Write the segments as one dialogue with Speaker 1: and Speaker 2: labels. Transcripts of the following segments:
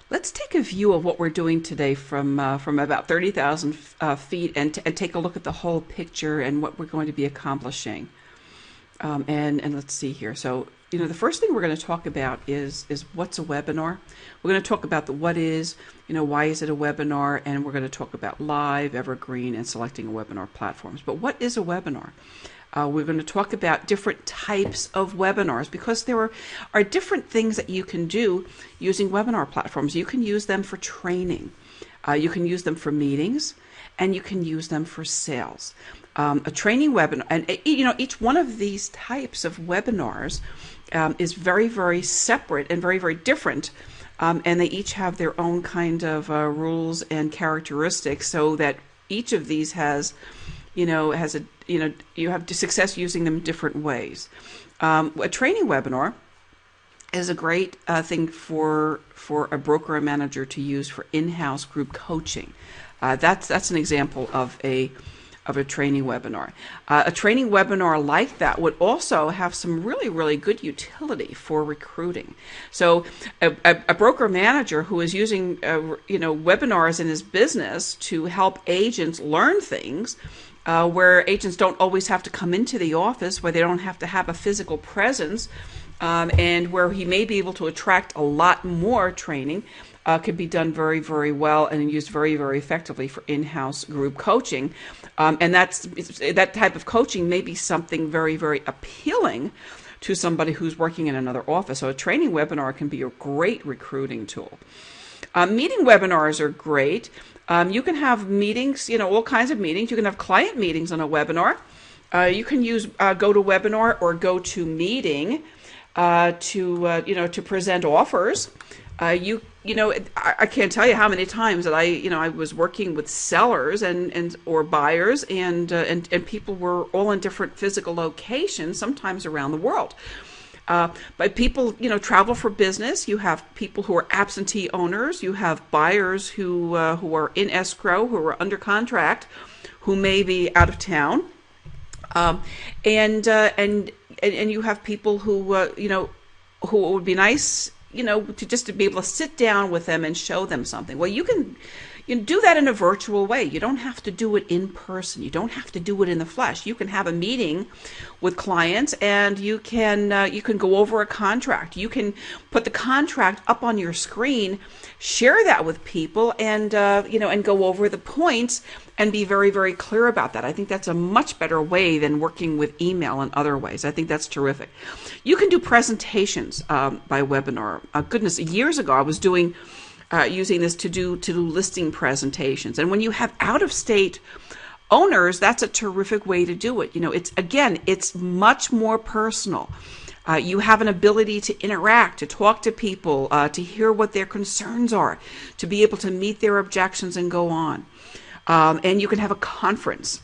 Speaker 1: Let's take a view of what we're doing today from about 30,000 feet and take a look at the whole picture and what we're going to be accomplishing. And let's see here. So, the first thing we're going to talk about is what's a webinar. We're going to talk about the what is, why is it a webinar, and we're going to talk about live, evergreen, and selecting webinar platforms. But what is a webinar? We're going to talk about different types of webinars because there are different things that you can do using webinar platforms. You can use them for training, you can use them for meetings, and you can use them for sales. A training webinar, and each one of these types of webinars is very, very separate and very, very different. And they each have their own kind of rules and characteristics, so that each of these has a you have success using them different ways. A training webinar is a great thing for a broker or manager to use for in-house group coaching. That's an example of a training webinar. A training webinar like that would also have some really, really good utility for recruiting. So a broker manager who is using webinars in his business to help agents learn things, where agents don't always have to come into the office, where they don't have to have a physical presence, and where he may be able to attract a lot more training, could be done very, very well and used very, very effectively for in-house group coaching. And that type of coaching may be something very, very appealing to somebody who's working in another office. So a training webinar can be a great recruiting tool. Meeting webinars are great. You can have meetings, all kinds of meetings. You can have client meetings on a webinar. You can use GoToWebinar or GoToMeeting to present offers. I can't tell you how many times that I was working with sellers and or buyers and people were all in different physical locations, sometimes around the world. But people, travel for business. You have people who are absentee owners. You have buyers who are in escrow, who are under contract, who may be out of town, and you have people who who it would be nice, to be able to sit down with them and show them something. Well, you can do that in a virtual way. You don't have to do it in person. You don't have to do it in the flesh. You can have a meeting with clients, and you can go over a contract. You can put the contract up on your screen, share that with people, and and go over the points and be very, very clear about that. I think that's a much better way than working with email and other ways. I think that's terrific. You can do presentations by webinar. Goodness, years ago I was using this to do listing presentations. And when you have out-of-state owners, that's a terrific way to do it. It's much more personal. You have an ability to interact, to talk to people, to hear what their concerns are, to be able to meet their objections and go on. And you can have a conference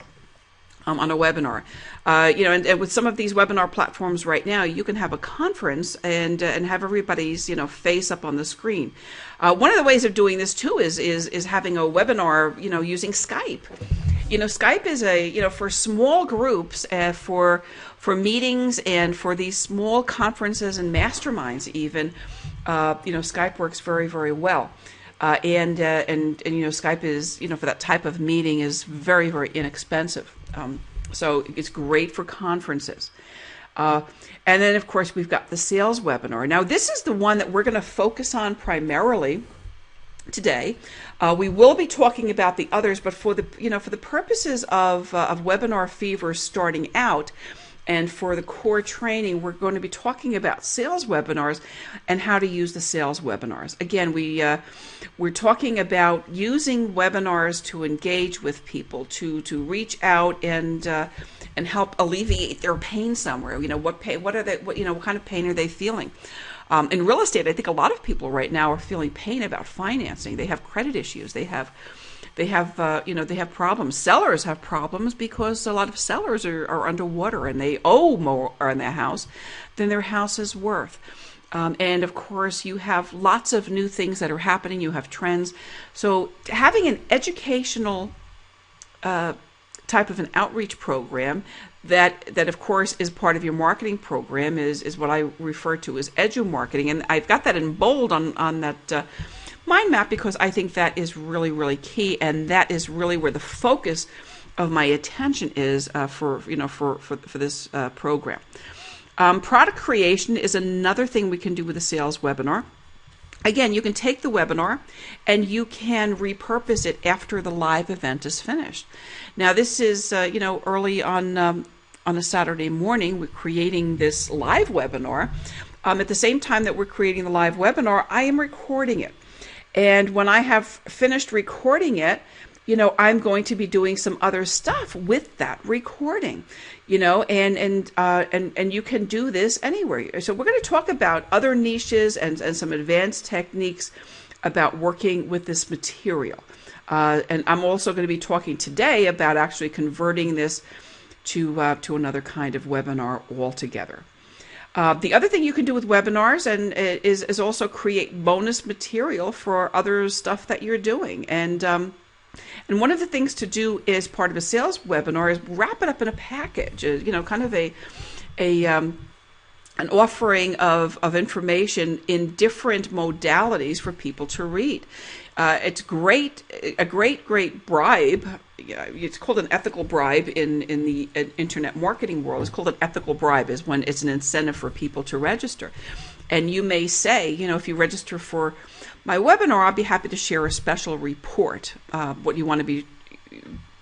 Speaker 1: on a webinar. And with some of these webinar platforms right now, you can have a conference and have everybody's face up on the screen. One of the ways of doing this too is having a webinar using Skype. Skype is for small groups, for meetings and for these small conferences and masterminds even. Skype works very, very well. And Skype is for that type of meeting is very, very inexpensive. So it's great for conferences. And then, of course, we've got the sales webinar. Now, this is the one that we're going to focus on primarily today. We will be talking about the others, but for the purposes of Webinar Fever starting out, and for the core training, we're going to be talking about sales webinars and how to use the sales webinars. Again, we're talking about using webinars to engage with people, to reach out and help alleviate their pain somewhere. What kind of pain are they feeling? In real estate, I think a lot of people right now are feeling pain about financing. They have credit issues. They have problems. Sellers have problems because a lot of sellers are underwater and they owe more on their house than their house is worth. And of course, you have lots of new things that are happening. You have trends. So having an educational type of an outreach program that of course is part of your marketing program is what I refer to as edu marketing, and I've got that in bold on that mind map because I think that is really, really key, and that is really where the focus of my attention is for this program. Product creation is another thing we can do with a sales webinar. Again, you can take the webinar and you can repurpose it after the live event is finished. Now, this is early on a Saturday morning. We're creating this live webinar. At the same time that we're creating the live webinar, I am recording it. And when I have finished recording it, I'm going to be doing some other stuff with that recording, and you can do this anywhere. So we're going to talk about other niches and some advanced techniques about working with this material. And I'm also going to be talking today about actually converting this to another kind of webinar altogether. The other thing you can do with webinars is also create bonus material for other stuff that you're doing. And one of the things to do as part of a sales webinar is wrap it up in a package, kind of an offering of information in different modalities for people to read. It's a great bribe. It's called an ethical bribe in the internet marketing world. It's called an ethical bribe is when it's an incentive for people to register. And you may say, if you register for my webinar, I'll be happy to share a special report. What you want to be,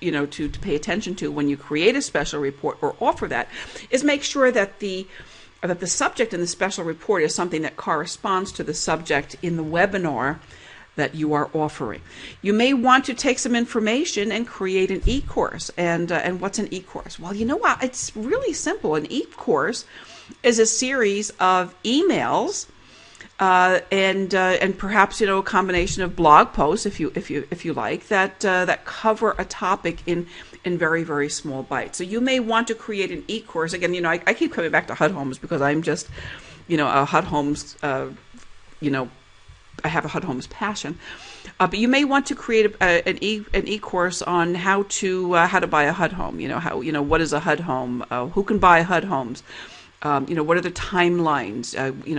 Speaker 1: to pay attention to when you create a special report or offer that is make sure that the subject in the special report is something that corresponds to the subject in the webinar that you are offering. You may want to take some information and create an e-course. And what's an e-course? Well, you know what? It's really simple. An e-course is a series of emails and perhaps a combination of blog posts if you like that cover a topic in very, very small bites. So you may want to create an e-course. Again, I keep coming back to HUD Homes because I'm just a HUD Homes I have a HUD Homes passion, but you may want to create an e-course on how to buy a HUD home. What is a HUD home? Who can buy HUD homes? What are the timelines?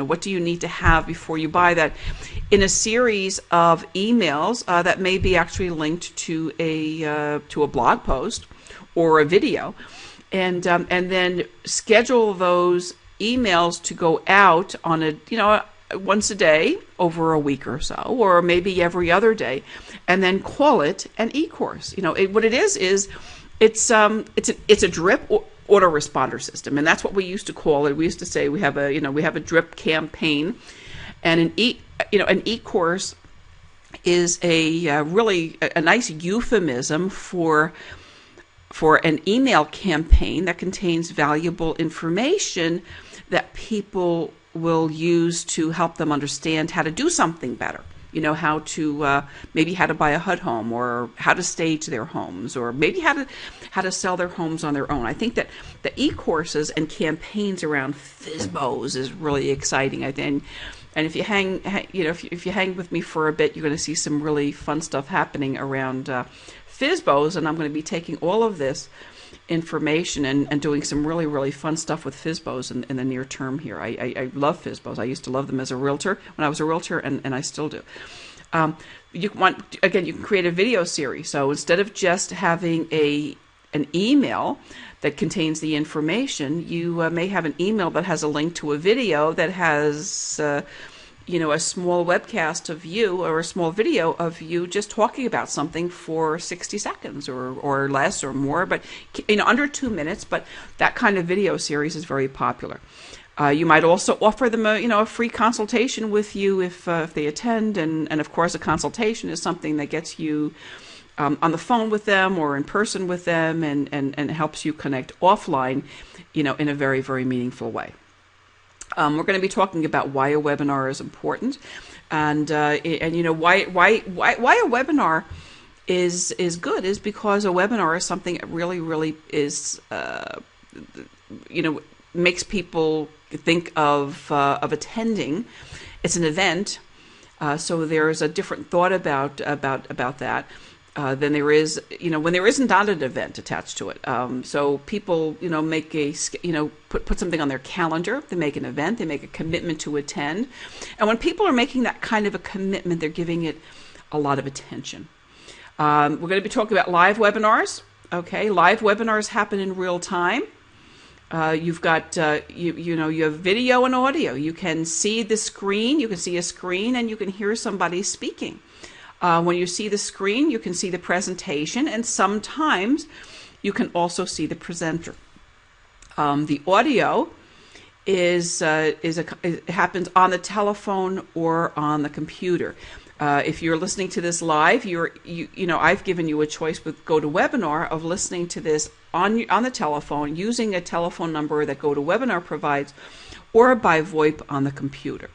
Speaker 1: What do you need to have before you buy that? In a series of emails that may be actually linked to a blog post or a video, and then schedule those emails to go out on a once a day over a week or so, or maybe every other day, and then call it an e-course. What it is it's a drip autoresponder system, and that's what we used to call it. We used to say we have a drip campaign, and an e-course is a really a nice euphemism for an email campaign that contains valuable information that people will use to help them understand how to do something better. How to maybe how to buy a HUD home, or how to stage their homes, or maybe how to sell their homes on their own. I think that the e-courses and campaigns around FSBOs is really exciting. I think, and if you if you hang with me for a bit, you're going to see some really fun stuff happening around FSBOs, and I'm going to be taking all of this information and doing some really, really fun stuff with FSBOs in the near term here. I love FSBOs. I used to love them as a realtor when I was a realtor, and I still do. You can create a video series. So instead of just having an email that contains the information, you may have an email that has a link to a video that has a small webcast of you, or a small video of you just talking about something for 60 seconds or less or more, but under 2 minutes. But that kind of video series is very popular. You might also offer them a free consultation with you if they attend, and of course a consultation is something that gets you on the phone with them or in person with them, and helps you connect offline in a very, very meaningful way. We're going to be talking about why a webinar is important, and why a webinar is good is because a webinar is something that really, really is makes people think of attending. It's an event, so there's a different thought about that. than there is, when there isn't not an event attached to it. So people, make put something on their calendar. They make an event. They make a commitment to attend. And when people are making that kind of a commitment, they're giving it a lot of attention. We're going to be talking about live webinars. Okay, live webinars happen in real time. You've got, you have video and audio. You can see the screen. You can see a screen, and you can hear somebody speaking. When you see the screen, you can see the presentation, and sometimes you can also see the presenter. The audio it happens on the telephone or on the computer. If you're listening to this live, I've given you a choice with GoToWebinar of listening to this on the telephone using a telephone number that GoToWebinar provides, or by VoIP on the computer.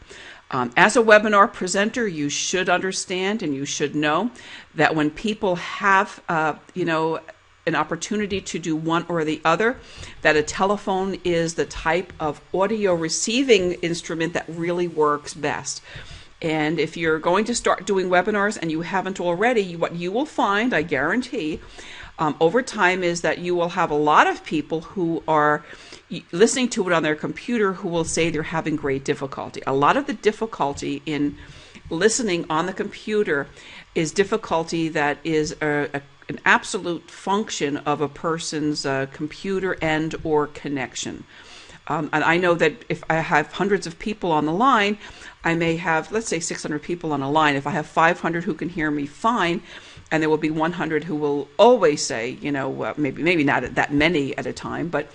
Speaker 1: As a webinar presenter, you should understand and you should know that when people have, an opportunity to do one or the other, that a telephone is the type of audio receiving instrument that really works best. And if you're going to start doing webinars and you haven't already, what you will find, I guarantee, over time is that you will have a lot of people who are listening to it on their computer who will say they're having great difficulty. A lot of the difficulty in listening on the computer is difficulty that is an absolute function of a person's computer and or connection. And I know that if I have hundreds of people on the line, I may have, let's say, 600 people on a line. If I have 500 who can hear me fine, and there will be 100 who will always say, maybe not that many at a time, but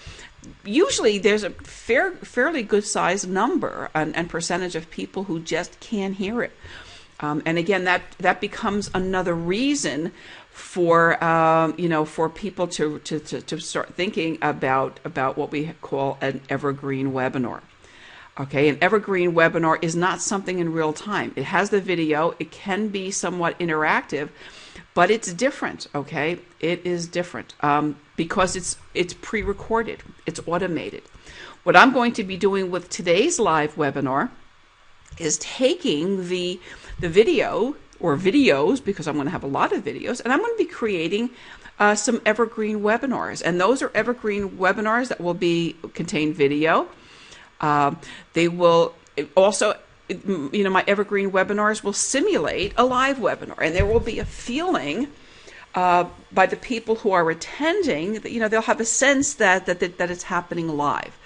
Speaker 1: usually there's a fairly good sized number and percentage of people who just can't hear it. And again, that becomes another reason for people to start thinking about what we call an evergreen webinar. Okay, an evergreen webinar is not something in real time. It has the video. It can be somewhat interactive, but it's different. Okay, it is different because it's pre-recorded. It's automated. What I'm going to be doing with today's live webinar is taking the video or videos, because I'm going to have a lot of videos, and I'm going to be creating some evergreen webinars. And those are evergreen webinars that will contain video. They will also, my evergreen webinars will simulate a live webinar, and there will be a feeling by the people who are attending that, they'll have a sense that it's happening live.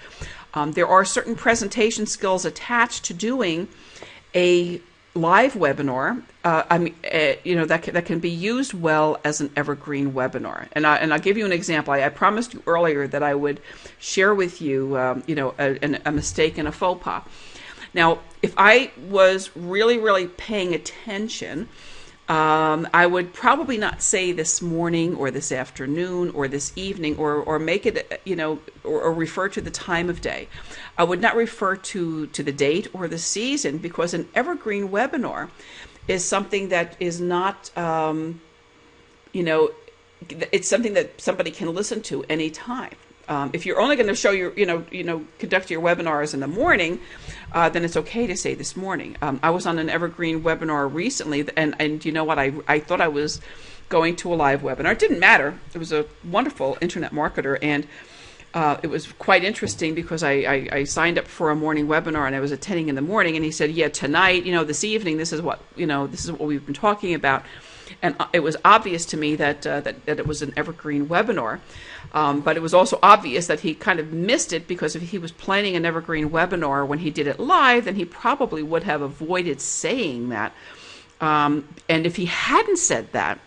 Speaker 1: There are certain presentation skills attached to doing a live webinar, that can be used well as an evergreen webinar. And I'll give you an example. I promised you earlier that I would share with you, a mistake and a faux pas. Now, if I was really, really paying attention, I would probably not say this morning or this afternoon or this evening or make it, or refer to the time of day. I would not refer to the date or the season, because an evergreen webinar is something that is not, it's something that somebody can listen to anytime. If you're only going to show conduct your webinars in the morning, then it's okay to say this morning. I was on an evergreen webinar recently, and you know what? I thought I was going to a live webinar. It didn't matter. It was a wonderful internet marketer, and it was quite interesting because I signed up for a morning webinar and I was attending in the morning, and he said, "Yeah, tonight, this evening, this is what we've been talking about." And it was obvious to me that it was an evergreen webinar. But it was also obvious that he kind of missed it, because if he was planning an evergreen webinar when he did it live, then he probably would have avoided saying that. And if he hadn't said that,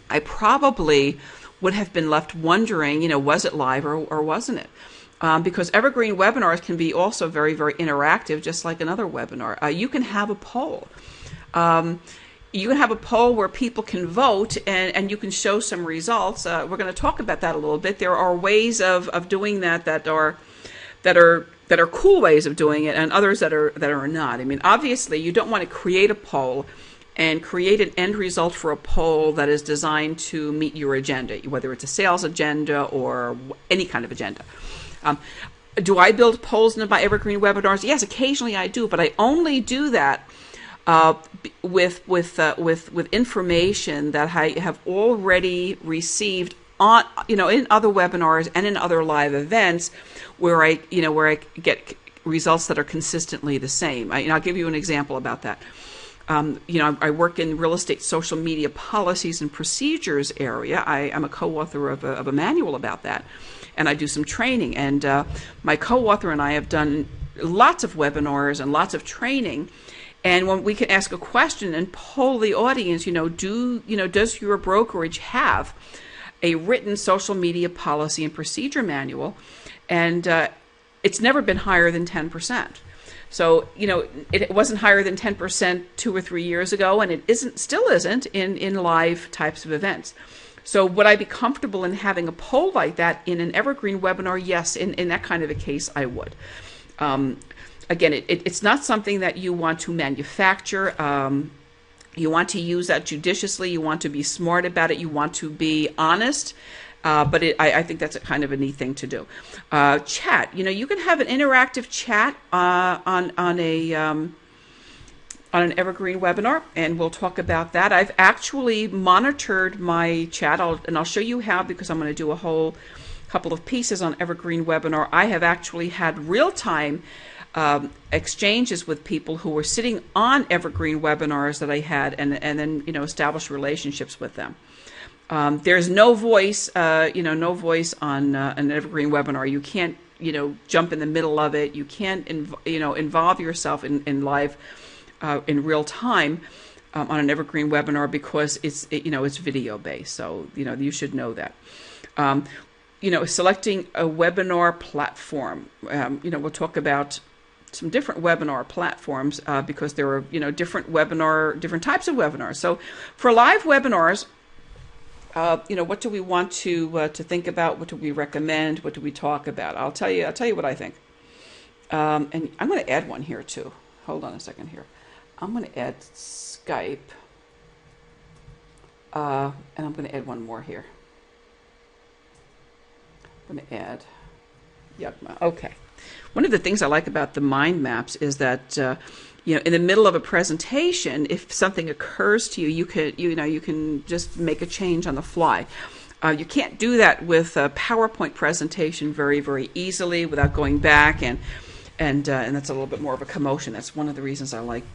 Speaker 1: I probably would have been left wondering, was it live or wasn't it? Because evergreen webinars can be also very, very interactive, just like another webinar. You can have a poll. You can have a poll where people can vote, and you can show some results. We're going to talk about that a little bit. There are ways of doing that are cool ways of doing it, and others that are not. I mean, obviously, you don't want to create a poll and create an end result for a poll that is designed to meet your agenda, whether it's a sales agenda or any kind of agenda. Do I build polls into my evergreen webinars? Yes, occasionally I do, but I only do that with information that I have already received on, in other webinars and in other live events, where I get results that are consistently the same. I'll give you an example about that. I work in real estate social media policies and procedures area. I am a co-author of a manual about that, and I do some training. And my co-author and I have done lots of webinars and lots of training. And when we can ask a question and poll the audience, does your brokerage have a written social media policy and procedure manual? And it's never been higher than 10%. So, it wasn't higher than 10% 2 or 3 years ago, and it still isn't in live types of events. So would I be comfortable in having a poll like that in an evergreen webinar? Yes, in that kind of a case, I would. Again, it's not something that you want to manufacture. You want to use that judiciously. You want to be smart about it. You want to be honest. But I think that's a kind of a neat thing to do. Chat. You can have an interactive chat on an evergreen webinar, and we'll talk about that. I've actually monitored my chat, and I'll show you how, because I'm going to do a whole couple of pieces on evergreen webinar. I have actually had real-time exchanges with people who were sitting on evergreen webinars that I had, and then establish relationships with them. There's no voice, no voice on an evergreen webinar. You can't, jump in the middle of it. You can't, involve yourself in live, in real time on an evergreen webinar, because it's video based. So you should know that. Selecting a webinar platform. We'll talk about some different webinar platforms because there are different types of webinars. So for live webinars, what do we want to think about? What do we recommend? What do we talk about? I'll tell you what I think. And I'm going to add one here too. Hold on a second here. I'm going to add Skype, and I'm going to add one more here. I'm going to add Yugma. Okay. One of the things I like about the mind maps is that in the middle of a presentation, if something occurs to you, you can just make a change on the fly. You can't do that with a PowerPoint presentation very, very easily without going back, and that's a little bit more of a commotion. That's one of the reasons I like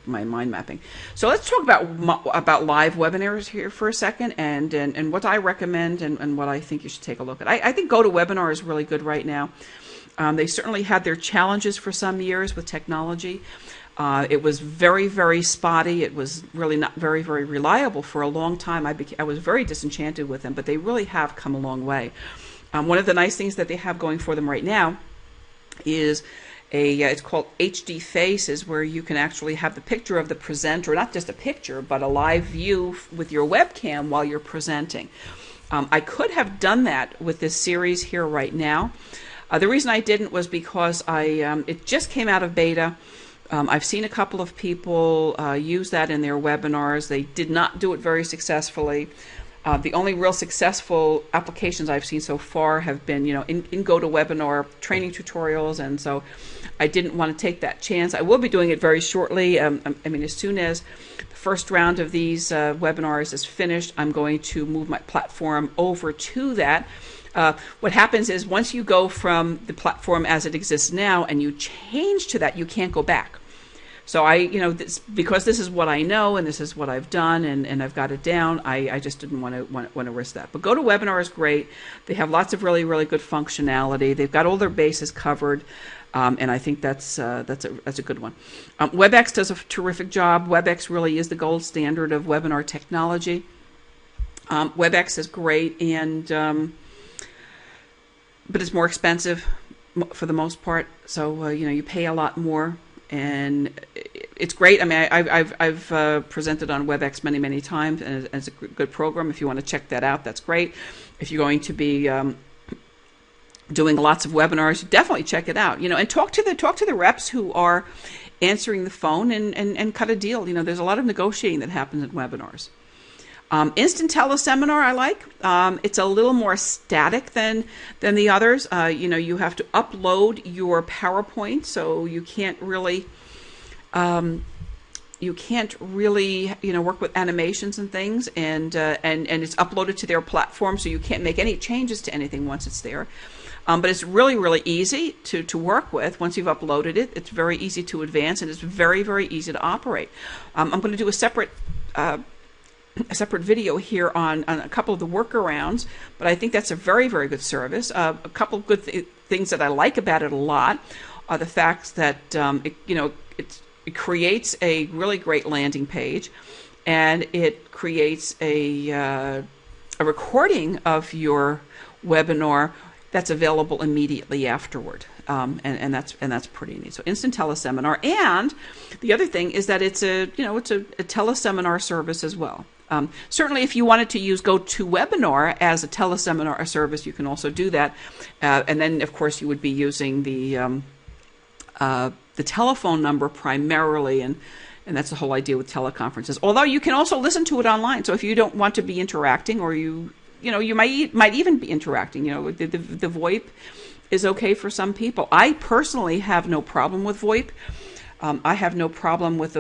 Speaker 1: my mind mapping. So let's talk about live webinars here for a second, and what I recommend and what I think you should take a look at. I think GoToWebinar is really good right now. They certainly had their challenges for some years with technology. It was very, very spotty. It was really not very, very reliable for a long time. I was very disenchanted with them, but they really have come a long way. One of the nice things that they have going for them right now is it's called HD Faces, where you can actually have the picture of the presenter, not just a picture, but a live view with your webcam while you're presenting. I could have done that with this series here right now. The reason I didn't was because it just came out of beta. I've seen a couple of people use that in their webinars. They did not do it very successfully. The only real successful applications I've seen so far have been, in GoToWebinar training tutorials, and so I didn't want to take that chance. I will be doing it very shortly. As soon as the first round of these webinars is finished, I'm going to move my platform over to that. What happens is once you go from the platform as it exists now and you change to that, you can't go back. So because this is what I know and this is what I've done and I've got it down, I just didn't want to risk that. But GoToWebinar is great. They have lots of really, really good functionality. They've got all their bases covered, and I think that's a good one. WebEx does a terrific job. WebEx really is the gold standard of webinar technology. WebEx is great, but it's more expensive for the most part. So you pay a lot more. And it's great. I've presented on WebEx many times, and it's a good program. If you want to check that out, that's great. If you're going to be doing lots of webinars, definitely check it out. And talk to the reps who are answering the phone and cut a deal. There's a lot of negotiating that happens in webinars. Instant Teleseminar I like. It's a little more static than the others. You have to upload your PowerPoint, so you can't really you can't really, work with animations and things, and it's uploaded to their platform, so you can't make any changes to anything once it's there. But it's really, really easy to work with once you've uploaded it. It's very easy to advance, and it's very, very easy to operate. I'm going to do a separate video here on a couple of the workarounds, but I think that's a very, very good service. A couple of good things that I like about it a lot are the fact that it creates a really great landing page, and it creates a recording of your webinar that's available immediately afterward, and that's pretty neat. So instant teleseminar, and the other thing is that it's a teleseminar service as well. Certainly, if you wanted to use GoToWebinar as a teleseminar service, you can also do that, and then of course you would be using the telephone number primarily, and that's the whole idea with teleconferences. Although you can also listen to it online. So if you don't want to be interacting, or you might even be interacting, the VoIP is okay for some people. I personally have no problem with VoIP. I have no problem with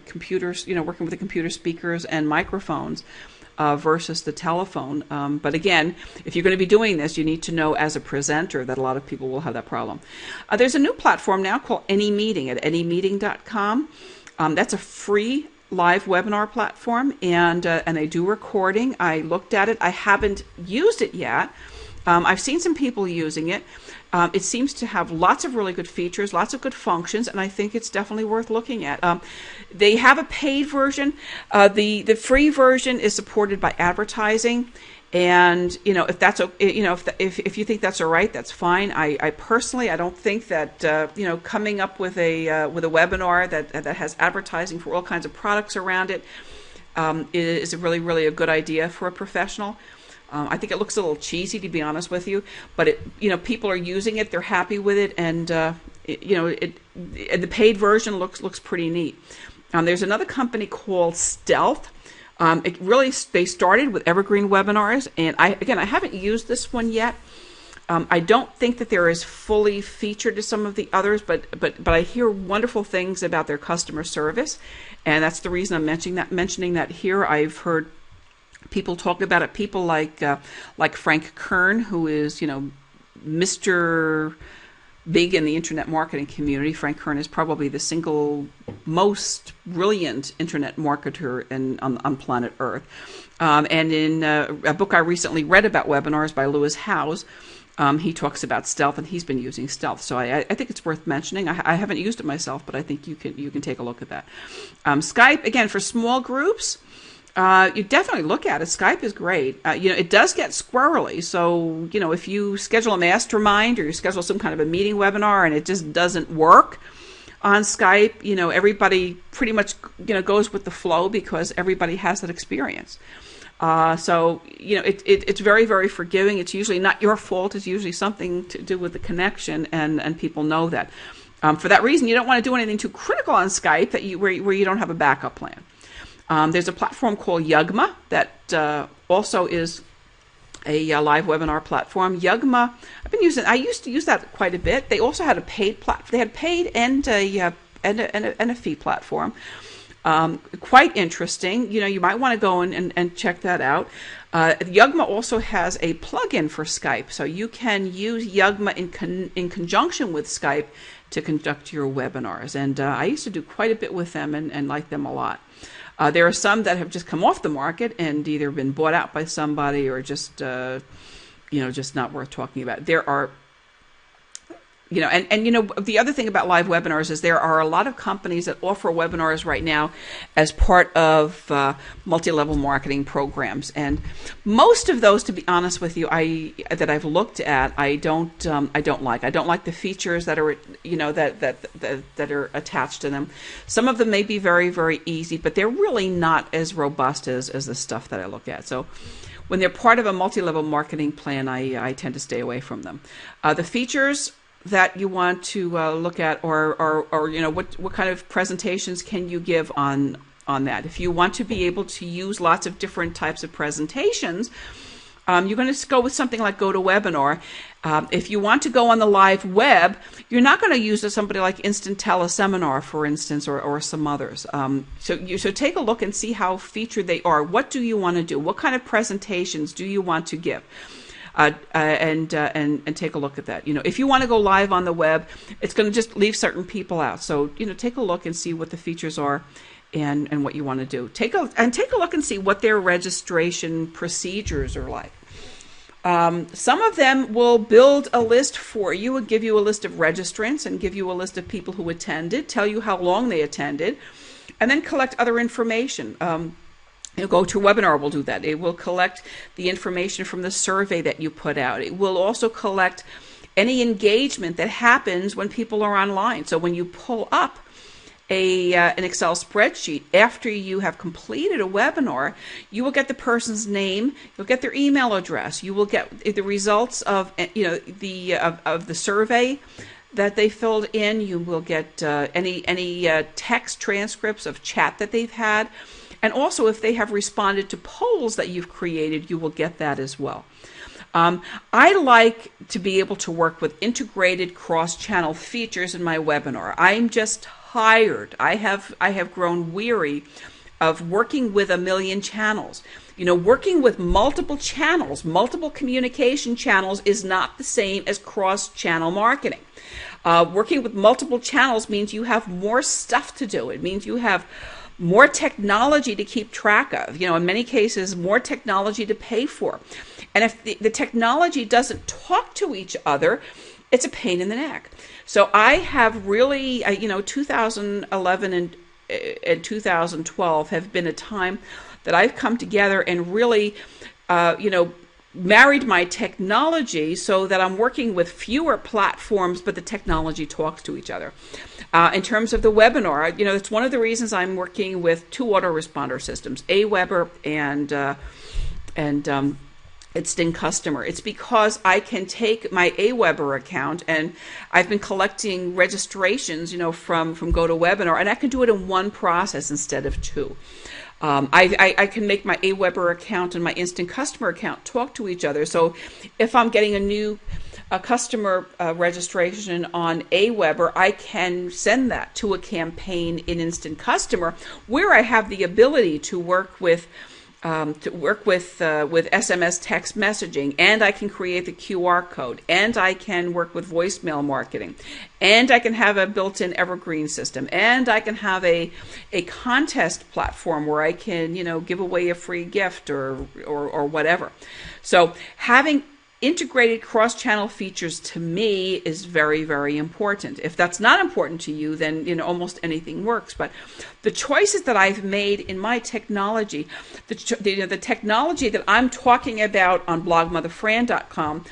Speaker 1: computers, working with the computer speakers and microphones versus the telephone. But again, if you're going to be doing this, you need to know as a presenter that a lot of people will have that problem. There's a new platform now called AnyMeeting at anymeeting.com. That's a free live webinar platform, and they do recording. I looked at it. I haven't used it yet. I've seen some people using it. It seems to have lots of really good features, lots of good functions, and I think it's definitely worth looking at. They have a paid version. The free version is supported by advertising, and if that's if you think that's all right, that's fine. I personally, I don't think that coming up with a webinar that has advertising for all kinds of products around it is really, really a good idea for a professional. I think it looks a little cheesy, to be honest with you, but people are using it, they're happy with it, and the paid version looks pretty neat. There's another company called Stealth. They started with Evergreen Webinars, and I haven't used this one yet. I don't think that they're as fully featured as some of the others, but I hear wonderful things about their customer service, and that's the reason I'm mentioning that here. I've heard people talk about it. People like Frank Kern, who is Mr. Big in the internet marketing community. Frank Kern is probably the single most brilliant internet marketer on planet Earth. And in a book I recently read about webinars by Lewis Howes, he talks about Stealth, and he's been using Stealth. So I think it's worth mentioning. I haven't used it myself, but I think you can take a look at that. Skype, again, for small groups. You definitely look at it. Skype is great. It does get squirrely. So, if you schedule a mastermind or you schedule some kind of a meeting webinar and it just doesn't work on Skype, everybody pretty much, goes with the flow because everybody has that experience. So, it's very, very forgiving. It's usually not your fault. It's usually something to do with the connection, and people know that. For that reason, you don't want to do anything too critical on Skype where you don't have a backup plan. There's a platform called Yugma that also is a live webinar platform. Yugma, I used to use that quite a bit. They also had a paid platform. They had paid and a fee platform. Quite interesting. You might want to go and check that out. Yugma also has a plugin for Skype, so you can use Yugma in conjunction with Skype to conduct your webinars. And I used to do quite a bit with them and like them a lot. There are some that have just come off the market and either been bought out by somebody or just not worth talking about. There are, the other thing about live webinars is there are a lot of companies that offer webinars right now as part of multi-level marketing programs, and most of those, to be honest with you, that I've looked at, I don't like. I don't like the features that are that are attached to them. Some of them may be very, very easy, but they're really not as robust as the stuff that I look at. So when they're part of a multi-level marketing plan, I tend to stay away from them. The features that you want to look at, or what kind of presentations can you give on that? If you want to be able to use lots of different types of presentations, you're going to go with something like GoToWebinar. If you want to go on the live web, you're not going to use somebody like Instant Teleseminar, for instance, or some others. So take a look and see how featured they are. What do you want to do? What kind of presentations do you want to give? And take a look at that. If you want to go live on the web, it's going to just leave certain people out. So take a look and see what the features are, and what you want to do. Take a look and see what their registration procedures are like. Some of them will build a list for you and give you a list of registrants and give you a list of people who attended, tell you how long they attended, and then collect other information. GoToWebinar will do that. It will collect the information from the survey that you put out. It will also collect any engagement that happens when people are online. So when you pull up an Excel spreadsheet after you have completed a webinar, you will get the person's name, you'll get their email address, you will get the results of the survey that they filled in. You will get any text transcripts of chat that they've had. And also, if they have responded to polls that you've created, you will get that as well. I like to be able to work with integrated cross-channel features in my webinar. I'm just tired. I have grown weary of working with a million channels. Working with multiple channels, multiple communication channels is not the same as cross-channel marketing. Working with multiple channels means you have more stuff to do. It means you have more technology to keep track of, in many cases, more technology to pay for. And if the technology doesn't talk to each other, it's a pain in the neck. So I have really, 2011 and 2012 have been a time that I've come together and really, married my technology so that I'm working with fewer platforms, but the technology talks to each other. In terms of the webinar, it's one of the reasons I'm working with two autoresponder systems, Aweber and Instant Customer. It's because I can take my Aweber account, and I've been collecting registrations, from GoToWebinar, and I can do it in one process instead of two. I can make my Aweber account and my Instant Customer account talk to each other. So if I'm getting a new customer registration on Aweber, I can send that to a campaign in Instant Customer, where I have the ability to work with SMS text messaging, and I can create the QR code, and I can work with voicemail marketing, and I can have a built-in evergreen system, and I can have a contest platform where I can give away a free gift or whatever. So having integrated cross-channel features to me is very, very important. If that's not important to you, then almost anything works. But the choices that I've made in my technology, the technology that I'm talking about on blogmotherfran.com,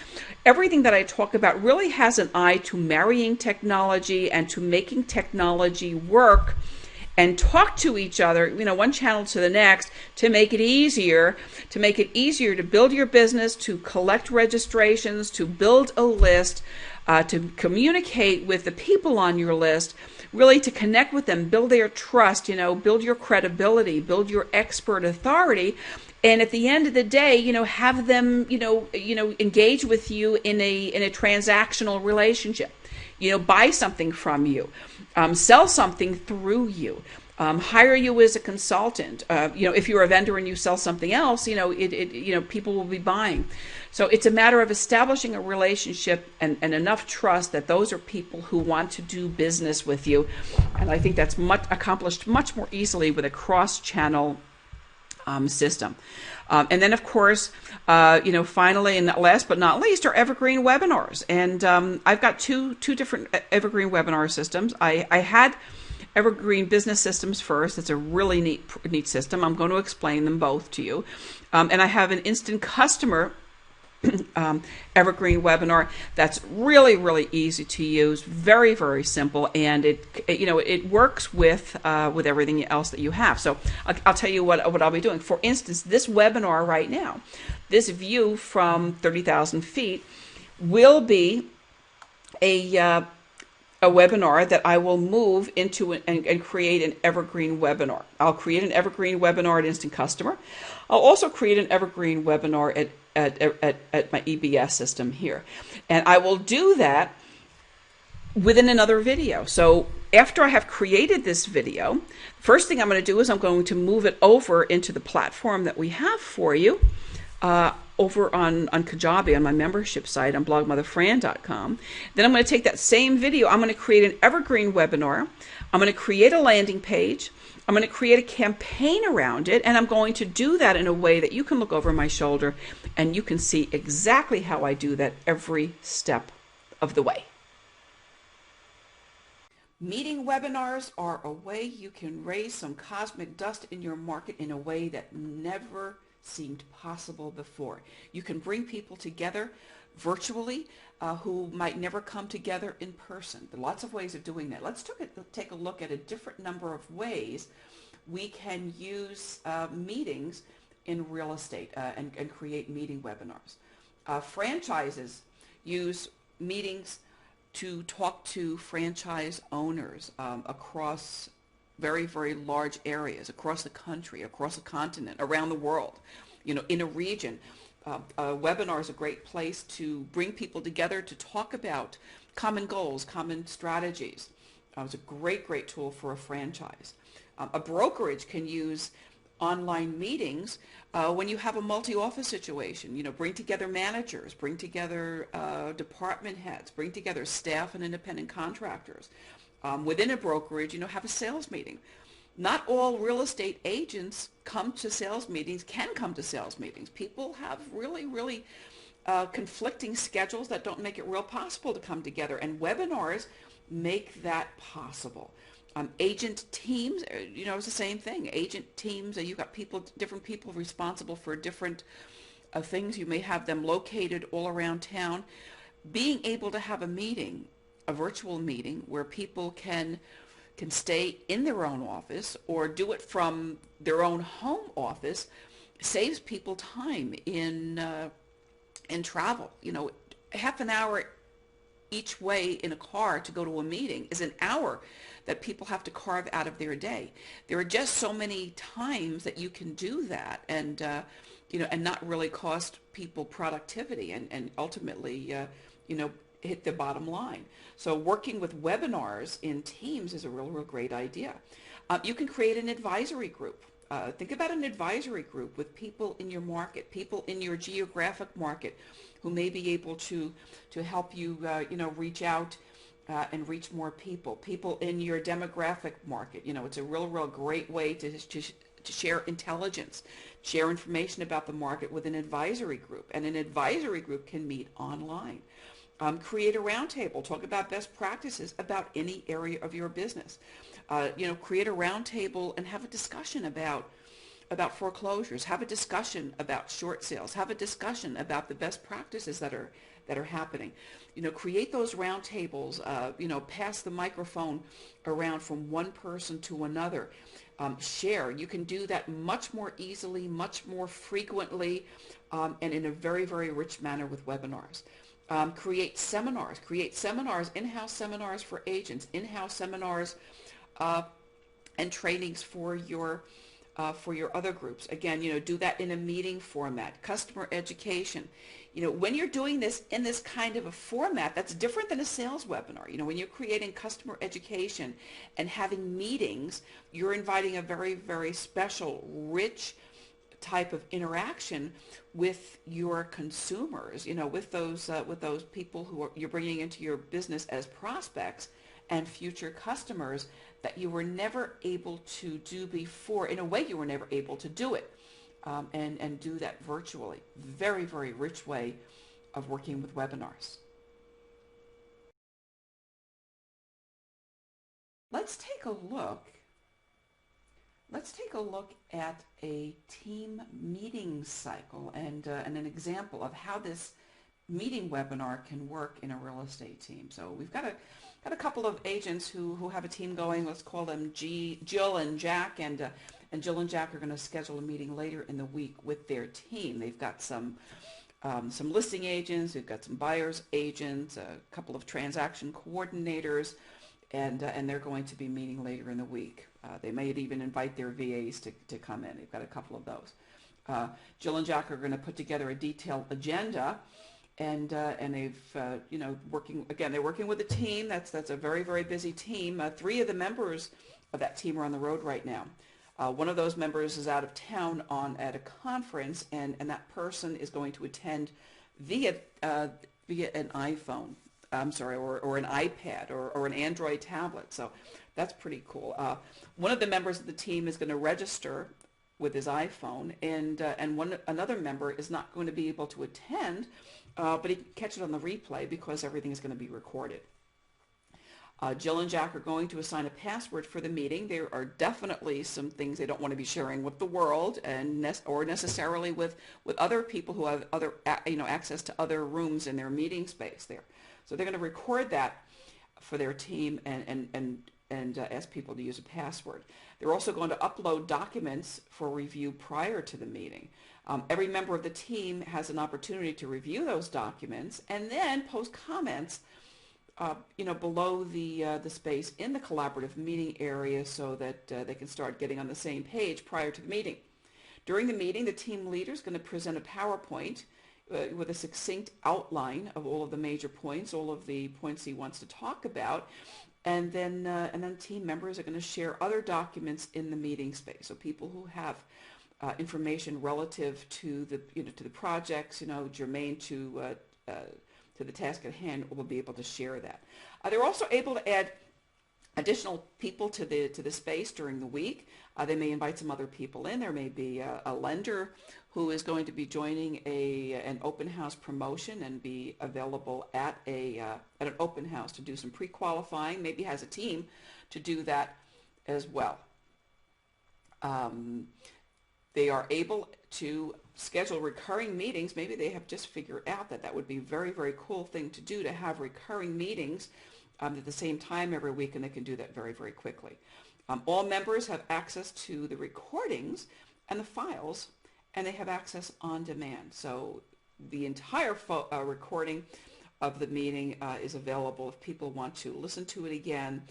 Speaker 1: everything that I talk about really has an eye to marrying technology and to making technology work and talk to each other, one channel to the next, to make it easier to build your business, to collect registrations, to build a list, to communicate with the people on your list, really to connect with them, build their trust, build your credibility, build your expert authority. And at the end of the day, have them, engage with you in a transactional relationship. Buy something from you, sell something through you, hire you as a consultant. If you're a vendor and you sell something else, people will be buying. So it's a matter of establishing a relationship and enough trust that those are people who want to do business with you. And I think that's accomplished much more easily with a cross-channel system. And then, of course, finally, and last but not least, are evergreen webinars. And I've got two different evergreen webinar systems. I had Evergreen Business Systems first. It's a really neat system. I'm going to explain them both to you. And I have an Instant Customer evergreen webinar that's really, really easy to use, very, very simple, and it works with everything else that you have. So I'll tell you what I'll be doing. For instance, this webinar right now, this view from 30,000 feet, will be a webinar that I will move into and create an evergreen webinar. I'll create an evergreen webinar at Instant Customer. I'll also create an evergreen webinar at at my EBS system here. And I will do that within another video. So after I have created this video, first thing I'm going to do is I'm going to move it over into the platform that we have for you over on Kajabi, on my membership site on blogmotherfran.com. Then I'm going to take that same video, I'm going to create an evergreen webinar, I'm going to create a landing page, I'm going to create a campaign around it, and I'm going to do that in a way that you can look over my shoulder and you can see exactly how I do that every step of the way. Meeting webinars are a way you can raise some cosmic dust in your market in a way that never seemed possible before. You can bring people together virtually who might never come together in person. There are lots of ways of doing that. Let's take a look at a different number of ways we can use meetings in real estate and create meeting webinars. Franchises use meetings to talk to franchise owners across very, very large areas, across the country, across the continent, around the world, in a region. A webinar is a great place to bring people together to talk about common goals, common strategies. It's a great, great tool for a franchise. A brokerage can use online meetings when you have a multi-office situation. Bring together managers, bring together department heads, bring together staff and independent contractors. Within a brokerage, have a sales meeting. Not all real estate agents can come to sales meetings. People have really, really conflicting schedules that don't make it real possible to come together, and webinars make that possible. Agent teams, it's the same thing. Agent teams, you've got different people responsible for different things. You may have them located all around town. Being able to have a virtual meeting where people can stay in their own office or do it from their own home office saves people time in travel. Half an hour each way in a car to go to a meeting is an hour that people have to carve out of their day. There are just so many times that you can do that and not really cost people productivity and ultimately hit the bottom line. So working with webinars in teams is a real great idea. You can create an advisory group. Think about an advisory group with people in your market, people in your geographic market who may be able to help you, reach out and reach more people in your demographic market. It's a real great way to share intelligence, share information about the market with an advisory group. And an advisory group can meet online. Create a roundtable, talk about best practices about any area of your business. Create a roundtable and have a discussion about foreclosures, have a discussion about short sales, have a discussion about the best practices that are happening. Create those roundtables, pass the microphone around from one person to another. Share. You can do that much more easily, much more frequently, and in a very, very rich manner with webinars. Create seminars, in-house seminars for agents, in-house seminars and trainings for your other groups. Again, do that in a meeting format. Customer education. When you're doing this in this kind of a format, that's different than a sales webinar. When you're creating customer education and having meetings, you're inviting a very, very special, rich type of interaction with your consumers, with those people who you're bringing into your business as prospects and future customers that you were never able to do before. In a way, you were never able to do it, and do that virtually. Very, very rich way of working with webinars. Let's take a look at a team meeting cycle and an example of how this meeting webinar can work in a real estate team. So we've got a couple of agents who have a team going. Let's call them Jill and Jack, and Jill and Jack are going to schedule a meeting later in the week with their team. They've got some listing agents, they've got some buyers agents, a couple of transaction coordinators, and they're going to be meeting later in the week. They may even invite their VAs to come in. They've got a couple of those. Jill and Jack are going to put together a detailed agenda, and they've they're working with a team that's a very, very busy team. Three of the members of that team are on the road right now. One of those members is out of town at a conference, and that person is going to attend via an iPhone. I'm sorry, or an iPad or an Android tablet. So that's pretty cool. One of the members of the team is going to register with his iPhone, and another member is not going to be able to attend, but he can catch it on the replay because everything is going to be recorded. Jill and Jack are going to assign a password for the meeting. There are definitely some things they don't want to be sharing with the world, or necessarily with other people who have access to other rooms in their meeting space there. So they're going to record that for their team and ask people to use a password. They're also going to upload documents for review prior to the meeting. Every member of the team has an opportunity to review those documents and then post comments below the space in the collaborative meeting area so that they can start getting on the same page prior to the meeting. During the meeting, the team leader is going to present a PowerPoint with a succinct outline of all of the major points, all of the points he wants to talk about, and then team members are going to share other documents in the meeting space. So people who have information relative to the projects, germane to the task at hand, will be able to share that. They're also able to add additional people to the space during the week. They may invite some other people in. There may be a lender who is going to be joining an open house promotion and be available at an open house to do some pre-qualifying. Maybe has a team to do that as well. They are able to schedule recurring meetings. Maybe they have just figured out that would be a very, very cool thing to do, to have recurring meetings at the same time every week, and they can do that very, very quickly. All members have access to the recordings and the files, and they have access on demand. So the entire recording of the meeting is available. If people want to listen to it again,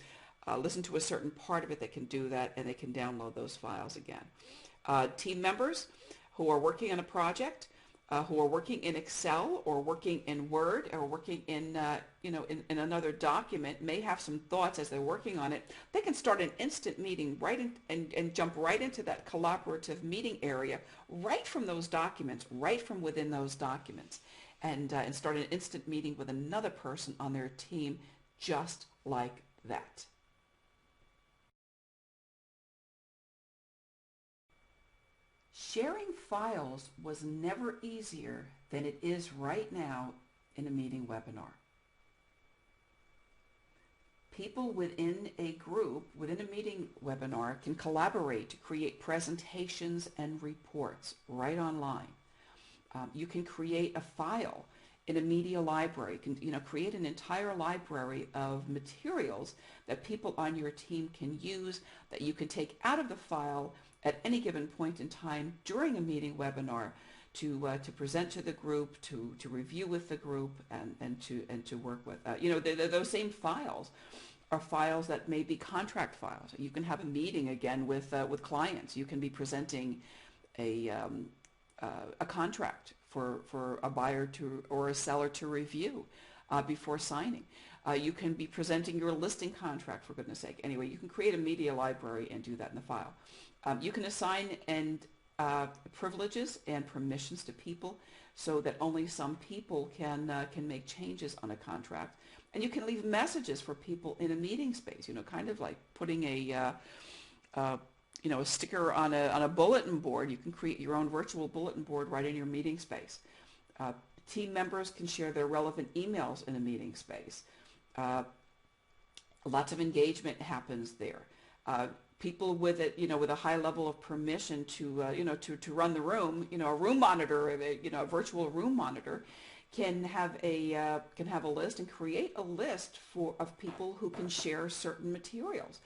Speaker 1: listen to a certain part of it, they can do that, and they can download those files again. Team members who are working on a project, who are working in Excel or working in Word or working in another document, may have some thoughts as they're working on it. They can start an instant meeting and jump right into that collaborative meeting area right from those documents, right from within those documents, and start an instant meeting with another person on their team just like that. Sharing files was never easier than it is right now in a meeting webinar. People within a group, within a meeting webinar, can collaborate to create presentations and reports right online. You can create a file in a media library. You can create an entire library of materials that people on your team can use, that you can take out of the file at any given point in time during a meeting webinar to present to the group, to review with the group, and to work with. Those same files are files that may be contract files. You can have a meeting again with clients. You can be presenting a contract for a buyer or a seller to review before signing. You can be presenting your listing contract, for goodness sake. Anyway, you can create a media library and do that in the file. You can assign privileges and permissions to people so that only some people can make changes on a contract. And you can leave messages for people in a meeting space, kind of like putting a sticker on a bulletin board. You can create your own virtual bulletin board right in your meeting space. Team members can share their relevant emails in a meeting space. Lots of engagement happens there. People with a high level of permission to run the room, a room monitor, a virtual room monitor, can have a list and create a list of people who can share certain materials.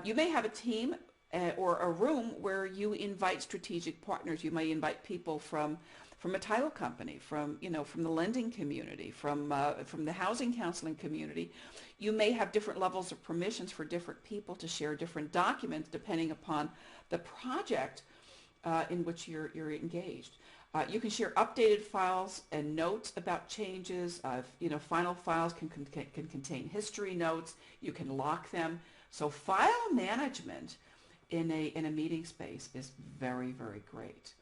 Speaker 1: You may have a team or a room where you invite strategic partners. You may invite people from a title company, from the lending community, from the housing counseling community. You may have different levels of permissions for different people to share different documents depending upon the project in which you're engaged. You can share updated files and notes about changes. Final files can contain history notes. You can lock them. So file management in a meeting space is very, very great.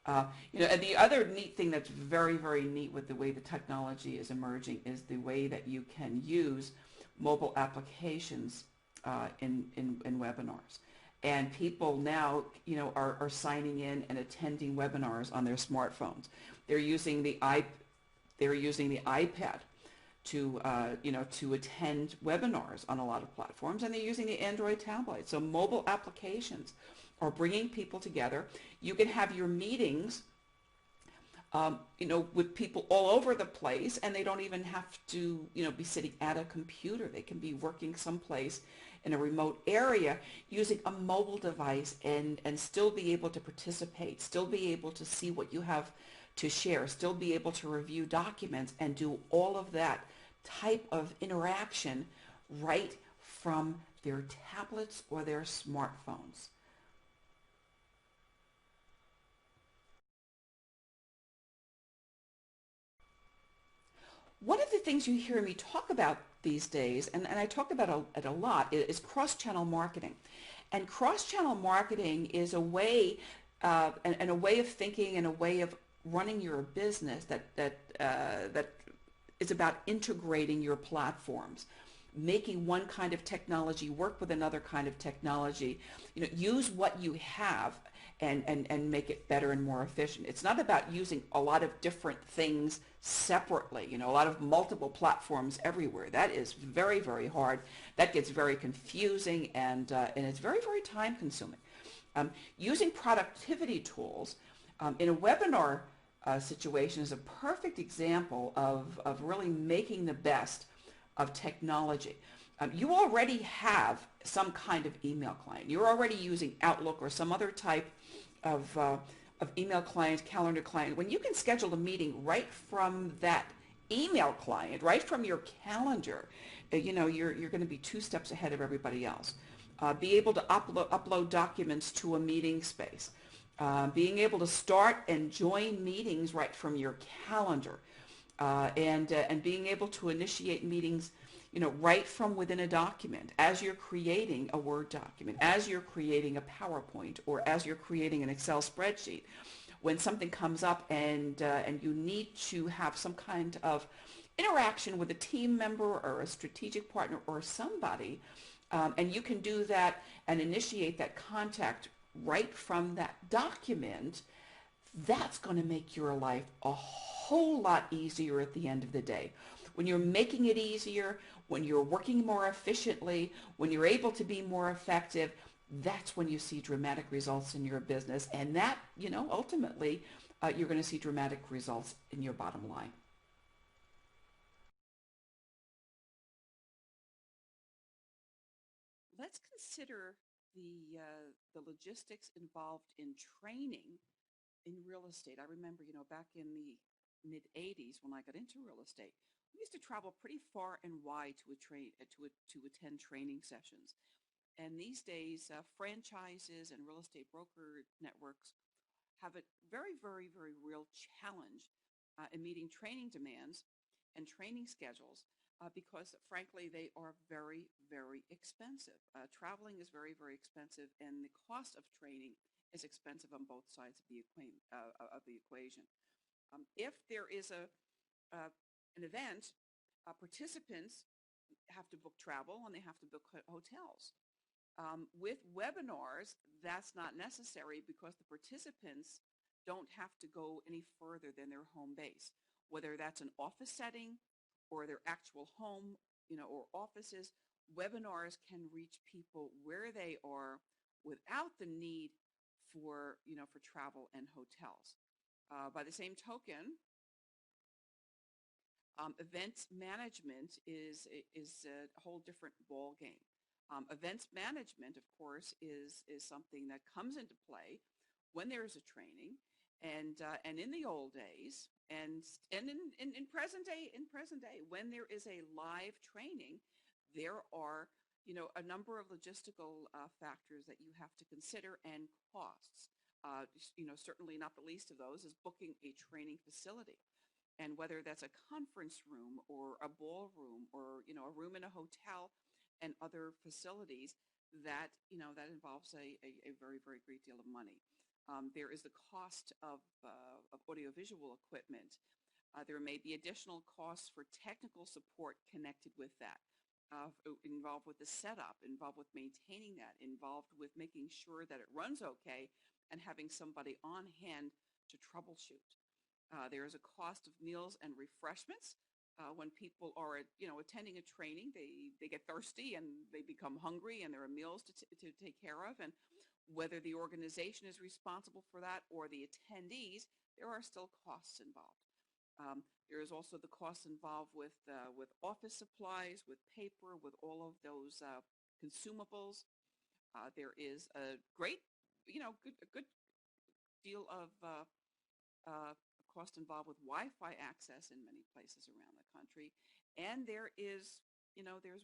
Speaker 1: And the other neat thing that's very, very neat with the way the technology is emerging is the way that you can use mobile applications in webinars. And people now, are signing in and attending webinars on their smartphones. They're using the iPad to attend webinars on a lot of platforms, and they're using the Android tablet. So mobile applications are bringing people together. You can have your meetings, with people all over the place, and they don't even have to, be sitting at a computer. They can be working someplace in a remote area using a mobile device and still be able to participate, still be able to see what you have to share, still be able to review documents and do all of that type of interaction right from their tablets or their smartphones. One of the things you hear me talk about these days, and I talk about it a lot, is cross-channel marketing. And cross-channel marketing is a way, and a way of thinking and a way of running your business that is about integrating your platforms, making one kind of technology work with another kind of technology. Use what you have and make it better and more efficient. It's not about using a lot of different things separately, a lot of multiple platforms everywhere. That is very, very hard. That gets very confusing, and it's very, very time consuming. Using productivity tools in a webinar situation is a perfect example of really making the best of technology. You already have some kind of email client. You're already using Outlook or some other type of email client, calendar client. When you can schedule a meeting right from that email client, right from your calendar, you're going to be 2 steps ahead of everybody else. Be able to upload documents to a meeting space. Being able to start and join meetings right from your calendar, and being able to initiate meetings right from within a document, as you're creating a Word document, as you're creating a PowerPoint, or as you're creating an Excel spreadsheet. When something comes up and you need to have some kind of interaction with a team member or a strategic partner or somebody, and you can do that and initiate that contact right from that document, that's going to make your life a whole lot easier at the end of the day. When you're making it easier, when you're working more efficiently, when you're able to be more effective, that's when you see dramatic results in your business. And that, ultimately, you're going to see dramatic results in your bottom line. Let's consider the logistics involved in training in real estate. I remember, back in the mid 80s when I got into real estate, we used to travel pretty far and wide to attend training sessions. And these days, franchises and real estate broker networks have a very, very, very real challenge in meeting training demands and training schedules, because frankly, they are very, very expensive. Traveling is very, very expensive, and the cost of training is expensive on both sides of the equation. If there is an event, participants have to book travel and they have to book hotels. With webinars, that's not necessary because the participants don't have to go any further than their home base, whether that's an office setting or their actual home, or offices. Webinars can reach people where they are without the need for travel and hotels. By the same token, events management is a whole different ball game. Events management, of course, is something that comes into play when there's a training, and in the old days, and in present day, when there is a live training, there are a number of logistical factors that you have to consider, and costs. Certainly not the least of those is booking a training facility. And whether that's a conference room or a ballroom or, a room in a hotel and other facilities, that involves a very, very great deal of money. There is the cost of audiovisual equipment. There may be additional costs for technical support connected with that, involved with the setup, involved with maintaining that, involved with making sure that it runs okay, and having somebody on hand to troubleshoot. There is a cost of meals and refreshments. When people are, attending a training, they get thirsty and they become hungry, and there are meals to take care of. And whether the organization is responsible for that or the attendees, there are still costs involved. There is also the cost involved with office supplies, with paper, with all of those consumables. There is a great, a good deal of cost involved with Wi-Fi access in many places around the country, and there's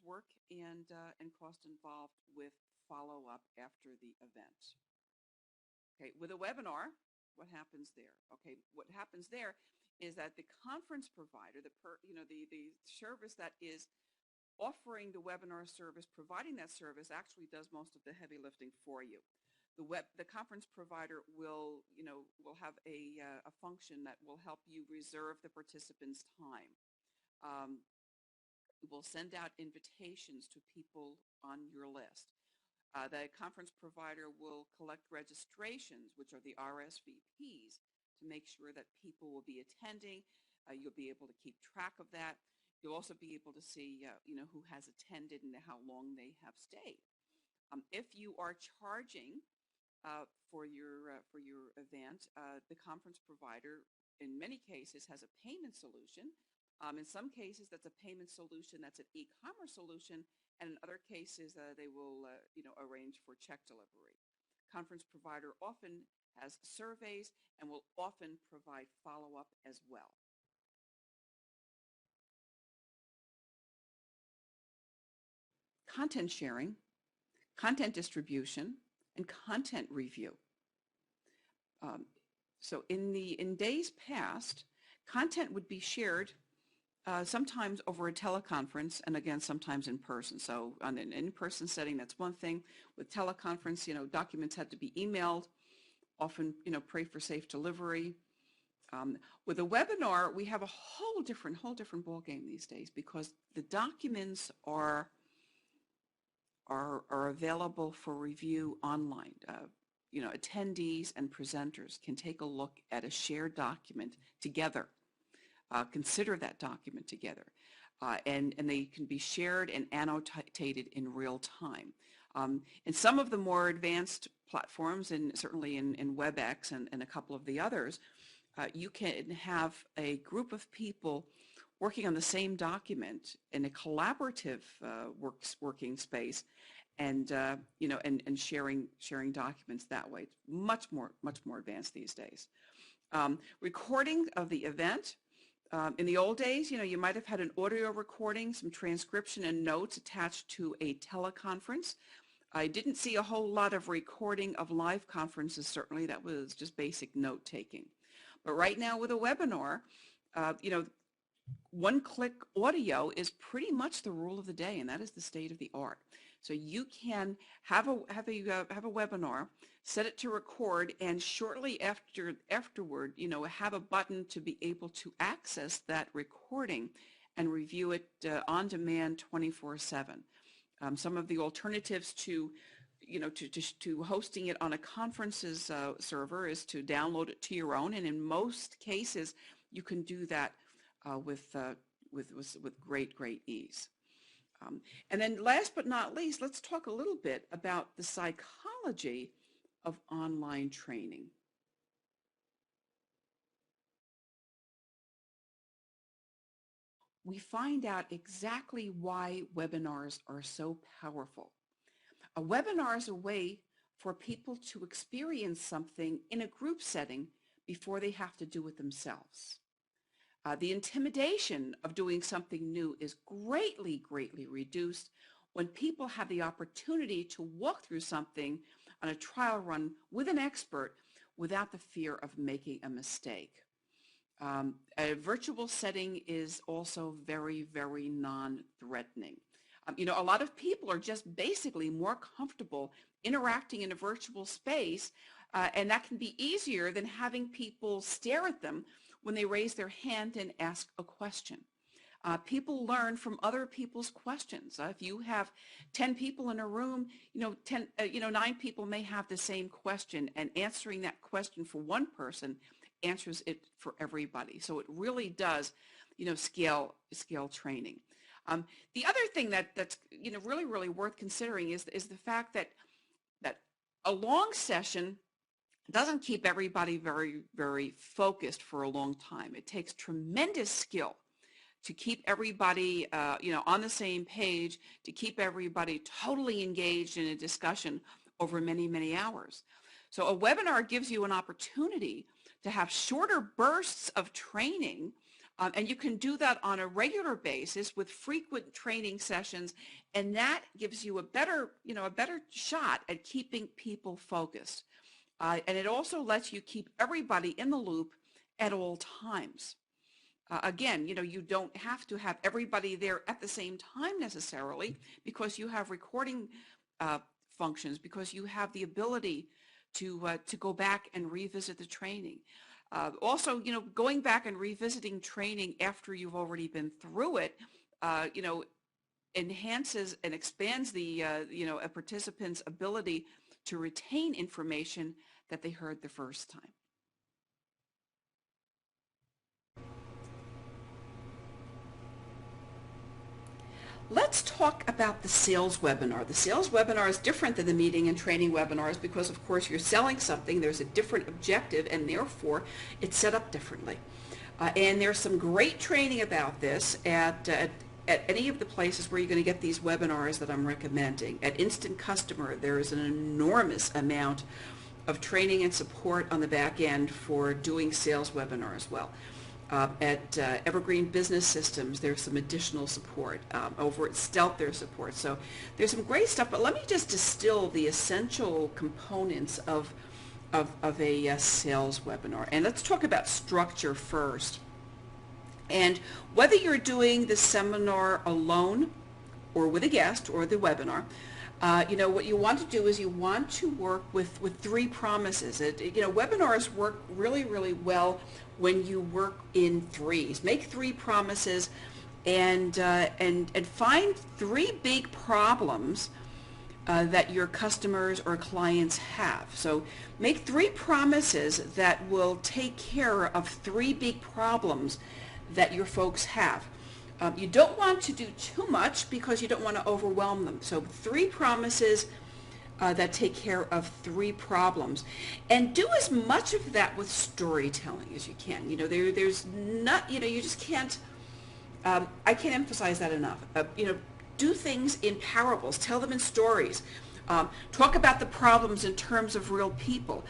Speaker 1: work and cost involved with follow-up after the event. Okay, with a webinar, what happens there? Okay, what happens there is that the conference provider, the service that is offering the webinar service, providing that service, actually does most of the heavy lifting for you. The conference provider will have a function that will help you reserve the participants' time. It will send out invitations to people on your list. The conference provider will collect registrations, which are the RSVPs, to make sure that people will be attending. You'll be able to keep track of that. You'll also be able to see, who has attended and how long they have stayed. If you are charging for your event, the conference provider, in many cases, has a payment solution. In some cases, that's a payment solution that's an e-commerce solution, and in other cases, they will, arrange for check delivery. Conference provider often has surveys and will often provide follow-up as well. Content sharing, content distribution, and content review. So in days past, content would be shared sometimes over a teleconference, and again, sometimes in person. So on an in-person setting, that's one thing. With teleconference, documents had to be emailed, often, pray for safe delivery. With a webinar, we have a whole different ballgame these days, because the documents are available for review online. Attendees and presenters can take a look at a shared document together, consider that document together, and they can be shared and annotated in real time. In some of the more advanced platforms, and certainly in WebEx and a couple of the others, you can have a group of people working on the same document in a collaborative working space, and sharing documents that way. It's much more advanced these days. Recording of the event. In the old days, you might have had an audio recording, some transcription and notes attached to a teleconference. I didn't see a whole lot of recording of live conferences, certainly. That was just basic note taking. But right now with a webinar, one-click audio is pretty much the rule of the day, and that is the state of the art. So you can have a webinar, set it to record, and shortly afterward, have a button to be able to access that recording and review it on demand 24/7. Some of the alternatives to hosting it on a conferences server is to download it to your own, and in most cases, you can do that with great ease. And then last but not least, let's talk a little bit about the psychology of online training. We find out exactly why webinars are so powerful. A webinar is a way for people to experience something in a group setting before they have to do it themselves. The intimidation of doing something new is greatly reduced when people have the opportunity to walk through something on a trial run with an expert without the fear of making a mistake. A virtual setting is also very, very non-threatening. A lot of people are just basically more comfortable interacting in a virtual space, and that can be easier than having people stare at them when they raise their hand and ask a question. People learn from other people's questions. If you have 10 people in a room, 9 people may have the same question, and answering that question for one person answers it for everybody. So it really does, scale training. The other thing that's really, really worth considering is the fact that a long session doesn't keep everybody very, very focused for a long time. It takes tremendous skill to keep everybody, on the same page, to keep everybody totally engaged in a discussion over many, many hours. So a webinar gives you an opportunity to have shorter bursts of training, and you can do that on a regular basis with frequent training sessions, and that gives you a better shot at keeping people focused. And it also lets you keep everybody in the loop at all times. Again, you don't have to have everybody there at the same time necessarily, because you have recording functions, because you have the ability to go back and revisit the training. Also, going back and revisiting training after you've already been through it, enhances and expands the a participant's ability to retain information that they heard the first time. Let's talk about the sales webinar. The sales webinar is different than the meeting and training webinars because, of course, you're selling something. There's a different objective, and therefore it's set up differently. And there's some great training about this at any of the places where you're going to get these webinars that I'm recommending. At Instant Customer, there is an enormous amount of training and support on the back end for doing sales webinars well. At Evergreen Business Systems, there's some additional support. Over at Stealth, there's support. So there's some great stuff, but let me just distill the essential components of a sales webinar. And let's talk about structure first. And whether you're doing the seminar alone or with a guest or the webinar, what you want to do is you want to work with 3 promises. Webinars work really, really well when you work in 3s. Make 3 promises and find 3 big problems that your customers or clients have. So make 3 promises that will take care of 3 big problems that your folks have. You don't want to do too much because you don't want to overwhelm them. So 3 promises that take care of 3 problems, and do as much of that with storytelling as you can. There's not, you just can't. I can't emphasize that enough. Do things in parables. Tell them in stories. Talk about the problems in terms of real people.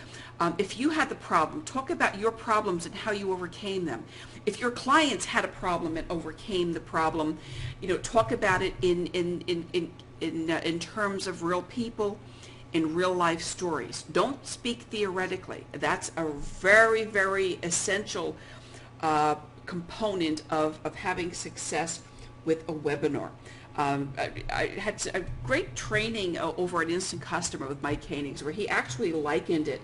Speaker 1: If you had the problem, talk about your problems and how you overcame them. If your clients had a problem and overcame the problem, talk about it in terms of real people, in real life stories. Don't speak theoretically. That's a very, very essential component of having success with a webinar. I had a great training over at Instant Customer with Mike Koenigs, where he actually likened it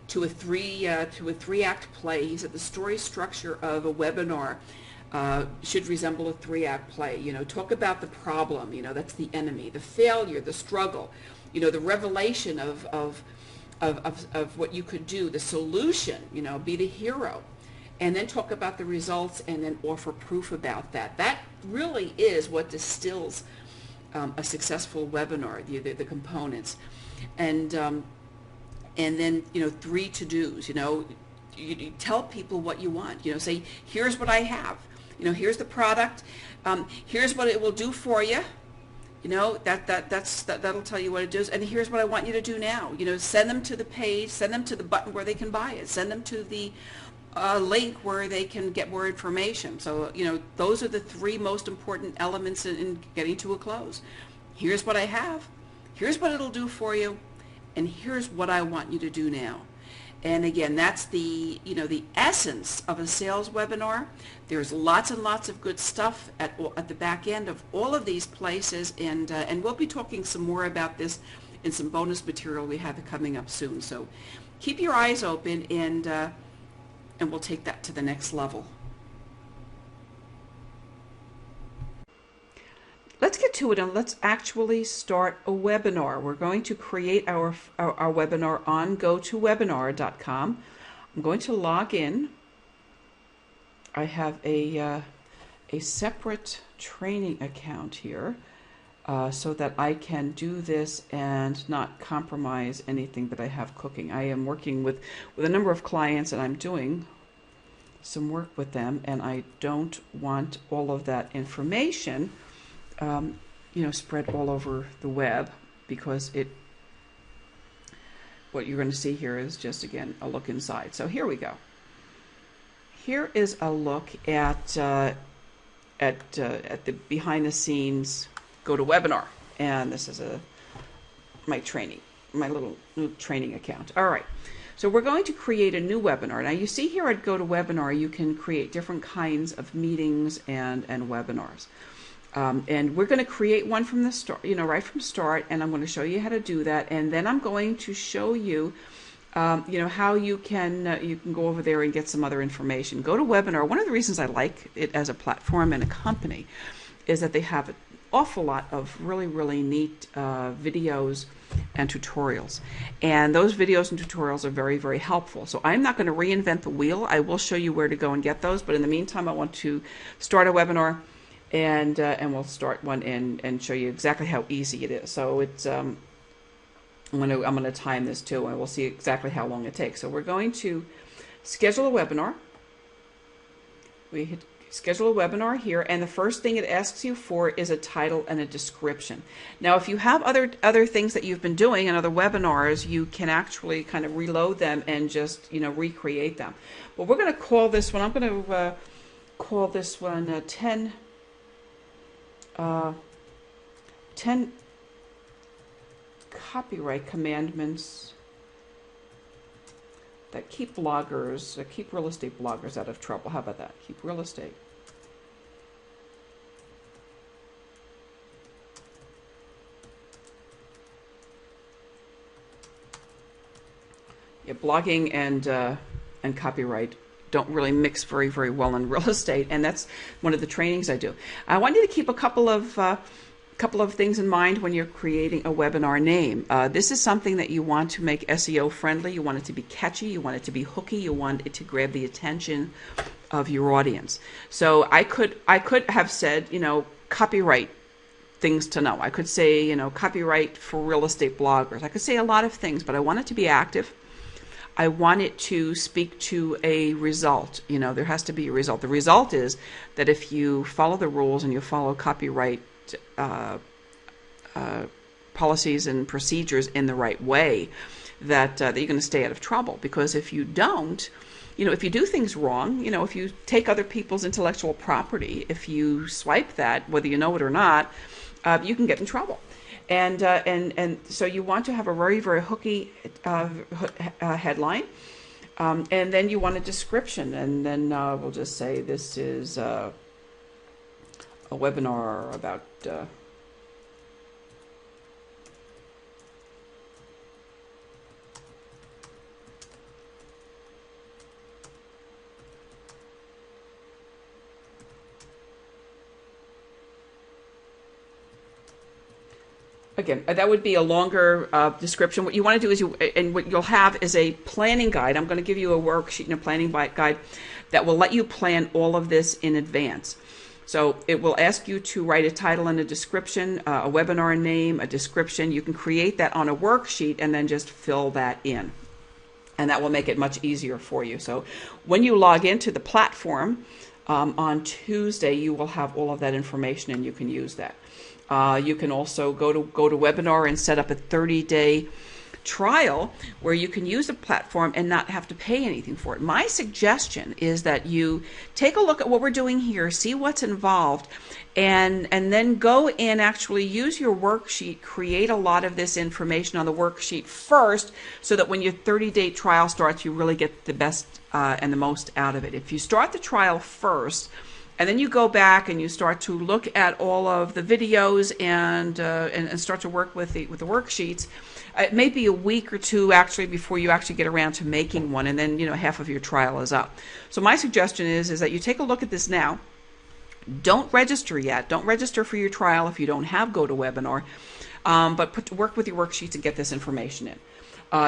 Speaker 1: to a 3-act play. He said the story structure of a webinar should resemble a 3-act play. Talk about the problem. That's the enemy, the failure, the struggle. The revelation of what you could do, the solution. Be the hero. And then talk about the results, and then offer proof about that. That really is what distills a successful webinar, the components. And then 3 to-dos. You tell people what you want. Say, here's what I have. Here's the product. Here's what it will do for you. That'll tell you what it does. And here's what I want you to do now. Send them to the page. Send them to the button where they can buy it. Send them to the link where they can get more information. So, those are the 3 most important elements in getting to a close. Here's what I have. Here's what it'll do for you. And here's what I want you to do now. And again, that's the, the essence of a sales webinar. There's lots and lots of good stuff at the back end of all of these places, and we'll be talking some more about this in some bonus material we have coming up soon. So keep your eyes open, and we'll take that to the next level. Let's get to it, and let's actually start a webinar. We're going to create our webinar on GoToWebinar.com. I'm going to log in. I have a separate training account here so that I can do this and not compromise anything that I have cooking. I am working with a number of clients, and I'm doing some work with them, and I don't want all of that information spread all over the web, because what you're going to see here is just, again, a look inside. So here we go. Here is a look at the behind the scenes GoToWebinar, and this is my little new training account. All right. So we're going to create a new webinar. Now you see here at GoToWebinar, you can create different kinds of meetings and webinars. And we're going to create one from the start, right from start, and I'm going to show you how to do that. And then I'm going to show you, how you can go over there and get some other information. GoToWebinar, one of the reasons I like it as a platform and a company is that they have an awful lot of really, really neat videos and tutorials. And those videos and tutorials are very, very helpful. So I'm not going to reinvent the wheel. I will show you where to go and get those. But in the meantime, I want to start a webinar, and we'll start one and show you exactly how easy it is. So it's I'm going to time this too, and we'll see exactly how long it takes. So we're going to schedule a webinar. We hit schedule a webinar here, and the first thing it asks you for is a title and a description. Now, if you have other things that you've been doing in other webinars, you can actually kind of reload them and just recreate them. But we're going to call this one. I'm going to call this one 10 copyright commandments that keep real estate bloggers out of trouble. How about that? Keep real estate. Yeah, blogging and copyright don't really mix very, very well in real estate, and that's one of the trainings I do. I want you to keep a couple of things in mind when you're creating a webinar name. This is something that you want to make SEO friendly. You want it to be catchy. You want it to be hooky. You want it to grab the attention of your audience. So I could have said, copyright things to know. I could say, copyright for real estate bloggers. I could say a lot of things, but I want it to be active. I want it to speak to a result. There has to be a result. The result is that if you follow the rules and you follow copyright policies and procedures in the right way, that you're going to stay out of trouble. Because if you don't, if you do things wrong, if you take other people's intellectual property, if you swipe that, whether you know it or not, you can get in trouble. And so you want to have a very, very hooky headline, and then you want a description, and then we'll just say this is a webinar about again, that would be a longer description. What you want to do is what you'll have is a planning guide. I'm going to give you a worksheet and a planning guide that will let you plan all of this in advance. So it will ask you to write a title and a description, a webinar name, a description. You can create that on a worksheet and then just fill that in. And that will make it much easier for you. So when you log into the platform on Tuesday, you will have all of that information and you can use that. You can also go to GoToWebinar and set up a 30-day trial where you can use a platform and not have to pay anything for it. My suggestion is that you take a look at what we're doing here, see what's involved, and then go and actually use your worksheet, create a lot of this information on the worksheet first, so that when your 30-day trial starts, you really get the best and the most out of it. If you start the trial first, and then you go back and you start to look at all of the videos and start to work with the worksheets, it may be a week or two actually before you actually get around to making one, and then half of your trial is up. So my suggestion is that you take a look at this now. Don't register yet. Don't register for your trial if you don't have GoToWebinar, but work with your worksheets and get this information in.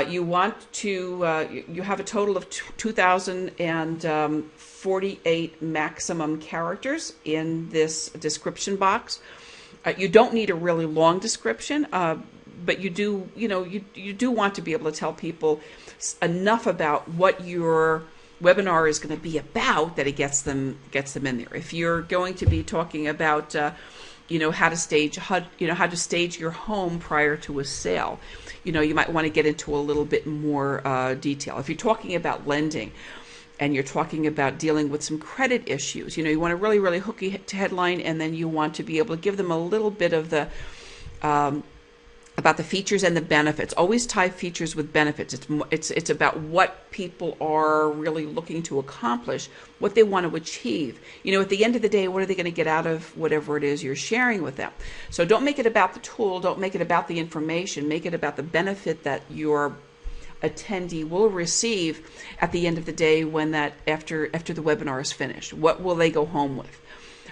Speaker 1: You want to, you have a total of 2,048 maximum characters in this description box. You don't need a really long description, but you do, you do want to be able to tell people enough about what your webinar is going to be about that it gets them in there. If you're going to be talking about how to stage your home prior to a sale, you might want to get into a little bit more detail. If you're talking about lending and you're talking about dealing with some credit issues, you want a really hooky headline, and then you want to be able to give them a little bit of the about the features and the benefits. Always tie features with benefits. It's about what people are really looking to accomplish, what they want to achieve. At the end of the day, what are they going to get out of whatever it is you're sharing with them? So don't make it about the tool. Don't make it about the information. Make it about the benefit that your attendee will receive at the end of the day, when after the webinar is finished. What will they go home with?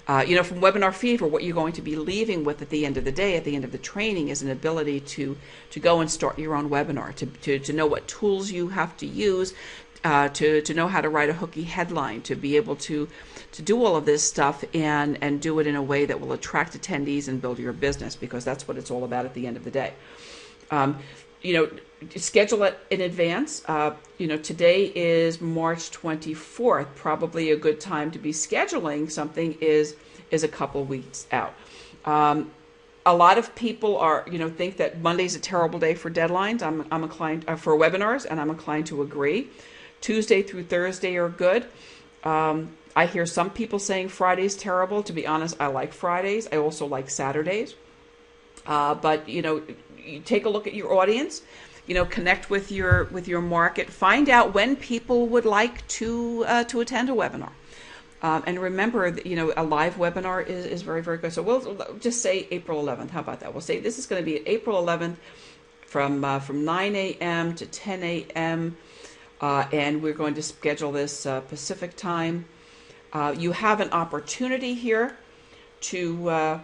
Speaker 1: From Webinar Fever, what you're going to be leaving with at the end of the day, at the end of the training, is an ability to go and start your own webinar, to know what tools you have to use, to know how to write a hooky headline, to be able to do all of this stuff and do it in a way that will attract attendees and build your business, because that's what it's all about at the end of the day. Schedule it in advance. Today is March 24th. Probably a good time to be scheduling something is a couple weeks out. A lot of people think that Monday's a terrible day for deadlines. I'm inclined for webinars, and I'm inclined to agree. Tuesday through Thursday are good. I hear some people saying Friday's terrible. To be honest, I like Fridays. I also like Saturdays. But you take a look at your audience, connect with your market, find out when people would like to attend a webinar. And remember that, a live webinar is very, very good. So we'll just say April 11th. How about that? We'll say this is going to be April 11th from 9 a.m. to 10 a.m. And we're going to schedule this Pacific time. You have an opportunity here to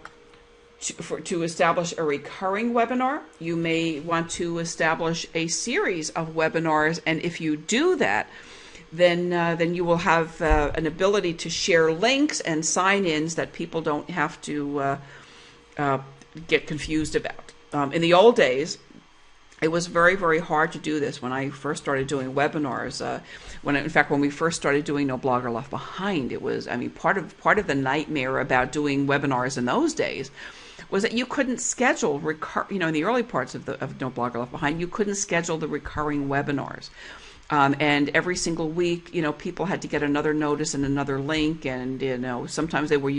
Speaker 1: establish a recurring webinar. You may want to establish a series of webinars, and if you do that, then you will have an ability to share links and sign-ins that people don't have to get confused about. In the old days, it was very, very hard to do this when I first started doing webinars. When we first started doing No Blogger Left Behind, it was, part of the nightmare about doing webinars in those days was that you couldn't schedule in the early parts of No Blogger Left Behind, you couldn't schedule the recurring webinars. And every single week, people had to get another notice and another link, and sometimes they were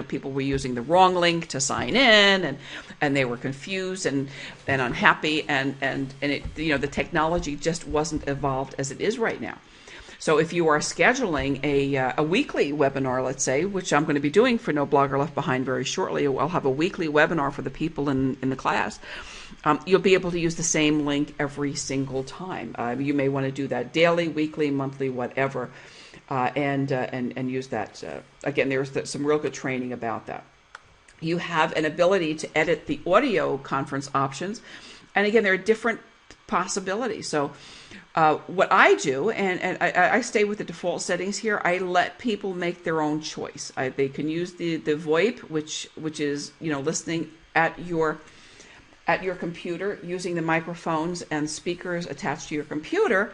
Speaker 1: people were using the wrong link to sign in, and they were confused and unhappy, and it, the technology just wasn't evolved as it is right now. So if you are scheduling a weekly webinar, let's say, which I'm going to be doing for No Blogger Left Behind very shortly, I'll have a weekly webinar for the people in the class. You'll be able to use the same link every single time. You may want to do that daily, weekly, monthly, whatever, and use that. Again, there's some real good training about that. You have an ability to edit the audio conference options, and again, there are different possibilities. So what I do, and I stay with the default settings here, I let people make their own choice. They can use the VoIP, which is listening at your computer using the microphones and speakers attached to your computer,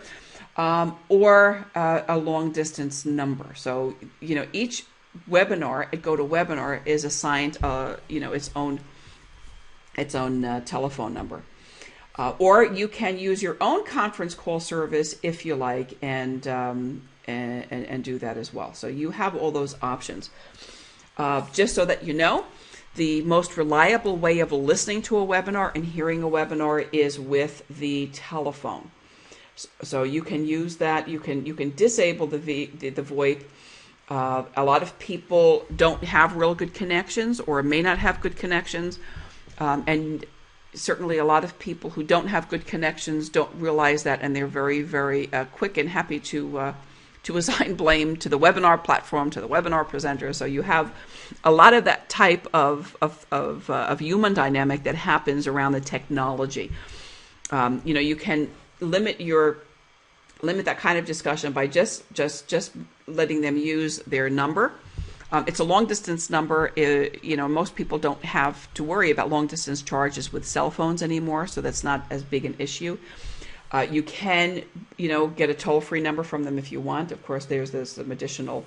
Speaker 1: or a long distance number. So each webinar at GoToWebinar is assigned its own telephone number. Or you can use your own conference call service if you like, and do that as well. So you have all those options. Just so that you know, the most reliable way of listening to a webinar and hearing a webinar is with the telephone. So you can use that. You can disable the VoIP. A lot of people don't have real good connections or may not have good connections, and certainly a lot of people who don't have good connections don't realize that, and they're very, very quick and happy to assign blame to the webinar platform, to the webinar presenter. So you have a lot of that type of human dynamic that happens around the technology. You can limit that kind of discussion by just letting them use their number. It's a long distance number. Most people don't have to worry about long distance charges with cell phones anymore, so that's not as big an issue. You can, get a toll-free number from them if you want. Of course, there's some additional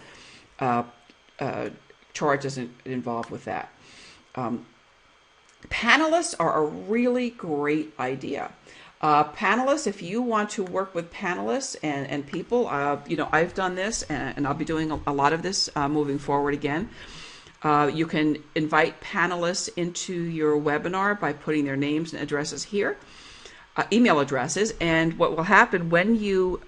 Speaker 1: charges involved with that. Panelists are a really great idea. Panelists, if you want to work with panelists and people, I've done this, and I'll be doing a lot of this moving forward again. You can invite panelists into your webinar by putting their names and addresses here, email addresses, and what will happen when you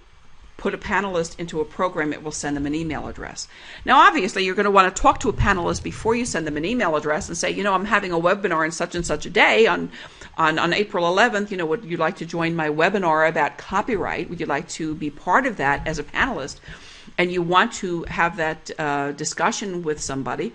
Speaker 1: put a panelist into a program, it will send them an email address. Now, obviously, you're going to want to talk to a panelist before you send them an email address and say, I'm having a webinar on such and such a day on April 11th. Would you like to join my webinar about copyright? Would you like to be part of that as a panelist? And you want to have that discussion with somebody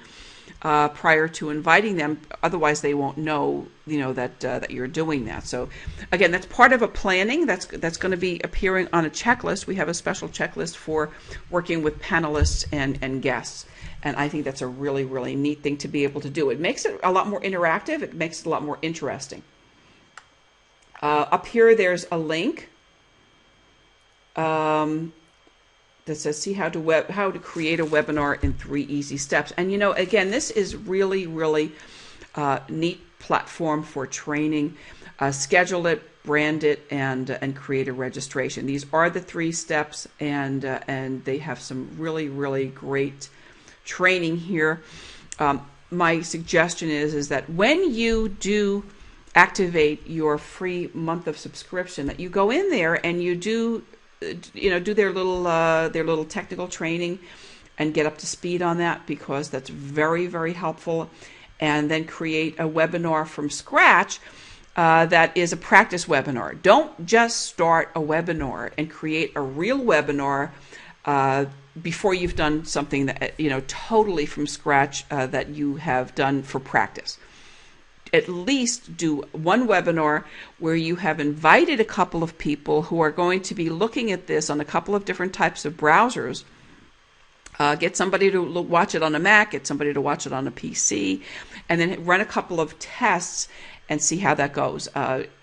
Speaker 1: prior to inviting them. Otherwise, they won't know, that you're doing that. So, again, that's part of a planning. That's going to be appearing on a checklist. We have a special checklist for working with panelists and guests. And I think that's a really, really neat thing to be able to do. It makes it a lot more interactive. It makes it a lot more interesting. Up here, there's a link that says, see how to create a webinar in 3 easy steps. And again, this is really, really neat platform for training. Schedule it, brand it, and create a registration. These are the 3 steps, and they have some really, really great training here. My suggestion is that when you do activate your free month of subscription, that you go in there and you do their little technical training and get up to speed on that, because that's very, very helpful. And then create a webinar from scratch that is a practice webinar. Don't just start a webinar and create a real webinar before you've done something that totally from scratch that you have done for practice. At least do one webinar where you have invited a couple of people who are going to be looking at this on a couple of different types of browsers. Get somebody to watch it on a Mac, get somebody to watch it on a PC, and then run a couple of tests and see how that goes.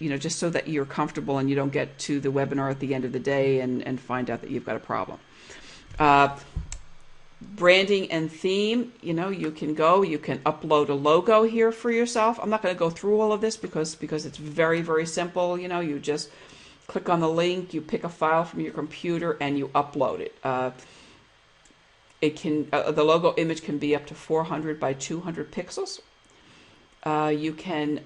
Speaker 1: Just so that you're comfortable and you don't get to the webinar at the end of the day and find out that you've got a problem. Branding and theme, you can upload a logo here for yourself. I'm not going to go through all of this because it's very, very simple. You just click on the link, you pick a file from your computer, and you upload it. The logo image can be up to 400 by 200 pixels. You can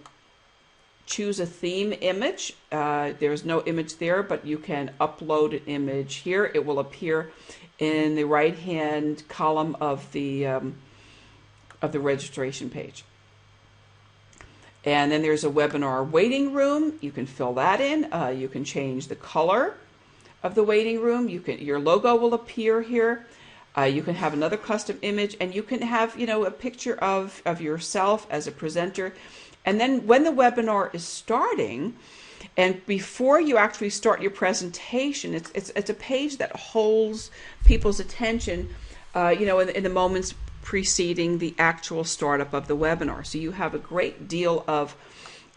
Speaker 1: choose a theme image. There's no image there, but you can upload an image here. It will appear in the right-hand column of the registration page. And then there's a webinar waiting room. You can fill that in. You can change the color of the waiting room. Your logo will appear here. You can have another custom image, and you can have a picture of yourself as a presenter. And then when the webinar is starting, and before you actually start your presentation, it's a page that holds people's attention, in the moments preceding the actual startup of the webinar. So you have a great deal of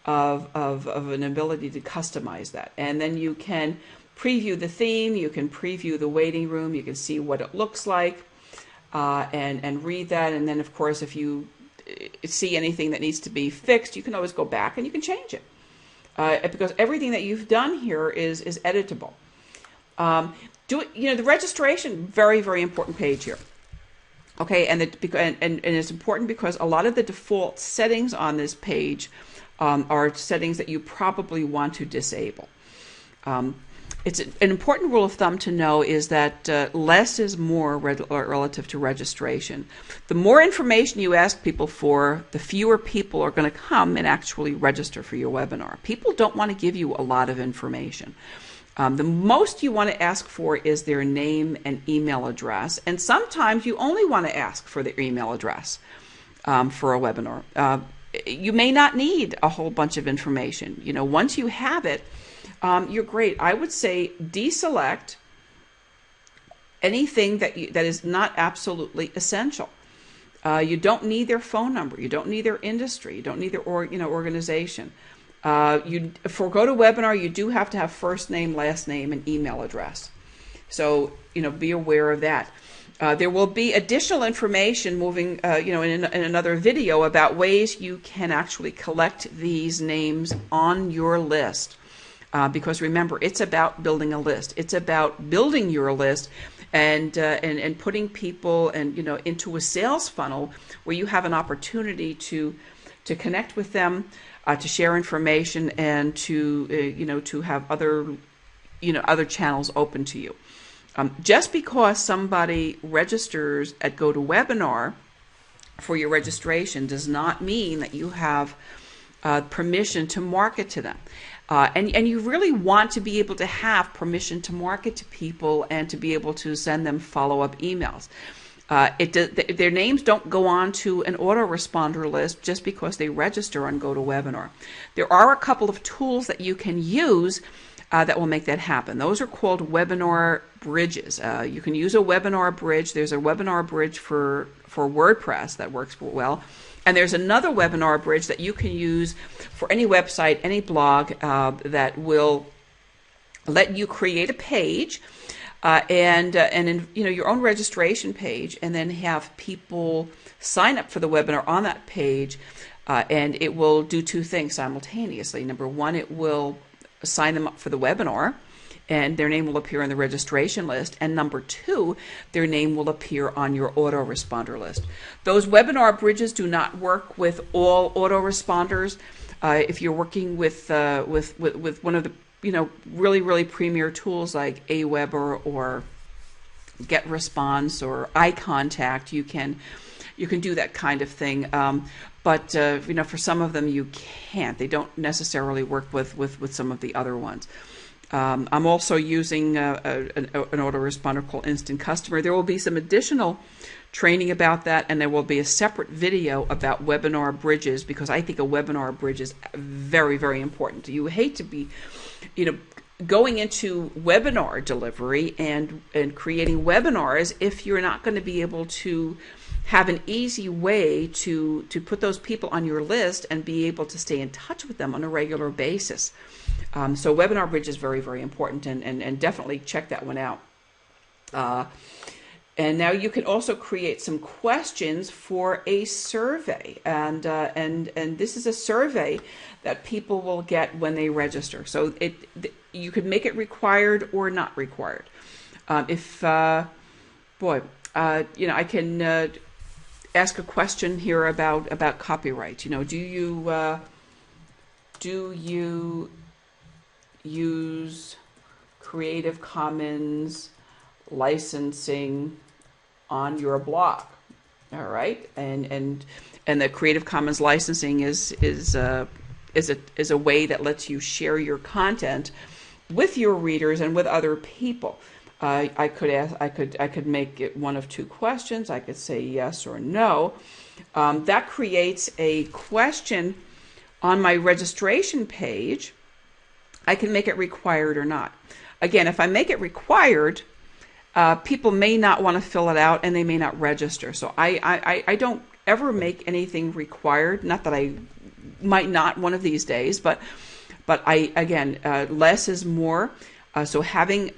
Speaker 1: an ability to customize that, and then you can preview the theme, you can preview the waiting room, you can see what it looks like, and read that. And then, of course, if you see anything that needs to be fixed, you can always go back and you can change it. because everything that you've done here is editable. The registration, very, very important page here. Okay, and it's important because a lot of the default settings on this page are settings that you probably want to disable. It's an important rule of thumb to know is that less is more relative to registration. The more information you ask people for, the fewer people are going to come and actually register for your webinar. People don't want to give you a lot of information. The most you want to ask for is their name and email address, and sometimes you only want to ask for their email address for a webinar. You may not need a whole bunch of information. Once you have it, you're great. I would say deselect anything that is not absolutely essential. You don't need their phone number. You don't need their industry. You don't need their organization. For GoToWebinar, you do have to have first name, last name, and email address. So be aware of that. There will be additional information moving, in another video about ways you can actually collect these names on your list. Because remember, it's about building a list. It's about building your list and putting people into a sales funnel where you have an opportunity to connect with them, to share information, and to have other channels open to you. Just because somebody registers at GoToWebinar for your registration does not mean that you have permission to market to them. And you really want to be able to have permission to market to people and to be able to send them follow-up emails. Their names don't go on to an autoresponder list just because they register on GoToWebinar. There are a couple of tools that you can use that will make that happen. Those are called webinar bridges. You can use a webinar bridge. There's a webinar bridge for WordPress that works well. And there's another webinar bridge that you can use for any website, any blog that will let you create a page and in your own registration page, and then have people sign up for the webinar on that page, and it will do two things simultaneously. Number one, it will sign them up for the webinar, and their name will appear on the registration list. And number two, their name will appear on your autoresponder list. Those webinar bridges do not work with all autoresponders. If you're working with one of the really premier tools like Aweber or GetResponse or iContact, you can do that kind of thing. But for some of them you can't. They don't necessarily work with some of the other ones. I'm also using an autoresponder called Instant Customer. There will be some additional training about that, and there will be a separate video about webinar bridges, because I think a webinar bridge is very, very important. You hate to be, going into webinar delivery and creating webinars if you're not going to be able to have an easy way to put those people on your list and be able to stay in touch with them on a regular basis. So webinar bridge is very, very important, and definitely check that one out. And now you can also create some questions for a survey, and this is a survey that people will get when they register. So you could make it required or not required. I can ask a question here about copyright. Do you use Creative Commons licensing on your blog? All right, and the Creative Commons licensing is a way that lets you share your content with your readers and with other people. I could make it one of two questions. I could say yes or no. That creates a question on my registration page. I can make it required or not. Again, if I make it required, people may not want to fill it out and they may not register. So I don't ever make anything required. Not that I might not one of these days, but less is more. So having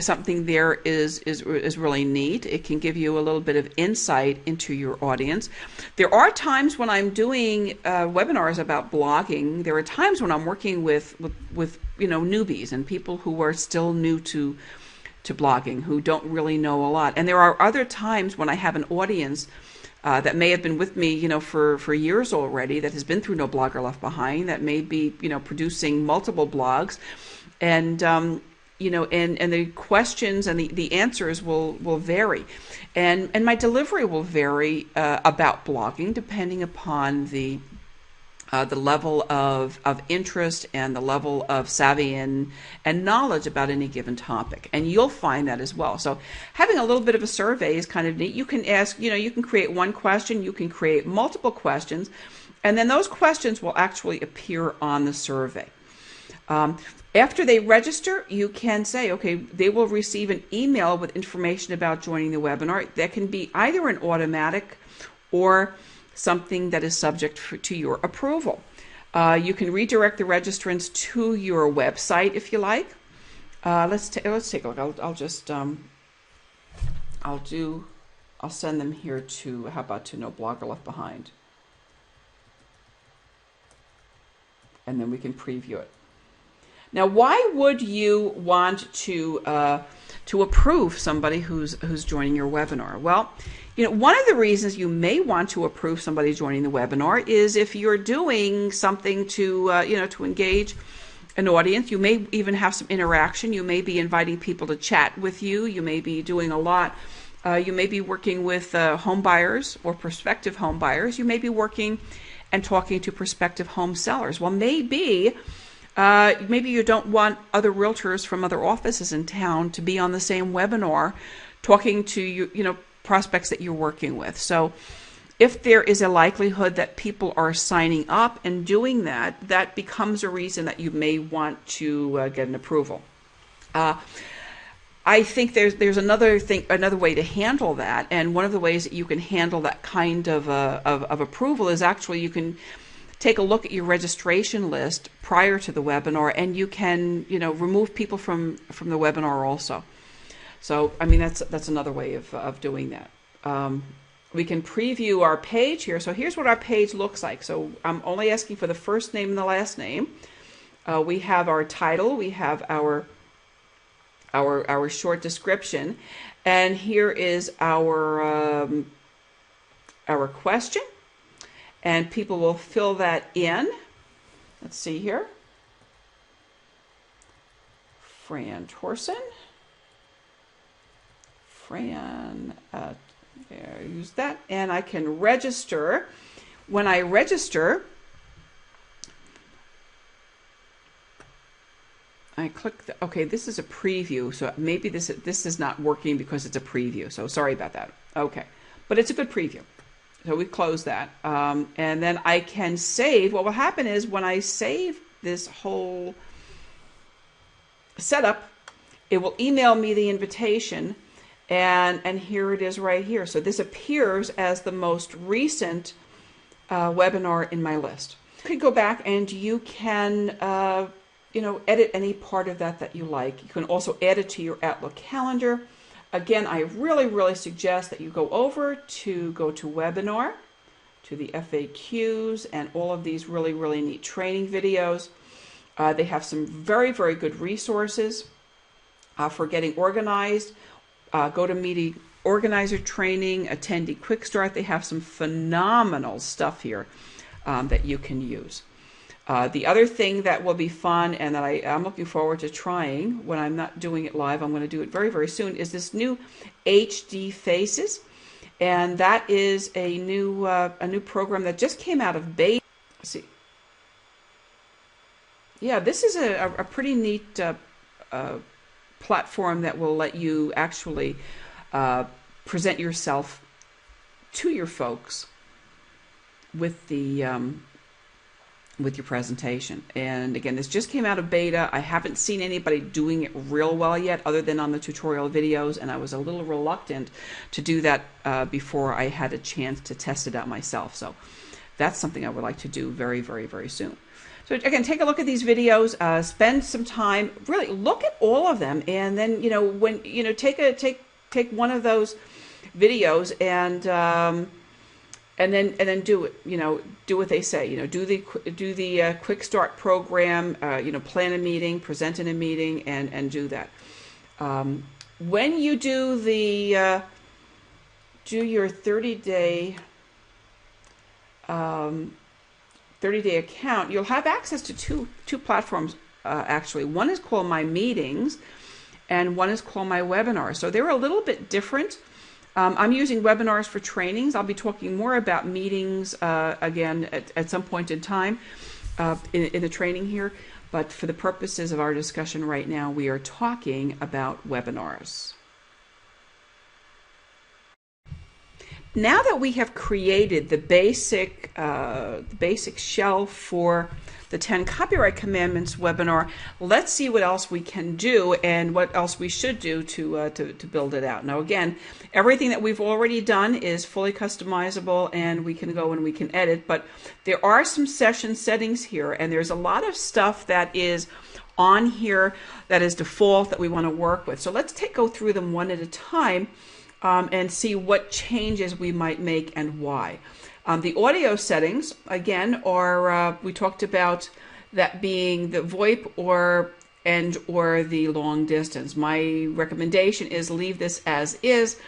Speaker 1: something there is really neat. It can give you a little bit of insight into your audience. There are times when I'm doing webinars about blogging. There are times when I'm working with newbies and people who are still new to blogging, who don't really know a lot. And there are other times when I have an audience that may have been with me, for years already, that has been through No Blogger Left Behind, that may be, producing multiple blogs, and and the questions and the answers will vary, and my delivery will vary about blogging depending upon the level of interest and the level of savvy and knowledge about any given topic. And you'll find that as well. So having a little bit of a survey is kind of neat. You can ask, you can create one question, you can create multiple questions, and then those questions will actually appear on the survey. After they register, you can say, okay, they will receive an email with information about joining the webinar. That can be either an automatic or something that is subject to your approval. You can redirect the registrants to your website if you like. Let's take a look. I'll send them here to, how about to No Blogger Left Behind, and then we can preview it. Now, why would you want to approve somebody who's joining your webinar? Well, one of the reasons you may want to approve somebody joining the webinar is if you're doing something to engage an audience. You may even have some interaction. You may be inviting people to chat with you. You may be doing a lot. You may be working with home buyers or prospective home buyers. You may be working and talking to prospective home sellers. Well, maybe you don't want other realtors from other offices in town to be on the same webinar talking to you, prospects that you're working with. So if there is a likelihood that people are signing up and doing that, that becomes a reason that you may want to get an approval. I think there's another way to handle that, and one of the ways that you can handle that kind of approval is actually you can take a look at your registration list prior to the webinar, and you can remove people from the webinar also. So I mean that's another way of doing that. We can preview our page here. So here's what our page looks like. So I'm only asking for the first name and the last name. We have our title. We have our short description, and here is our question. And people will fill that in. Let's see here. Fran Torsen. Use that. And I can register. When I register, I click okay, this is a preview. So maybe this is not working because it's a preview. So sorry about that. Okay. But it's a good preview. So we close that, and then I can save. What will happen is when I save this whole setup, it will email me the invitation, and here it is right here. So this appears as the most recent webinar in my list. You can go back and you can edit any part of that you like. You can also add it to your Outlook calendar. Again, I really suggest that you go to webinar, to the FAQs, and all of these really neat training videos. They have some very good resources for getting organized. GoToMeeting organizer training, Attendee Quick Start. They have some phenomenal stuff here that you can use. The other thing that will be fun and that I'm looking forward to trying when I'm not doing it live, I'm going to do it very soon, is this new HD Faces. And that is a new program that just came out of beta. Let's see. Yeah, this is a pretty neat platform that will let you actually present yourself to your folks with your presentation. And again, this just came out of beta. I haven't seen anybody doing it real well yet other than on the tutorial videos, and I was a little reluctant to do that before I had a chance to test it out myself. So that's something I would like to do very soon. So again, take a look at these videos, spend some time, really look at all of them, and then when take one of those videos and then do it. Do what they say. Do the quick start program. Plan a meeting, present in a meeting, and do that. When you do your 30-day 30-day account, you'll have access to two platforms, actually. One is called My Meetings, and one is called My Webinars. So they're a little bit different. I'm using webinars for trainings. I'll be talking more about meetings again at some point in time in the training here. But for the purposes of our discussion right now, we are talking about webinars. Now that we have created the basic shell for the 10 Copyright Commandments webinar, let's see what else we can do and what else we should do to build it out. Now again, everything that we've already done is fully customizable, and we can go and we can edit, but there are some session settings here, and there's a lot of stuff that is on here that is default that we want to work with. So let's go through them one at a time. And see what changes we might make and why. The audio settings, again, are we talked about that being the VoIP or the long distance. My recommendation is leave this as is,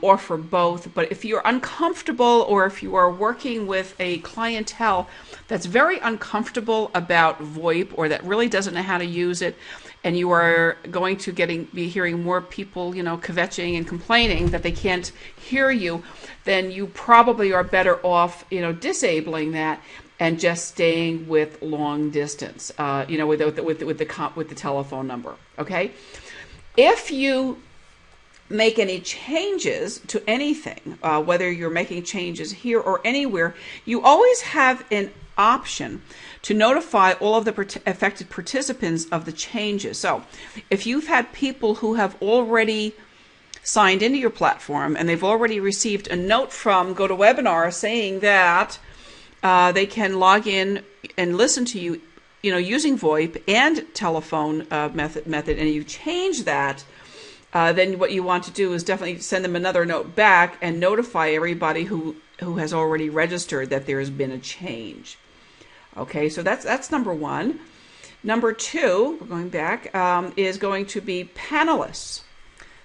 Speaker 1: or for both. But if you're uncomfortable, or if you are working with a clientele that's very uncomfortable about VoIP, or that really doesn't know how to use it, and you are going to be hearing more people, kvetching and complaining that they can't hear you, then you probably are better off, disabling that and just staying with long distance, with the telephone number. Okay, if you make any changes to anything, whether you're making changes here or anywhere, you always have an option to notify all of the affected participants of the changes. So if you've had people who have already signed into your platform and they've already received a note from GoToWebinar saying that they can log in and listen to you, using VoIP and telephone method, and you change that, then what you want to do is definitely send them another note back and notify everybody who has already registered that there has been a change. Okay, so that's number one. Number two, we're going back, is going to be panelists.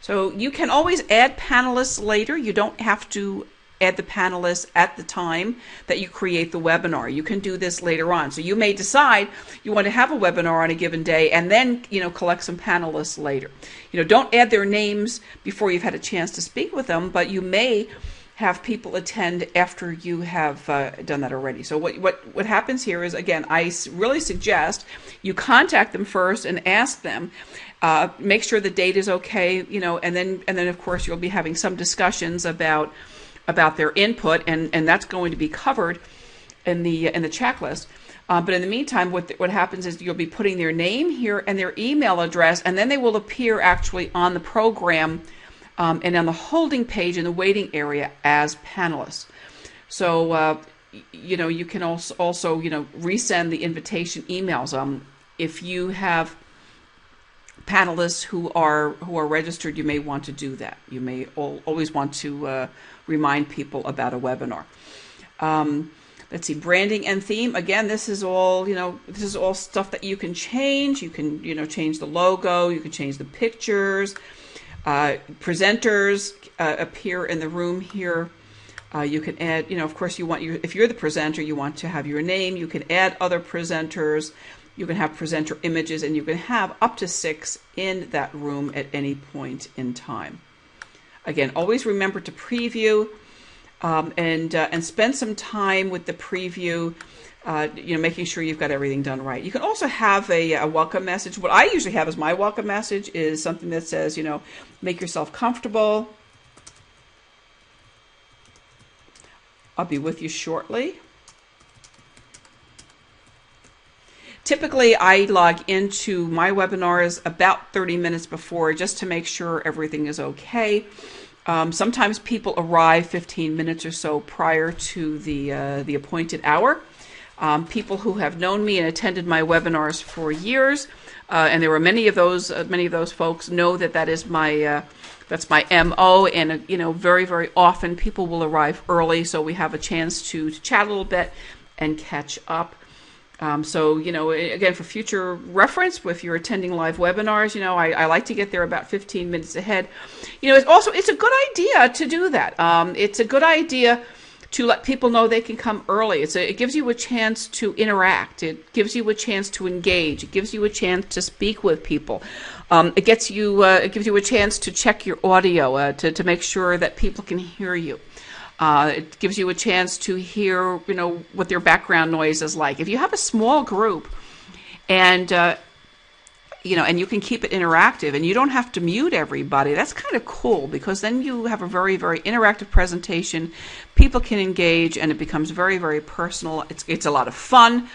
Speaker 1: So you can always add panelists later. You don't have to add the panelists at the time that you create the webinar. You can do this later on. So you may decide you want to have a webinar on a given day and then, collect some panelists later. Don't add their names before you've had a chance to speak with them, but you may have people attend after you have done that already. So what happens here is, again, I really suggest you contact them first and ask them, make sure the date is okay, and then of course you'll be having some discussions about their input, and that's going to be covered in the checklist. But in the meantime, what happens is you'll be putting their name here and their email address, and then they will appear actually on the program and on the holding page in the waiting area as panelists. So you can also resend the invitation emails. If you have panelists who are registered, you may want to do that. You may always want to remind people about a webinar. Let's see, branding and theme. Again, this is all stuff that you can change. You can change the logo. You can change the pictures. Presenters appear in the room here. You can add, of course, if you're the presenter, you want to have your name. You can add other presenters. You can have presenter images, and you can have up to 6 in that room at any point in time. Again, always remember to preview and spend some time with the preview. Making sure you've got everything done right. You can also have a welcome message. What I usually have as my welcome message is something that says, make yourself comfortable. I'll be with you shortly. Typically, I log into my webinars about 30 minutes before just to make sure everything is okay. Sometimes people arrive 15 minutes or so prior to the appointed hour. People who have known me and attended my webinars for years, and there were many of those folks know that is my that's my MO, and very, very often people will arrive early, so we have a chance to chat a little bit and catch up. So, again, for future reference, if you're attending live webinars, I like to get there about 15 minutes ahead. It's a good idea to do that. It's a good idea to let people know they can come early. It gives you a chance to interact. It gives you a chance to engage. It gives you a chance to speak with people. It gives you a chance to check your audio to make sure that people can hear you. It gives you a chance to hear, what their background noise is like. If you have a small group, and and you can keep it interactive, and you don't have to mute everybody, that's kind of cool, because then you have a very, very interactive presentation. People can engage, and it becomes very, very personal. It's a lot of fun.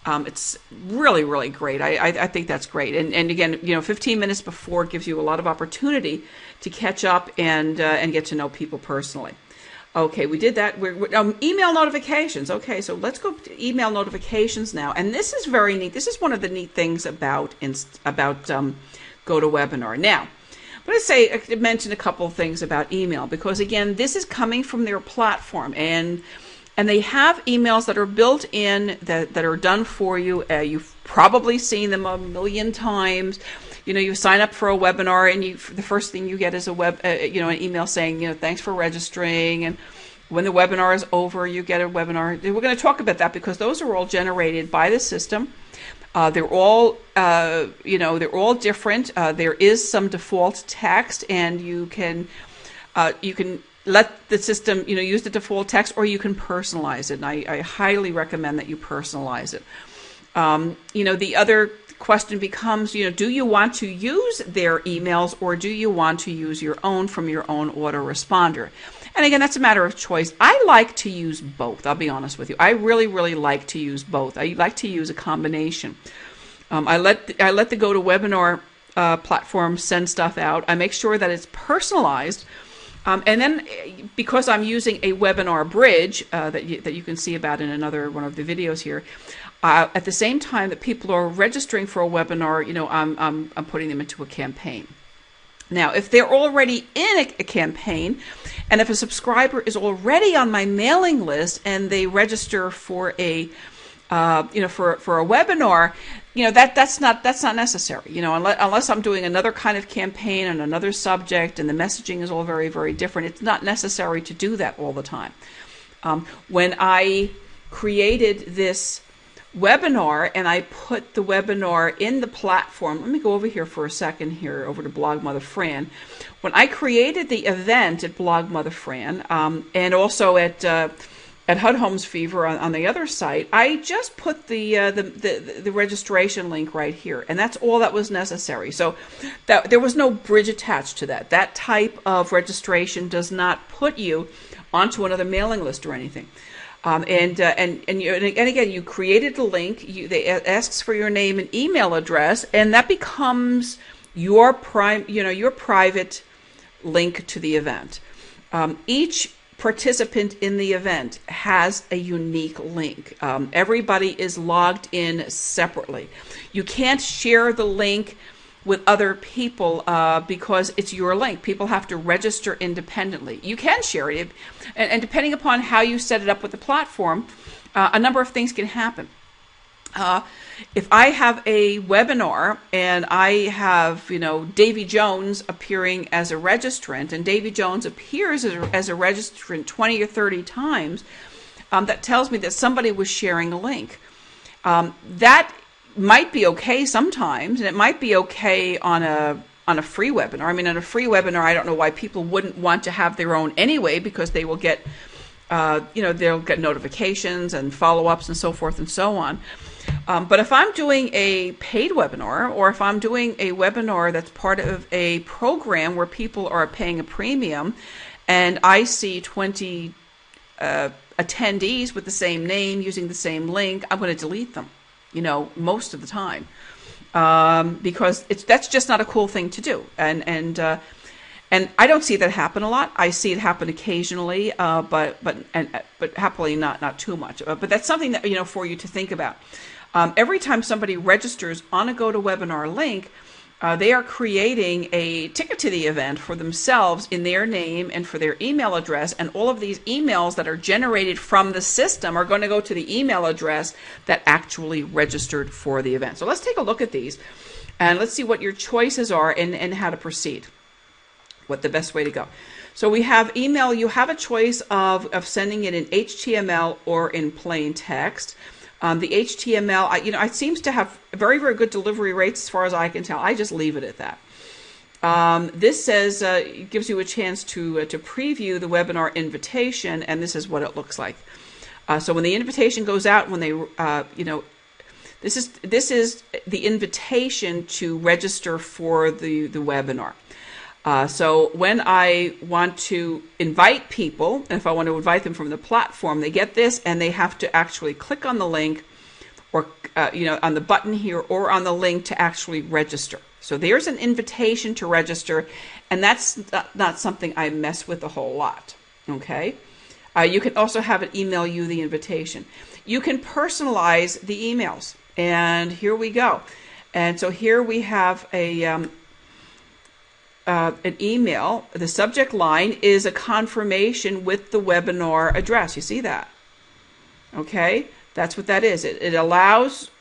Speaker 1: It's really, really great. I think that's great. And again, 15 minutes before gives you a lot of opportunity to catch up and get to know people personally. Okay, we did that. We're email notifications. Okay, so let's go to email notifications now. And this is very neat. This is one of the neat things about GoToWebinar. Now, I'm going to mention a couple of things about email, because again, this is coming from their platform, and they have emails that are built in that are done for you. You've probably seen them a million times. You sign up for a webinar, and the first thing you get is an email saying, thanks for registering. And when the webinar is over, you get a webinar. We're going to talk about that, because those are all generated by the system. They're all, they're all different. There is some default text, and you can let the system, use the default text, or you can personalize it. And I highly recommend that you personalize it. The other question becomes, do you want to use their emails, or do you want to use your own from your own autoresponder? And again, that's a matter of choice. I like to use both. I'll be honest with you. I really, really like to use both. I like to use a combination. I let the GoToWebinar platform send stuff out. I make sure that it's personalized. And then, because I'm using a webinar bridge that you can see about in another one of the videos here, at the same time that people are registering for a webinar, I'm putting them into a campaign. Now, if they're already in a campaign, and if a subscriber is already on my mailing list and they register for a for a webinar, that's not necessary. Unless I'm doing another kind of campaign on another subject and the messaging is all very, very different, it's not necessary to do that all the time. When I created this webinar and I put the webinar in the platform, let me go over here for a second here, over to Blog Mother Fran. When I created the event at Blog Mother Fran, and also at HUD Homes Fever on the other site, I just put the registration link right here, and that's all that was necessary. So there was no bridge attached to that. That type of registration does not put you onto another mailing list or anything. And again, you created the link. It asks for your name and email address, and that becomes your private link to the event. Each participant in the event has a unique link. Everybody is logged in separately. You can't share the link with other people because it's your link. People have to register independently. You can share it, and depending upon how you set it up with the platform, a number of things can happen. If I have a webinar and I have, Davy Jones appearing as a registrant, and Davy Jones appears as a registrant 20 or 30 times, that tells me that somebody was sharing a link. That might be okay sometimes, and it might be okay on a free webinar. I mean, on a free webinar, I don't know why people wouldn't want to have their own anyway, because they will get, they'll get notifications and follow-ups and so forth and so on. But if I'm doing a paid webinar, or if I'm doing a webinar that's part of a program where people are paying a premium, and I see 20 attendees with the same name using the same link, I'm going to delete them, most of the time, because that's just not a cool thing to do. And And I don't see that happen a lot. I see it happen occasionally, but happily not too much. But that's something that for you to think about. Every time somebody registers on a GoToWebinar link, they are creating a ticket to the event for themselves in their name and for their email address, and all of these emails that are generated from the system are going to go to the email address that actually registered for the event. So let's take a look at these, and let's see what your choices are and how to proceed, what the best way to go. So we have email. You have a choice of sending it in HTML or in plain text. The HTML, it seems to have very, very good delivery rates as far as I can tell. I just leave it at that. This says, it gives you a chance to preview the webinar invitation, and this is what it looks like. So when the invitation goes out, when they, this is the invitation to register for the webinar. So when I want to invite people, and if I want to invite them from the platform, they get this, and they have to actually click on the link, or on the button here, or on the link to actually register. So there's an invitation to register, and that's not something I mess with a whole lot. Okay. You can also have it email you the invitation. You can personalize the emails, and here we go. And so here we have an email. The subject line is a confirmation with the webinar address. You see that? Okay, that's what that is. It allows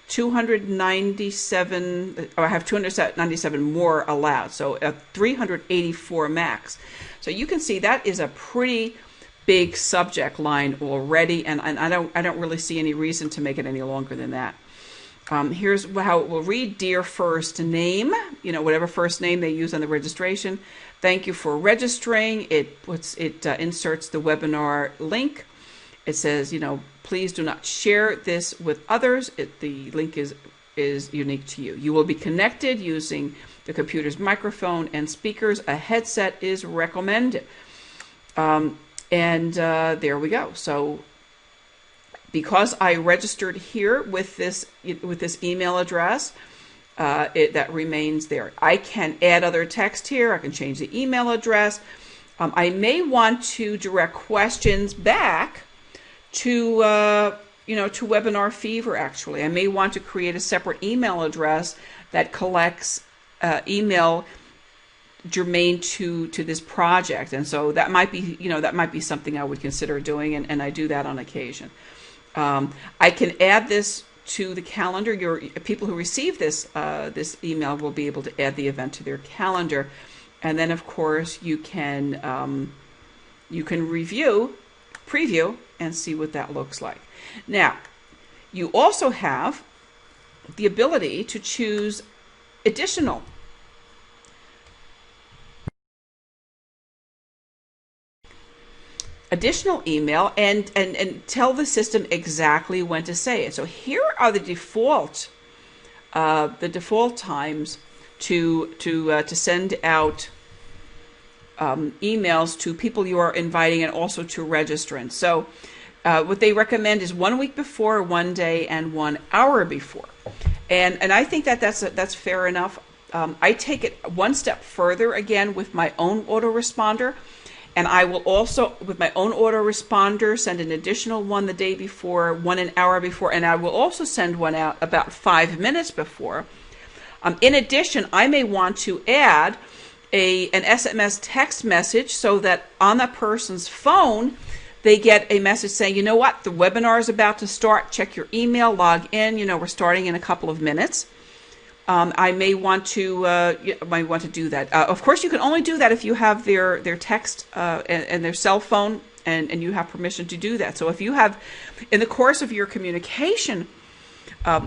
Speaker 1: 297, or I have 297 more allowed, so 384 max. So you can see that is a pretty big subject line already, and I don't really see any reason to make it any longer than that. Here's how it will read. Dear first name, whatever first name they use on the registration. Thank you for registering. It inserts the webinar link. It says, please do not share this with others. The link is unique to you. You will be connected using the computer's microphone and speakers. A headset is recommended. There we go. So because I registered here with this email address, that remains there. I can add other text here. I can change the email address. I may want to direct questions back to to Webinar Fever. Actually, I may want to create a separate email address that collects email germane to this project, and so that might be something I would consider doing, and I do that on occasion. I can add this to the calendar. Your people who receive this email will be able to add the event to their calendar, and then of course you can preview, and see what that looks like. Now, you also have the ability to choose additional email and tell the system exactly when to say it. So here are the default times to send out emails to people you are inviting, and also to registrants. So what they recommend is 1 week before, 1 day, and 1 hour before. And I think that's fair enough. I take it one step further again with my own autoresponder. And I will also, with my own autoresponder, send an additional one the day before, one an hour before, and I will also send one out about 5 minutes before. In addition, I may want to add an SMS text message so that on that person's phone, they get a message saying, you know what, the webinar is about to start. Check your email, log in. We're starting in a couple of minutes. I may want to do that. Of course, you can only do that if you have their text and their cell phone, and you have permission to do that. So if you have, in the course of your communication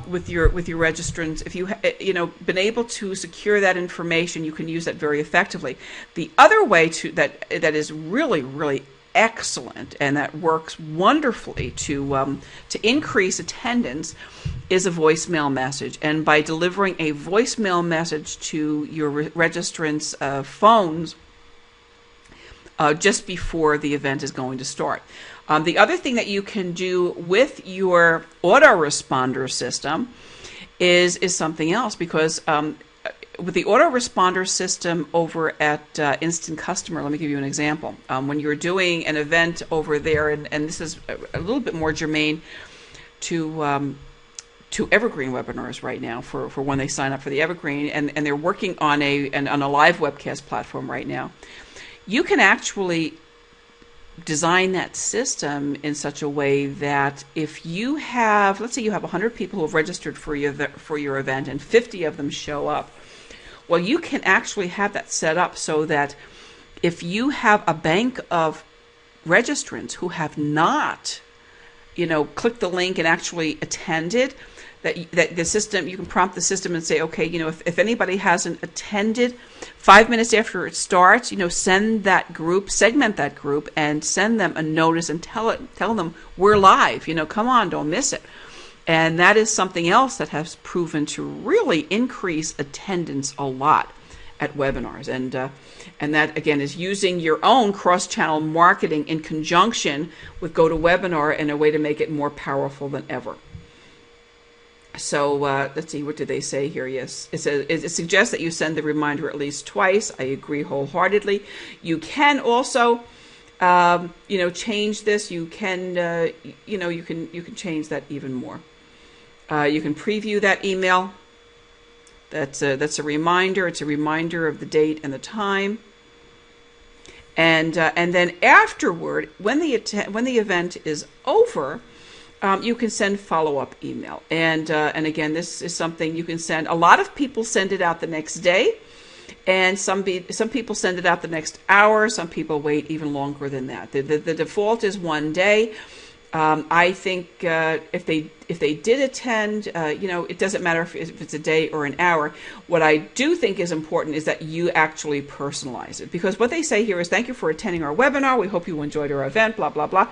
Speaker 1: with your registrants, if you been able to secure that information, you can use that very effectively. The other way that is really, really excellent, and that works wonderfully to increase attendance, is a voicemail message. And by delivering a voicemail message to your registrants' phones just before the event is going to start. The other thing that you can do with your autoresponder system is something else, because with the autoresponder system over at Instant Customer, let me give you an example. When you're doing an event over there, and this is a little bit more germane to Evergreen webinars right now for when they sign up for the Evergreen, and they're working on a live webcast platform right now. You can actually design that system in such a way that if you have, let's say you have 100 people who have registered for your event and 50 of them show up, well, you can actually have that set up so that if you have a bank of registrants who have not, clicked the link and actually attended, that the system, you can prompt the system and say, okay, if anybody hasn't attended 5 minutes after it starts, segment that group and send them a notice and tell them we're live, come on, don't miss it. And that is something else that has proven to really increase attendance a lot at webinars. And that, again, is using your own cross-channel marketing in conjunction with GoToWebinar in a way to make it more powerful than ever. So let's see, what did they say here? Yes, it says it suggests that you send the reminder at least twice. I agree wholeheartedly. You can also, change this. You can, you can change that even more. You can preview that email. That's a reminder. It's a reminder of the date and the time. And then afterward, when the event is over, you can send follow-up email. And again, this is something you can send. A lot of people send it out the next day, and some people send it out the next hour. Some people wait even longer than that. The default is 1 day. I think if they did attend, it doesn't matter if it's a day or an hour. What I do think is important is that you actually personalize it, because what they say here is, thank you for attending our webinar. We hope you enjoyed our event, blah, blah, blah.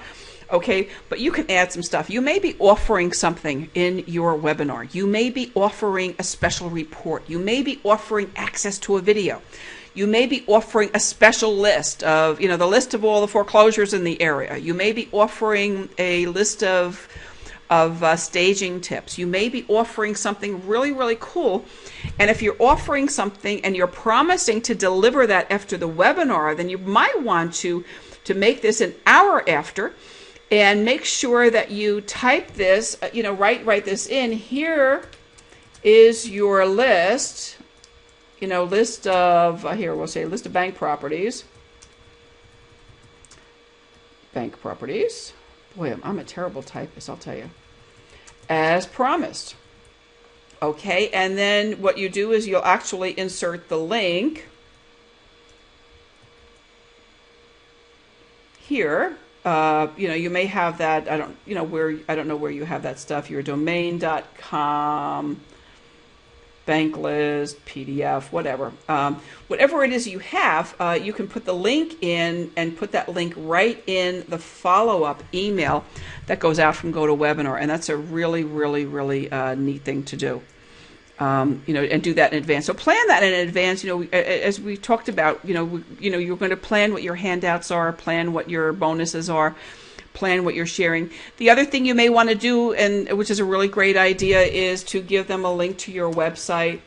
Speaker 1: Okay, but you can add some stuff. You may be offering something in your webinar. You may be offering a special report. You may be offering access to a video. You may be offering a special list of, the list of all the foreclosures in the area. You may be offering a list of staging tips. You may be offering something really, really cool. And if you're offering something and you're promising to deliver that after the webinar, then you might want to make this an hour after, and make sure that you type this, write this in. Here is your list, list of, we'll say list of bank properties. Bank properties. Boy, I'm a terrible typist, I'll tell you. As promised. Okay, and then what you do is you'll actually insert the link here. You may have that, I don't know where you have that stuff, your domain.com, bank list, PDF, whatever. Whatever it is you have, you can put the link in and put that link right in the follow-up email that goes out from GoToWebinar, and that's a really, really, really neat thing to do. And do that in advance. So plan that in advance. As we talked about, you're going to plan what your handouts are, plan what your bonuses are, plan what you're sharing. The other thing you may want to do, and which is a really great idea, is to give them a link to your website.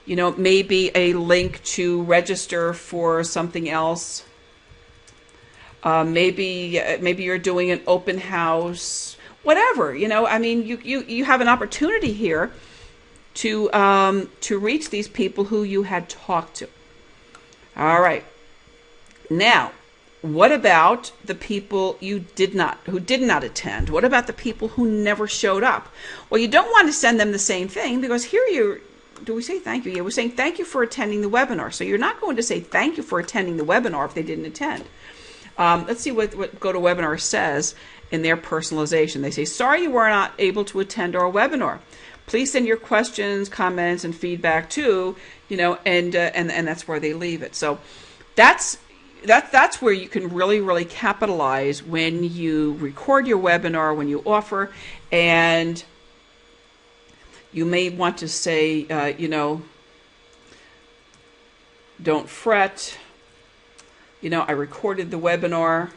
Speaker 1: Maybe a link to register for something else. Maybe you're doing an open house, whatever. You have an opportunity here to reach these people who you had talked to. All right. Now, what about the people who did not attend? What about the people who never showed up? Well, you don't want to send them the same thing, because here do we say thank you? Yeah, we're saying thank you for attending the webinar. So you're not going to say thank you for attending the webinar if they didn't attend. Let's see what GoToWebinar says in their personalization. They say, sorry you were not able to attend our webinar. Please send your questions, comments, and feedback to, and that's where they leave it. So that's where you can really, really capitalize when you record your webinar, when you offer, and you may want to say, don't fret, I recorded the webinar.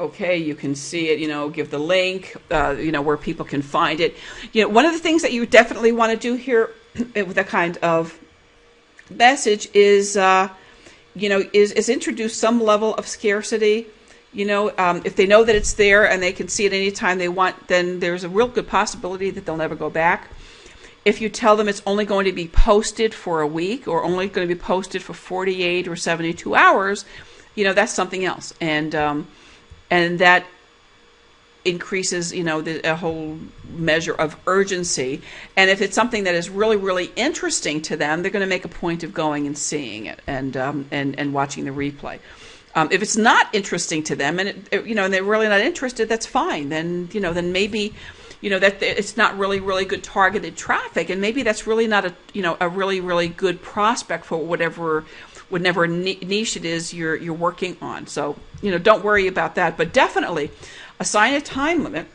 Speaker 1: Okay, you can see it, give the link, where people can find it. One of the things that you definitely want to do here with that kind of message is, is introduce some level of scarcity. If they know that it's there and they can see it anytime they want, then there's a real good possibility that they'll never go back. If you tell them it's only going to be posted for a week or only going to be posted for 48 or 72 hours, that's something else. And that increases, a whole measure of urgency. And if it's something that is really, really interesting to them, they're going to make a point of going and seeing it and watching the replay. If it's not interesting to them, and and they're really not interested, that's fine. Then maybe that it's not really, really good targeted traffic, and maybe that's really not a really, really good prospect for whatever niche it is you're working on. So don't worry about that, but definitely assign a time limit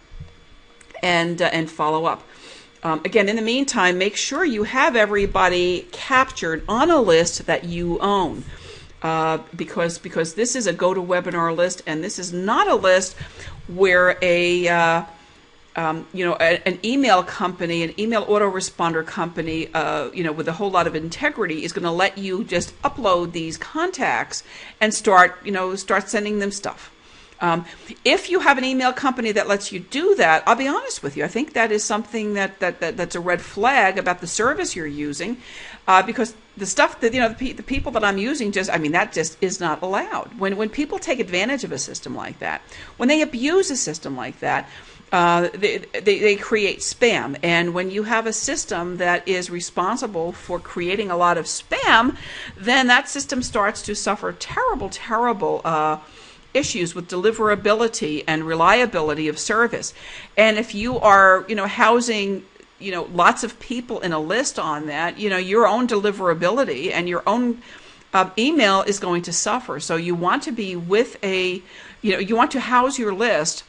Speaker 1: and follow up. Again, in the meantime, make sure you have everybody captured on a list that you own, because this is a GoToWebinar list, and this is not a list where an email company, an email autoresponder company, with a whole lot of integrity is going to let you just upload these contacts and start sending them stuff. If you have an email company that lets you do that, I'll be honest with you, I think that is something that's a red flag about the service you're using, because the stuff that the people that I'm using that just is not allowed. When people take advantage of a system like that, when they abuse a system like that, they create spam. And when you have a system that is responsible for creating a lot of spam, then that system starts to suffer terrible issues with deliverability and reliability of service. And if you are housing lots of people in a list on that, your own deliverability and your own email is going to suffer. So you want to be with you want to house your list,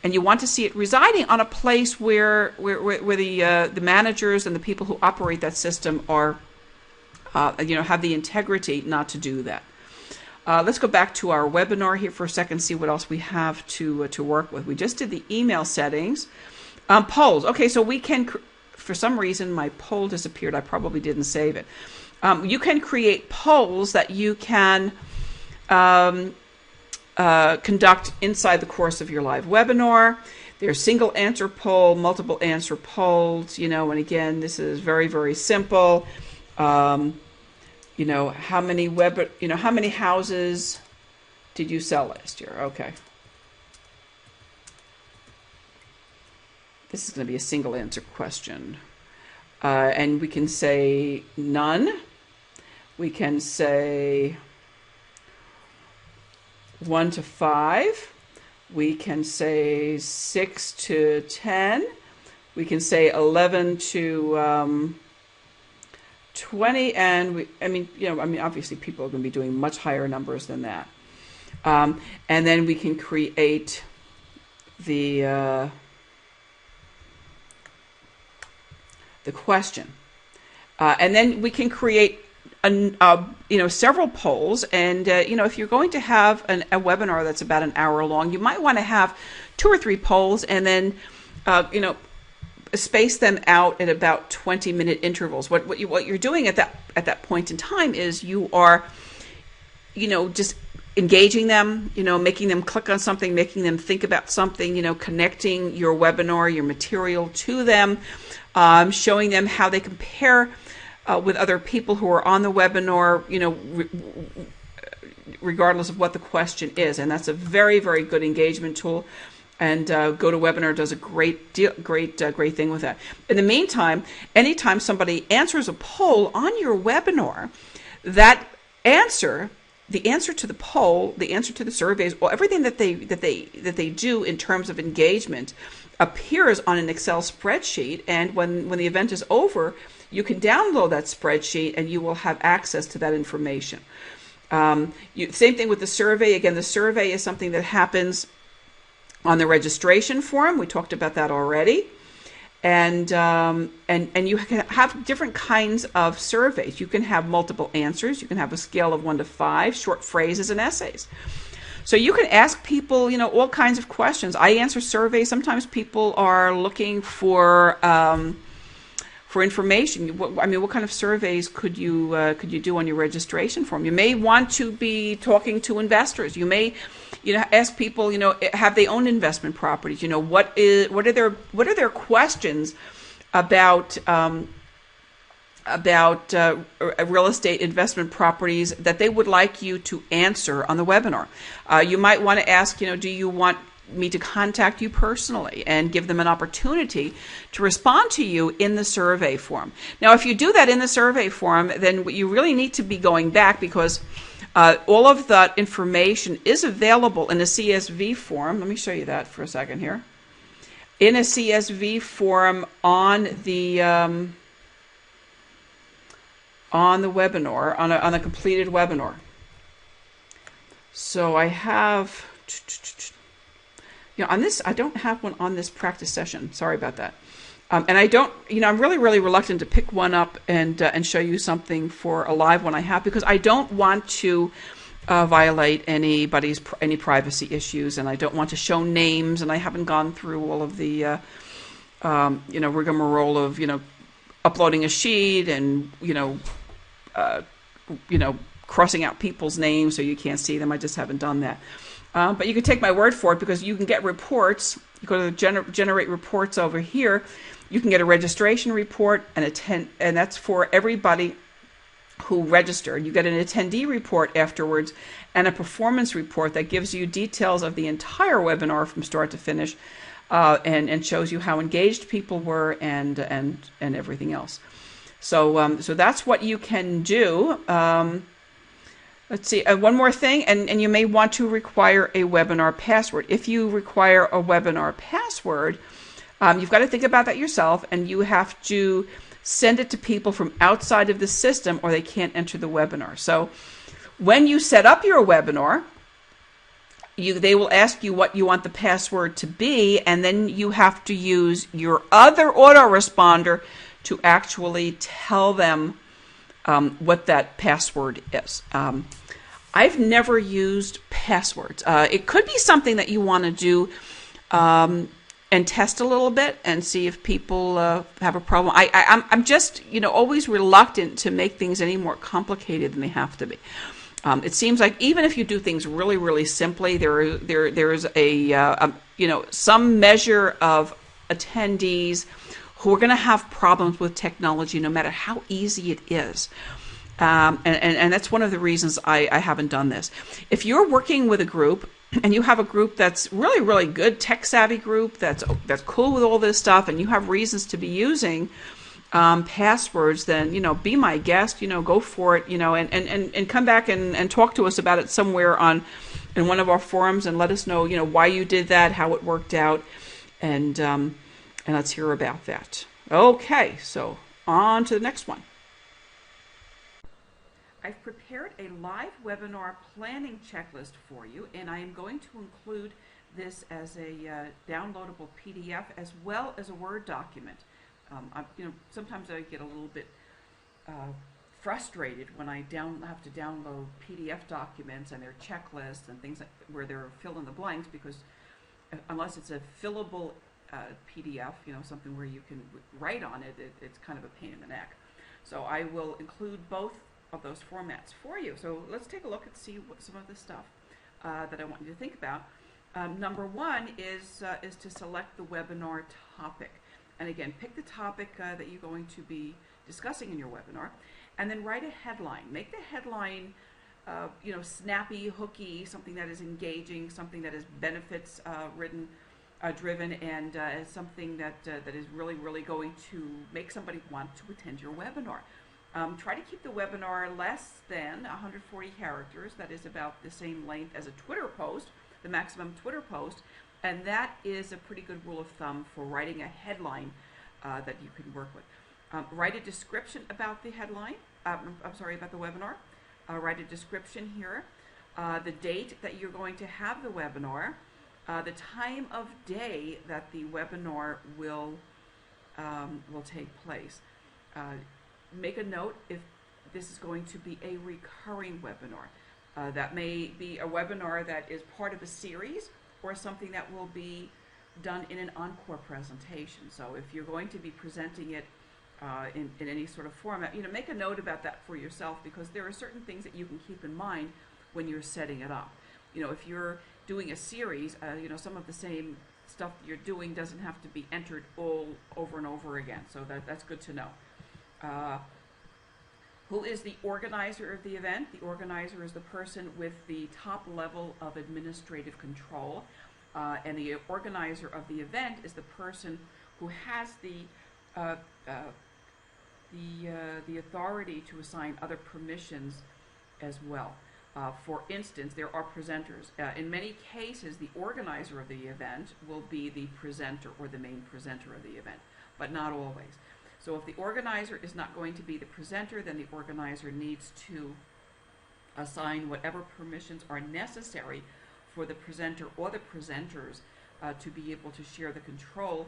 Speaker 1: and you want to see it residing on a place where the managers and the people who operate that system are have the integrity not to do that. Let's go back to our webinar here for a second, see what else we have to work with. We just did the email settings. Polls. Okay, so we can, for some reason my poll disappeared. I probably didn't save it. You can create polls that you can conduct inside the course of your live webinar. There's single answer poll, multiple answer polls, and again, this is very, very simple. How many houses did you sell last year? Okay. This is going to be a single answer question. And we can say none. We can say 1 to 5. We can say 6 to 10. We can say 11 to 20, and obviously people are going to be doing much higher numbers than that. And then we can create the question, and then we can create several polls. And if you're going to have a webinar that's about an hour long, you might want to have 2 or 3 polls, and then space them out at about 20-minute intervals. What you're doing at that point in time is you are just engaging them, making them click on something, making them think about something, connecting your webinar, your material to them, showing them how they compare with other people who are on the webinar, regardless of what the question is. And that's a very, very good engagement tool. And GoToWebinar does a great thing with that. In the meantime, anytime somebody answers a poll on your webinar, that answer, the answer to the poll, the answer to the surveys, or everything that they do in terms of engagement, appears on an Excel spreadsheet. And when the event is over, you can download that spreadsheet, and you will have access to that information. Same thing with the survey. Again, the survey is something that happens on the registration form. We talked about that already. And you can have different kinds of surveys. You can have multiple answers. You can have a scale of 1 to 5, short phrases and essays. So you can ask people, all kinds of questions. I answer surveys. Sometimes people are looking for information. What kind of surveys could you do on your registration form? You may want to be talking to investors. You may, ask people, have they owned investment properties? What are their questions about real estate investment properties that they would like you to answer on the webinar. You might want to ask, do you want me to contact you personally and give them an opportunity to respond to you in the survey form. Now, if you do that in the survey form, then you really need to be going back, because all of that information is available in a CSV form. Let me show you that for a second here. In a CSV form on the webinar, on a completed webinar. So I have, on this, I don't have one on this practice session. Sorry about that. And I don't, I'm really, really reluctant to pick one up and show you something for a live one I have, because I don't want to violate any privacy issues, and I don't want to show names, and I haven't gone through all of the, rigmarole of, uploading a sheet and, crossing out people's names so you can't see them. I just haven't done that. But you can take my word for it, because you can get reports. You go to the generate reports over here. You can get a registration report and that's for everybody who registered. You get an attendee report afterwards and a performance report that gives you details of the entire webinar from start to finish, and shows you how engaged people were and everything else. So that's what you can do. Let's see, one more thing, and you may want to require a webinar password. If you require a webinar password, you've got to think about that yourself, and you have to send it to people from outside of the system, or they can't enter the webinar. So when you set up your webinar, they will ask you what you want the password to be, and then you have to use your other autoresponder to actually tell them what that password is. I've never used passwords. It could be something that you want to do and test a little bit and see if people have a problem. I'm just always reluctant to make things any more complicated than they have to be. It seems like even if you do things really, really simply, there is some measure of attendees who are going to have problems with technology no matter how easy it is. And that's one of the reasons I haven't done this. If you're working with a group and you have a group that's really, really good, tech-savvy group that's cool with all this stuff, and you have reasons to be using passwords, then be my guest. Go for it. And come back and talk to us about it somewhere in one of our forums, and let us know why you did that, how it worked out, and let's hear about that. Okay, so on to the next one. I've prepared a live webinar planning checklist for you, and I am going to include this as a downloadable PDF as well as a Word document. Sometimes I get a little bit frustrated when I have to download PDF documents and their checklists and things where they're fill in the blanks, because unless it's a fillable PDF, something where you can write on it, it's kind of a pain in the neck. So I will include both of those formats for you. So let's take a look and see what some of the stuff that I want you to think about. Number one is to select the webinar topic. And again, pick the topic that you're going to be discussing in your webinar, and then write a headline. Make the headline snappy, hooky, something that is engaging, something that is benefits driven, and something that is really, really going to make somebody want to attend your webinar. Try to keep the webinar less than 140 characters. That is about the same length as a Twitter post, the maximum Twitter post, and that is a pretty good rule of thumb for writing a headline that you can work with. Write a description about the headline, about the webinar. Write a description here, the date that you're going to have the webinar, the time of day that the webinar will take place. Make a note if this is going to be a recurring webinar. That may be a webinar that is part of a series or something that will be done in an encore presentation. So if you're going to be presenting it in any sort of format, make a note about that for yourself, because there are certain things that you can keep in mind when you're setting it up. If you're doing a series, some of the same stuff you're doing doesn't have to be entered all over and over again. So that's good to know. Who is the organizer of the event? The organizer is the person with the top level of administrative control. And the organizer of the event is the person who has the authority to assign other permissions as well. For instance, there are presenters. In many cases, the organizer of the event will be the presenter or the main presenter of the event, but not always. So if the organizer is not going to be the presenter, then the organizer needs to assign whatever permissions are necessary for the presenter or the presenters to be able to share the control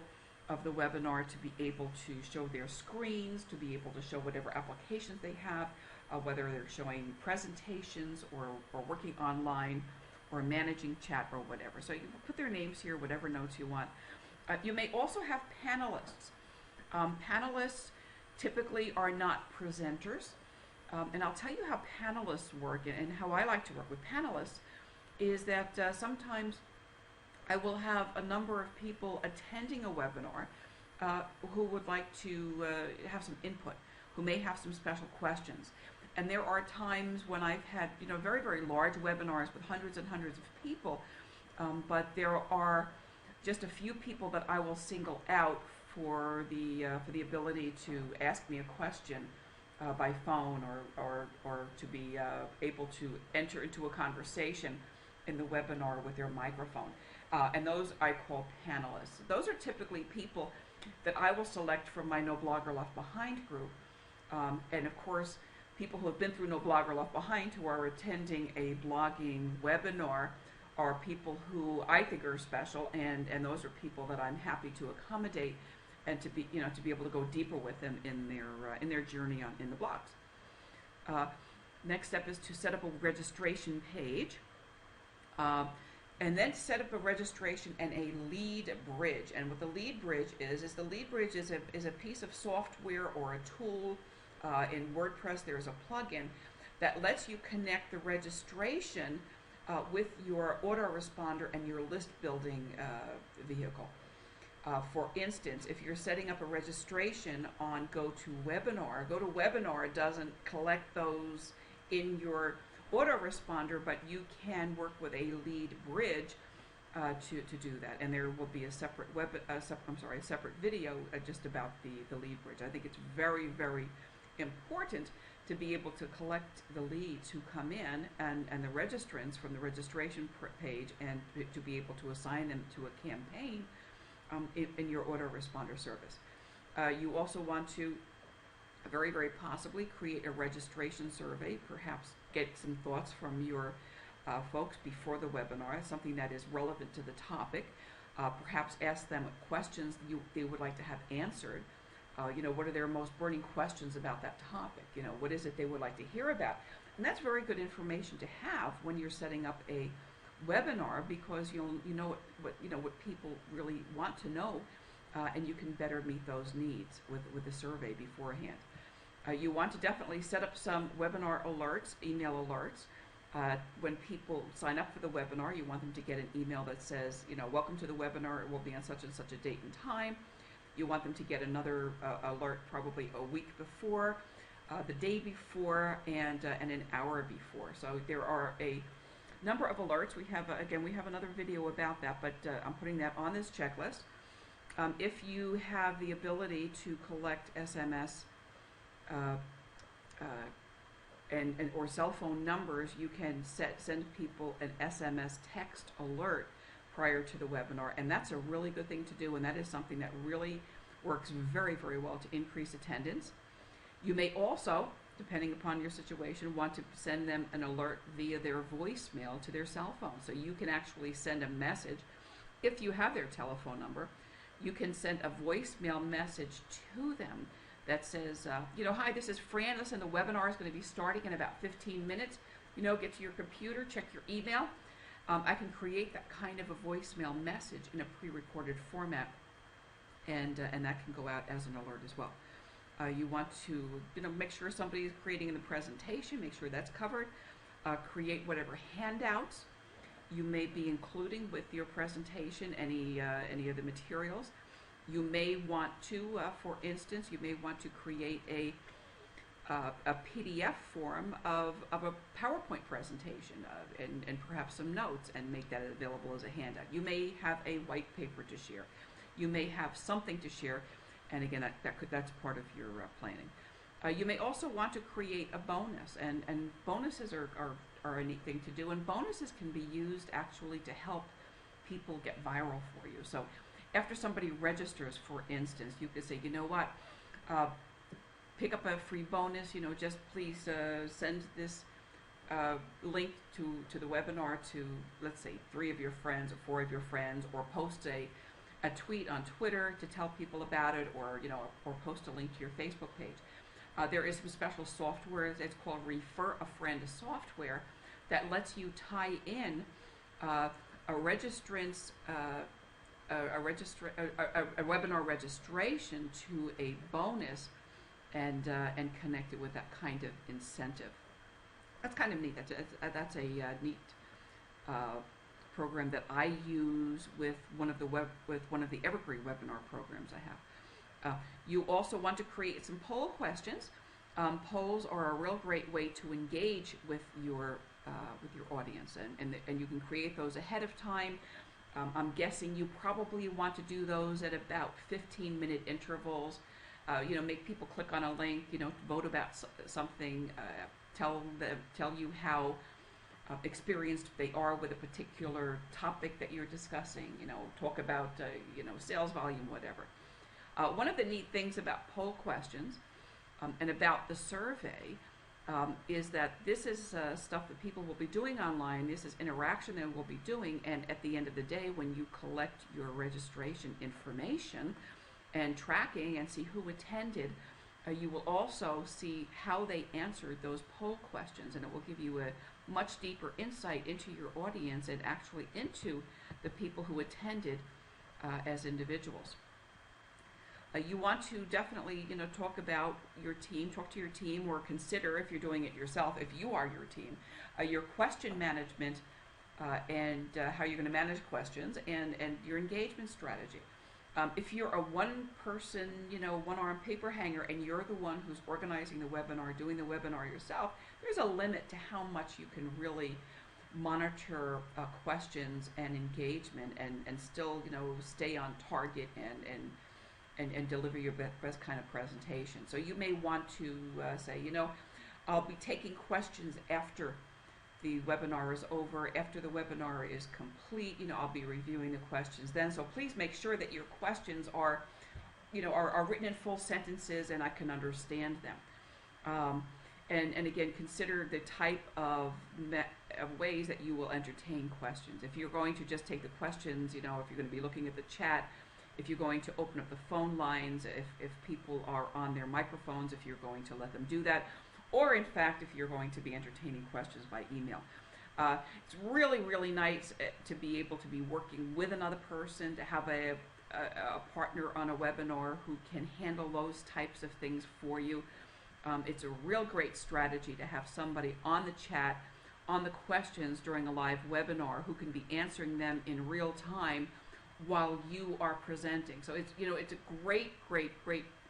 Speaker 1: of the webinar, to be able to show their screens, to be able to show whatever applications they have, whether they're showing presentations or working online or managing chat or whatever. So you can put their names here, whatever notes you want. You may also have panelists. Panelists typically are not presenters. And I'll tell you how panelists work and how I like to work with panelists is that sometimes I will have a number of people attending a webinar who would like to have some input, who may have some special questions. And there are times when I've had very, very large webinars with hundreds and hundreds of people, but there are just a few people that I will single out for the ability to ask me a question by phone or to be able to enter into a conversation in the webinar with their microphone. And those I call panelists. Those are typically people that I will select from my No Blogger Left Behind group. And of course, people who have been through No Blogger Left Behind who are attending a blogging webinar are people who I think are special, and those are people that I'm happy to accommodate and to be able to go deeper with them in their journey in the blogs. Next step is to set up a registration page. And then set up a registration and a lead bridge. And what the lead bridge is the lead bridge is a piece of software or a tool. In WordPress, there's a plugin that lets you connect the registration with your autoresponder and your list building vehicle. For instance, if you're setting up a registration on GoToWebinar doesn't collect those in your autoresponder, but you can work with a lead bridge to do that, and there will be a separate separate video just about the lead bridge. I think it's very, very important to be able to collect the leads who come in and the registrants from the registration page, and to be able to assign them to a campaign in your autoresponder service. You also want to very, very possibly create a registration survey, perhaps get some thoughts from your folks before the webinar, something that is relevant to the topic. Perhaps ask them what questions they would like to have answered. What are their most burning questions about that topic? What is it they would like to hear about? And that's very good information to have when you're setting up a webinar, because you know what people really want to know, and you can better meet those needs with the survey beforehand. You want to definitely set up some webinar alerts, email alerts. When people sign up for the webinar, you want them to get an email that says, welcome to the webinar, it will be on such and such a date and time. You want them to get another alert probably a week before, the day before, and an hour before. So there are a number of alerts. We have another video about that, but I'm putting that on this checklist. If you have the ability to collect SMS or cell phone numbers, you can send people an SMS text alert prior to the webinar, and that's a really good thing to do, and that is something that really works very, very well to increase attendance. You may also, depending upon your situation, want to send them an alert via their voicemail to their cell phone. So you can actually send a message. If you have their telephone number, you can send a voicemail message to them that says, hi, this is Fran. Listen, the webinar is going to be starting in about 15 minutes. get to your computer, check your email. I can create that kind of a voicemail message in a pre-recorded format, and that can go out as an alert as well. You want to make sure somebody is creating the presentation, make sure that's covered. Create whatever handouts you may be including with your presentation, any of the materials. You may want to, for instance, you may want to create a PDF form of a PowerPoint presentation and perhaps some notes, and make that available as a handout. You may have a white paper to share. You may have something to share, and again, that's part of your planning. You may also want to create a bonus, and bonuses are a neat thing to do, and bonuses can be used actually to help people get viral for you. So after somebody registers, for instance, you could say, you know what, pick up a free bonus, just please send this link to the webinar to, let's say, 3 of your friends or 4 of your friends, or post a tweet on Twitter to tell people about it, or post a link to your Facebook page. There is some special software. It's called Refer a Friend software that lets you tie in a registrant's a webinar registration to a bonus, and connect it with that kind of incentive. That's kind of neat. That's a neat program that I use with one of the Evergreen webinar programs I have. You also want to create some poll questions. Polls are a real great way to engage with your audience, and you can create those ahead of time. I'm guessing you probably want to do those at about 15-minute intervals. Make people click on a link, vote about something, tell you how experienced they are with a particular topic that you're discussing, talk about, sales volume, whatever. One of the neat things about poll questions and about the survey is that this is stuff that people will be doing online. This is interaction that we'll be doing, and at the end of the day, when you collect your registration information and tracking and see who attended, you will also see how they answered those poll questions, and it will give you a much deeper insight into your audience and actually into the people who attended as individuals. You want to definitely, talk about your team, talk to your team, or consider, if you're doing it yourself, if you are your team, your question management and how you're going to manage questions, and your engagement strategy. If you're a one-person, one-arm paper hanger, and you're the one who's organizing the webinar, doing the webinar yourself, there's a limit to how much you can really monitor questions and engagement, and still, stay on target and deliver your best kind of presentation. So you may want to say, I'll be taking questions after the webinar is over. After the webinar is complete, I'll be reviewing the questions then. So please make sure that your questions are written in full sentences and I can understand them. And again, consider the type of ways that you will entertain questions. If you're going to just take the questions, if you're going to be looking at the chat, if you're going to open up the phone lines, if people are on their microphones, if you're going to let them do that, or in fact, if you're going to be entertaining questions by email. It's really, really nice to be able to be working with another person, to have a partner on a webinar who can handle those types of things for you. It's a real great strategy to have somebody on the chat, on the questions during a live webinar, who can be answering them in real time while you are presenting. So it's a great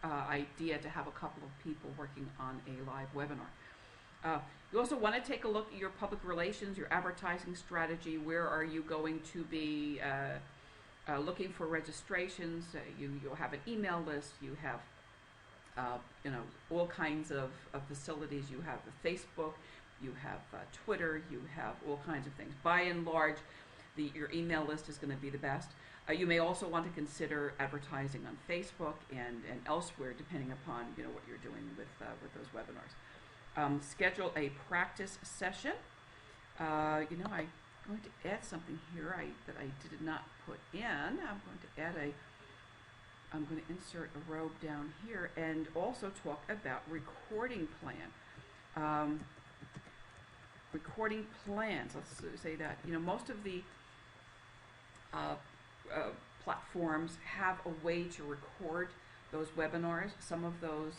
Speaker 1: idea to have a couple of people working on a live webinar. You also want to take a look at your public relations, your advertising strategy. Where are you going to be looking for registrations? You'll have an email list. You have all kinds of facilities. You have the Facebook. You have Twitter. You have all kinds of things. By and large, your email list is going to be the best. You may also want to consider advertising on Facebook and elsewhere, depending upon what you're doing with those webinars. Schedule a practice session. I'm going to add something here that I did not put in. I'm going to insert a row down here and also talk about recording plan. recording plans. Let's say that, most of the platforms have a way to record those webinars. Some of those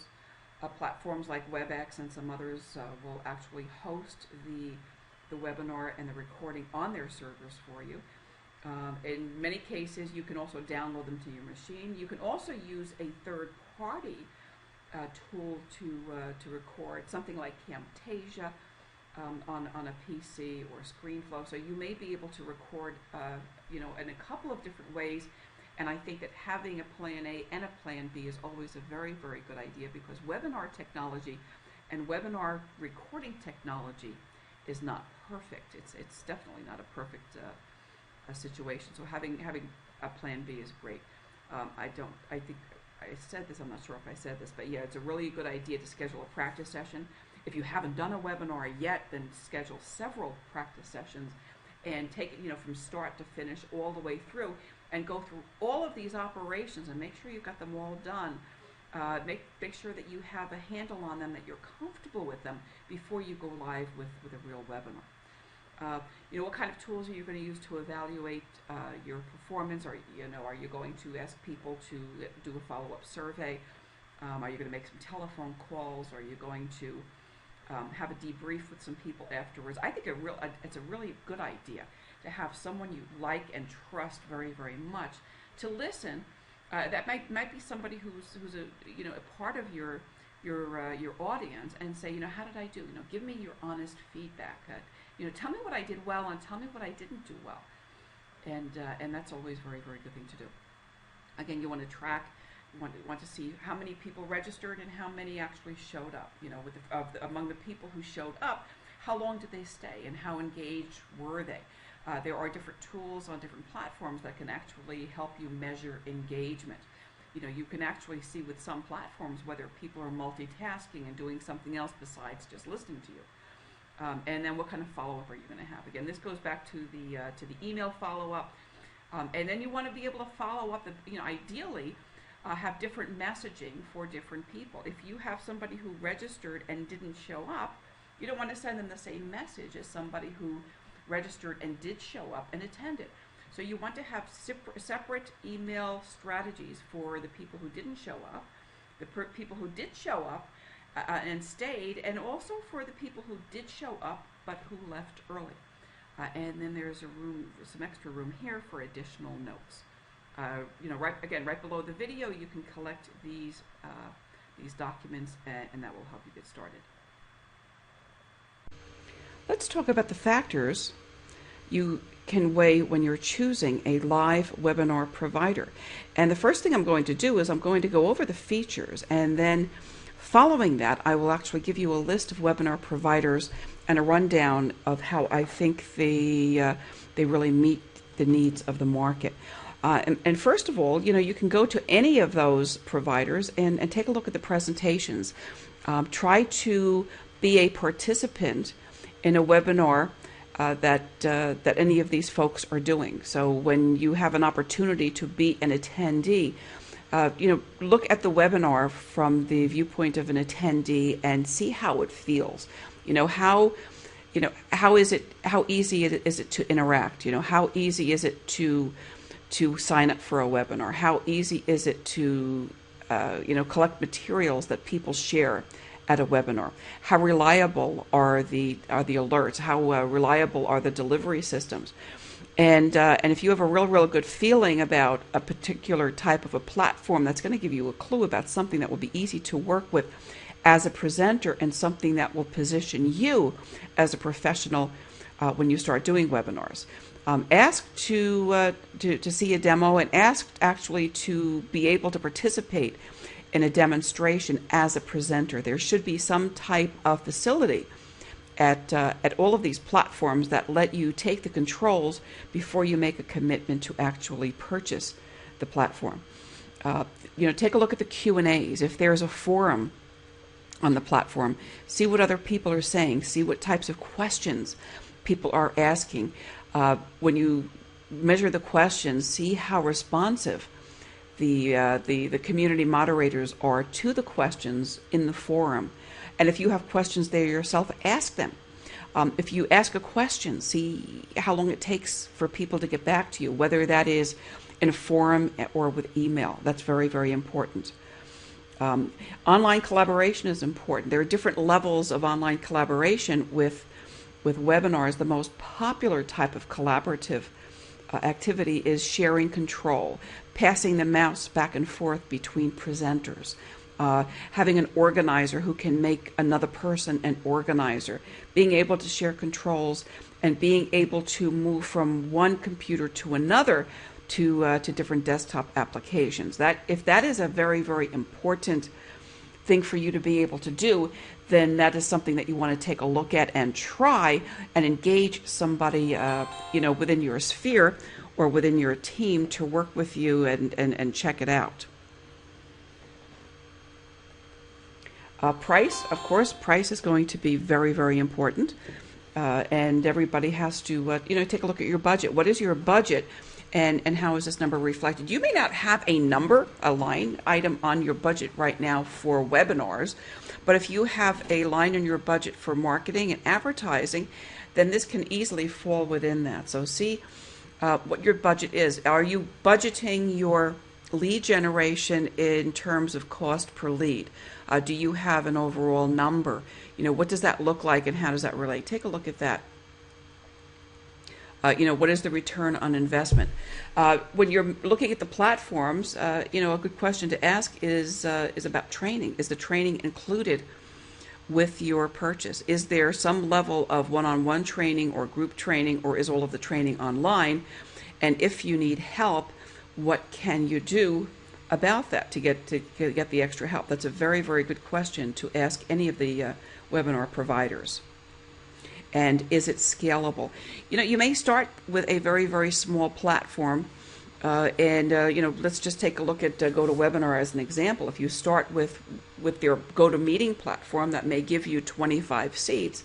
Speaker 1: platforms like WebEx and some others will actually host the webinar and the recording on their servers for you. In many cases, you can also download them to your machine. You can also use a third-party tool to record, something like Camtasia on a PC or ScreenFlow. So you may be able to record, in a couple of different ways. And I think that having a plan A and a plan B is always a very, very good idea, because webinar technology and webinar recording technology is not perfect. It's definitely not a perfect situation. So having a plan B is great. I think I said this, I'm not sure if I said this, but yeah, it's a really good idea to schedule a practice session. If you haven't done a webinar yet, then schedule several practice sessions and take it, from start to finish all the way through, and go through all of these operations and make sure you've got them all done. Make sure that you have a handle on them, that you're comfortable with them before you go live with a real webinar. What kind of tools are you going to use to evaluate your performance? Are you going to ask people to do a follow-up survey? Are you going to make some telephone calls? Are you going to have a debrief with some people afterwards? I think it's a really good idea to have someone you like and trust very, very much to listen. That might be somebody who's a part of your audience, and say, how did I do? Give me your honest feedback. Tell me what I did well and tell me what I didn't do well. And that's always a very, very good thing to do. Again, you want to track. You want to see how many people registered and how many actually showed up. Among the people who showed up, how long did they stay and how engaged were they? There are different tools on different platforms that can actually help you measure engagement. You can actually see with some platforms whether people are multitasking and doing something else besides just listening to you. And then what kind of follow-up are you going to have? Again, this goes back to the email follow-up. And then you want to be able to follow up, ideally, have different messaging for different people. If you have somebody who registered and didn't show up, you don't want to send them the same message as somebody who registered and did show up and attended. So you want to have separate email strategies for the people who didn't show up, the people who did show up and stayed, and also for the people who did show up but who left early. And then there's some extra room here for additional notes. Right below the video, you can collect these documents, and that will help you get started. Let's talk about the factors you can weigh when you're choosing a live webinar provider. And the first thing I'm going to do is I'm going to go over the features, and then following that, I will actually give you a list of webinar providers and a rundown of how I think they really meet the needs of the market. And first of all, you can go to any of those providers and take a look at the presentations. Try to be a participant in a webinar that any of these folks are doing. So when you have an opportunity to be an attendee, look at the webinar from the viewpoint of an attendee and see how it feels. How easy is it to interact? How easy is it to sign up for a webinar? How easy is it to collect materials that people share at a webinar? How reliable are the alerts? How reliable are the delivery systems? And if you have a real good feeling about a particular type of a platform, that's going to give you a clue about something that will be easy to work with as a presenter and something that will position you as a professional when you start doing webinars. Ask to see a demo, and ask actually to be able to participate in a demonstration as a presenter. There should be some type of facility at all of these platforms that let you take the controls before you make a commitment to actually purchase the platform. Take a look at the Q&As. If there's a forum on the platform, see what other people are saying, see what types of questions people are asking. When you measure the questions, see how responsive the community moderators are to the questions in the forum. And if you have questions there yourself, ask them. If you ask a question, see how long it takes for people to get back to you, whether that is in a forum or with email. That's very, very important. Online collaboration is important. There are different levels of online collaboration with webinars. The most popular type of collaborative activity is sharing control, passing the mouse back and forth between presenters, having an organizer who can make another person an organizer, being able to share controls and being able to move from one computer to another to different desktop applications. If that is a very, very important thing for you to be able to do, then that is something that you want to take a look at and try and engage somebody within your sphere or within your team to work with you and check it out. Price, of course, price is going to be very, very important. And everybody has to take a look at your budget. What is your budget? And how is this number reflected? You may not have a number, a line item on your budget right now for webinars, but if you have a line in your budget for marketing and advertising, then this can easily fall within that. So see what your budget is. Are you budgeting your lead generation in terms of cost per lead? Do you have an overall number? What does that look like and how does that relate? Take a look at that. What is the return on investment? When you're looking at the platforms, a good question to ask is about training. Is the training included with your purchase? Is there some level of one-on-one training or group training, or is all of the training online? And if you need help, what can you do about that to get the extra help? That's a very, very good question to ask any of the webinar providers. And is it scalable? You may start with a very, very small platform, let's just take a look at GoToWebinar as an example. If you start with their GoToMeeting platform that may give you 25 seats,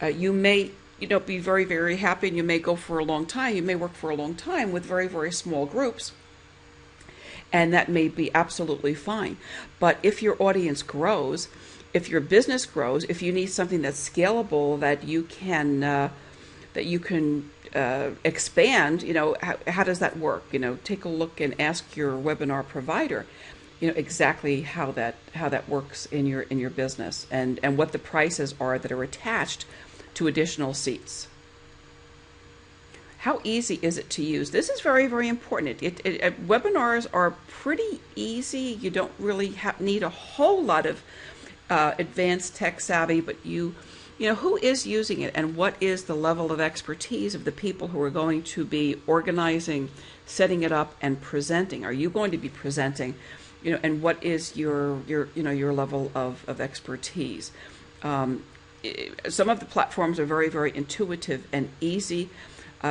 Speaker 1: you may be very, very happy, and you may go for a long time. You may work for a long time with very, very small groups, and that may be absolutely fine. But if your audience grows, if your business grows, if you need something that's scalable, that you can expand, how does that work? Take a look and ask your webinar provider, exactly how that works in your business, and what the prices are that are attached to additional seats. How easy is it to use? This is very, very important. Webinars are pretty easy. You don't really need a whole lot of advanced tech savvy, but who is using it, and what is the level of expertise of the people who are going to be organizing, setting it up, and presenting? Are you going to be presenting? And what is your level of expertise? Some of the platforms are very, very intuitive and easy.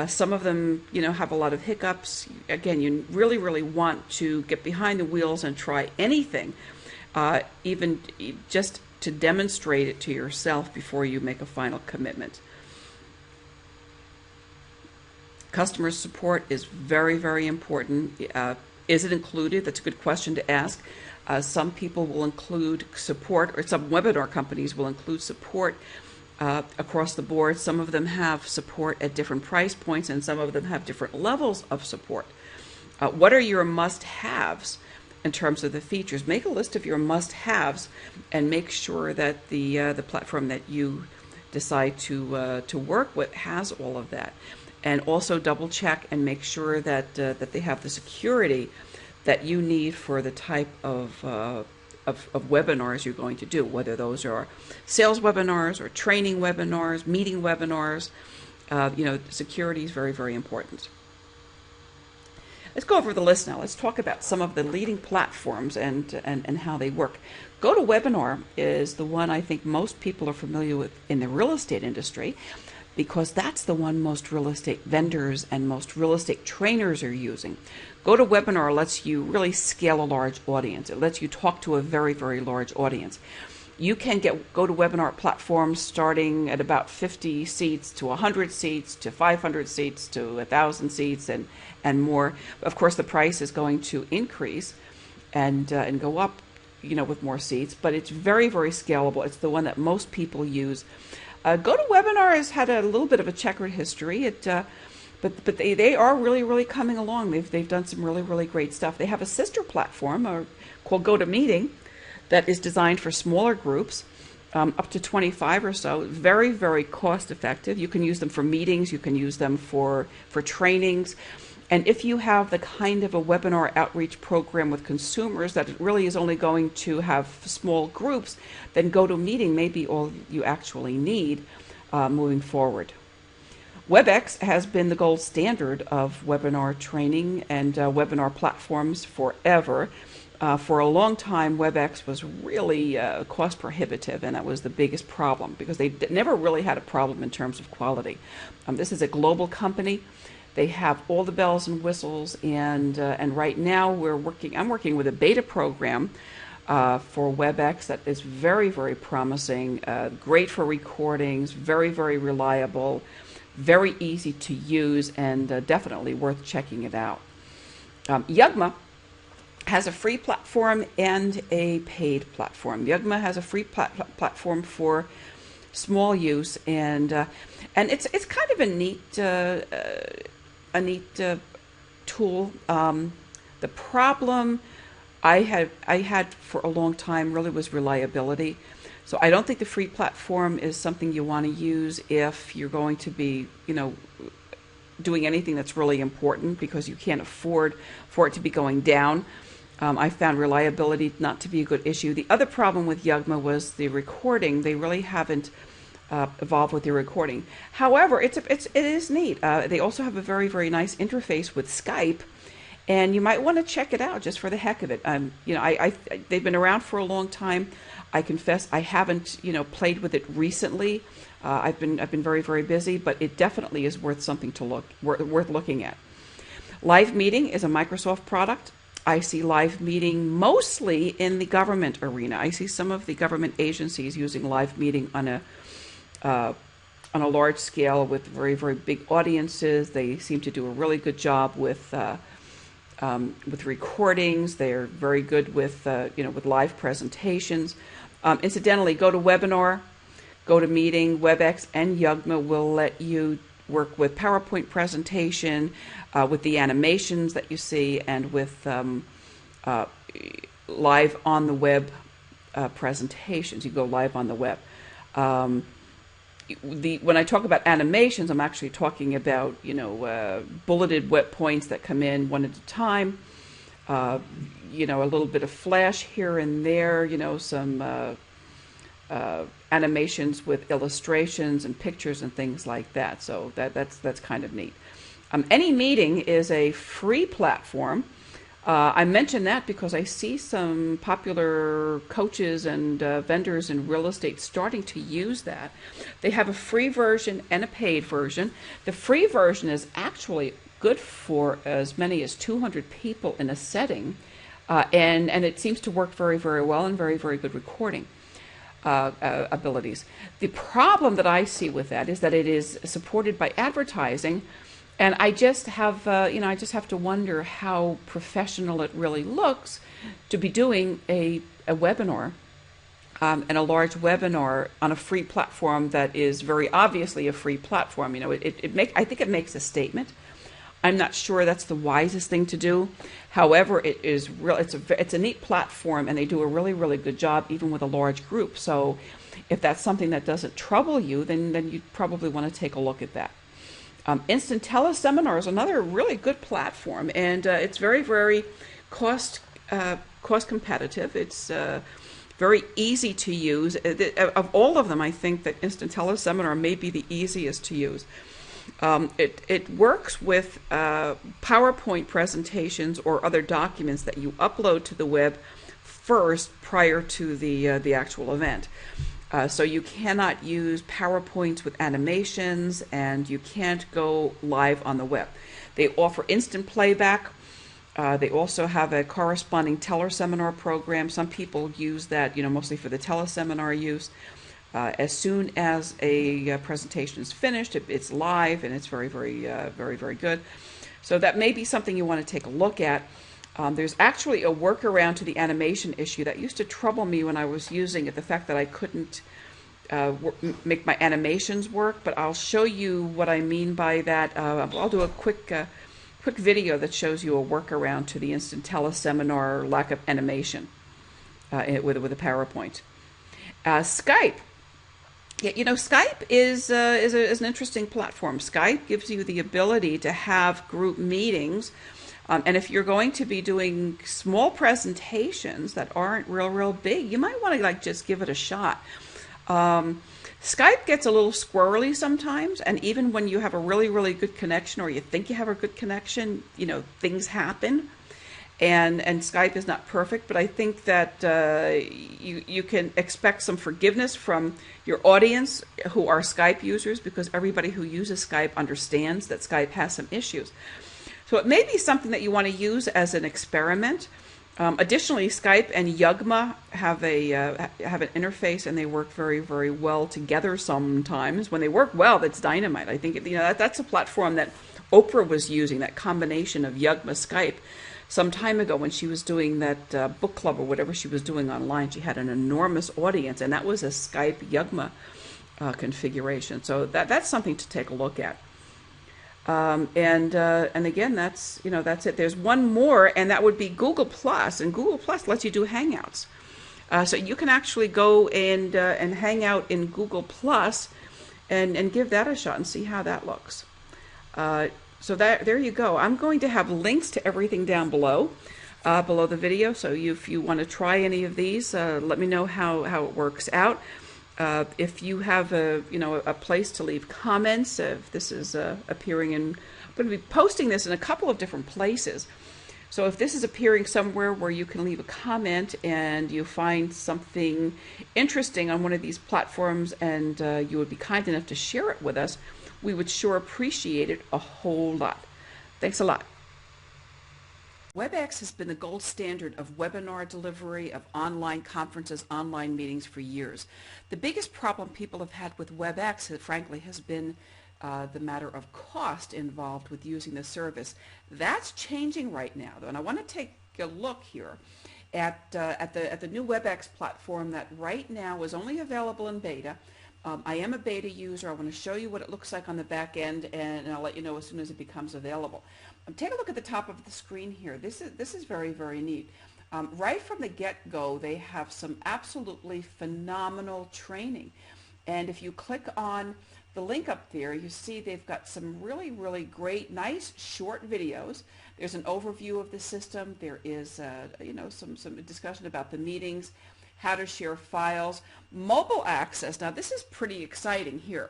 Speaker 1: Some of them, have a lot of hiccups. Again, you really, really want to get behind the wheels and try anything, even just to demonstrate it to yourself before you make a final commitment. Customer support is very, very important. Is it included? That's a good question to ask. Some people will include support, or some webinar companies will include support across the board. Some of them have support at different price points, and some of them have different levels of support. What are your must-haves in terms of the features? Make a list of your must-haves and make sure that the platform that you decide to work with has all of that. And also double check and make sure that they have the security that you need for the type of webinars you're going to do, whether those are sales webinars or training webinars, meeting webinars. Security is very, very important. Let's go over the list now. Let's talk about some of the leading platforms and how they work. GoToWebinar is the one I think most people are familiar with in the real estate industry, because that's the one most real estate vendors and most real estate trainers are using. GoToWebinar lets you really scale a large audience. It lets you talk to a very, very large audience. You can get GoToWebinar platforms starting at about 50 seats to 100 seats to 500 seats to 1,000 seats and more. Of course, the price is going to increase and go up, with more seats, but it's very, very scalable. It's the one that most people use. GoToWebinar has had a little bit of a checkered history. But they are really coming along. They've done some really great stuff. They have a sister platform called GoToMeeting that is designed for smaller groups, up to 25 or so. Very cost effective. You can use them for meetings. You can use them for trainings. And if you have the kind of a webinar outreach program with consumers that really is only going to have small groups, then GoToMeeting may be all you actually need moving forward. WebEx has been the gold standard of webinar training and webinar platforms forever. For a long time, WebEx was really cost prohibitive, and that was the biggest problem because they never really had a problem in terms of quality. This is a global company. They have all the bells and whistles, and right now I'm working with a beta program for WebEx that is very promising, great for recordings, very reliable, very easy to use, and definitely worth checking it out. Yugma has a free platform and a paid platform. Yugma has a free platform for small use, and it's kind of a neat tool. The problem I had for a long time really was reliability. So I don't think the free platform is something you want to use if you're going to be, doing anything that's really important because you can't afford for it to be going down. I found reliability not to be a good issue. The other problem with Yugma was the recording. They really haven't evolved with the recording. However, it is neat. They also have a very nice interface with Skype, and you might want to check it out just for the heck of it. They've been around for a long time. I confess I haven't played with it recently. I've been very busy, but it definitely is worth something to worth looking at. Live Meeting is a Microsoft product. I see Live Meeting mostly in the government arena. I see some of the government agencies using Live Meeting on a large scale with very big audiences. They seem to do a really good job with recordings. They're very good with with live presentations. Incidentally, GoToWebinar, GoToMeeting, WebEx, and Yugma will let you work with PowerPoint presentation, with the animations that you see, and with live on the web presentations. You go live on the web. When I talk about animations, I'm actually talking about bulleted web points that come in one at a time. A little bit of flash here and there. Some animations with illustrations and pictures and things like that. So that's kind of neat. AnyMeeting is a free platform. I mention that because I see some popular coaches and vendors in real estate starting to use that. They have a free version and a paid version. The free version is actually good for as many as 200 people in a setting, and it seems to work very well and very good recording abilities. The problem that I see with that is that it is supported by advertising. And I just have, to wonder how professional it really looks to be doing a webinar and a large webinar on a free platform that is very obviously a free platform. I think it makes a statement. I'm not sure that's the wisest thing to do. However, it's a neat platform, and they do a really good job even with a large group. So, if that's something that doesn't trouble you, then you probably want to take a look at that. Instant Teleseminar is another really good platform, and it's very cost competitive. It's very easy to use. Of all of them, I think that Instant Teleseminar may be the easiest to use. It works with PowerPoint presentations or other documents that you upload to the web first prior to the actual event. So you cannot use PowerPoints with animations, and you can't go live on the web. They offer instant playback. They also have a corresponding teleseminar program. Some people use that, mostly for the teleseminar use. As soon as a presentation is finished, it's live, and it's very good. So that may be something you want to take a look at. There's actually a workaround to the animation issue that used to trouble me when I was using it, the fact that I couldn't make my animations work, but I'll show you what I mean by that. I'll do a quick video that shows you a workaround to the Instant Teleseminar lack of animation with a PowerPoint. Skype. Yeah, Skype is an interesting platform. Skype gives you the ability to have group meetings, and if you're going to be doing small presentations that aren't real big, you might want to just give it a shot. Skype gets a little squirrely sometimes, and even when you have a really good connection, or you think you have a good connection, things happen. And Skype is not perfect, but I think that you can expect some forgiveness from your audience who are Skype users, because everybody who uses Skype understands that Skype has some issues. So it may be something that you want to use as an experiment. Additionally, Skype and Yugma have an interface, and they work very well together sometimes. When they work well, that's dynamite. I think that's a platform that Oprah was using, that combination of Yugma Skype. Some time ago when she was doing that book club or whatever she was doing online, she had an enormous audience, and that was a Skype Yugma configuration. So that's something to take a look at. And again, that's it. There's one more, and that would be Google Plus, and Google Plus lets you do Hangouts. So you can actually go and hang out in Google Plus, and give that a shot and see how that looks. So there you go. I'm going to have links to everything down below the video. So if you want to try any of these, let me know how it works out. If you have a place to leave comments, if this is appearing in, I'm going to be posting this in a couple of different places. So if this is appearing somewhere where you can leave a comment and you find something interesting on one of these platforms, and you would be kind enough to share it with us, we would sure appreciate it a whole lot. Thanks a lot. WebEx has been the gold standard of webinar delivery, of online conferences, online meetings for years. The biggest problem people have had with WebEx, frankly, has been the matter of cost involved with using the service. That's changing right now, though, and I want to take a look here at the new WebEx platform that right now is only available in beta. I am a beta user. I want to show you what it looks like on the back end, and I'll let you know as soon as it becomes available. Take a look at the top of the screen here. This is very neat. Right from the get-go, they have some absolutely phenomenal training. And if you click on the link up there, you see they've got some really great, nice, short videos. There's an overview of the system. There is some discussion about the meetings, how to share files, mobile access. Now this is pretty exciting here,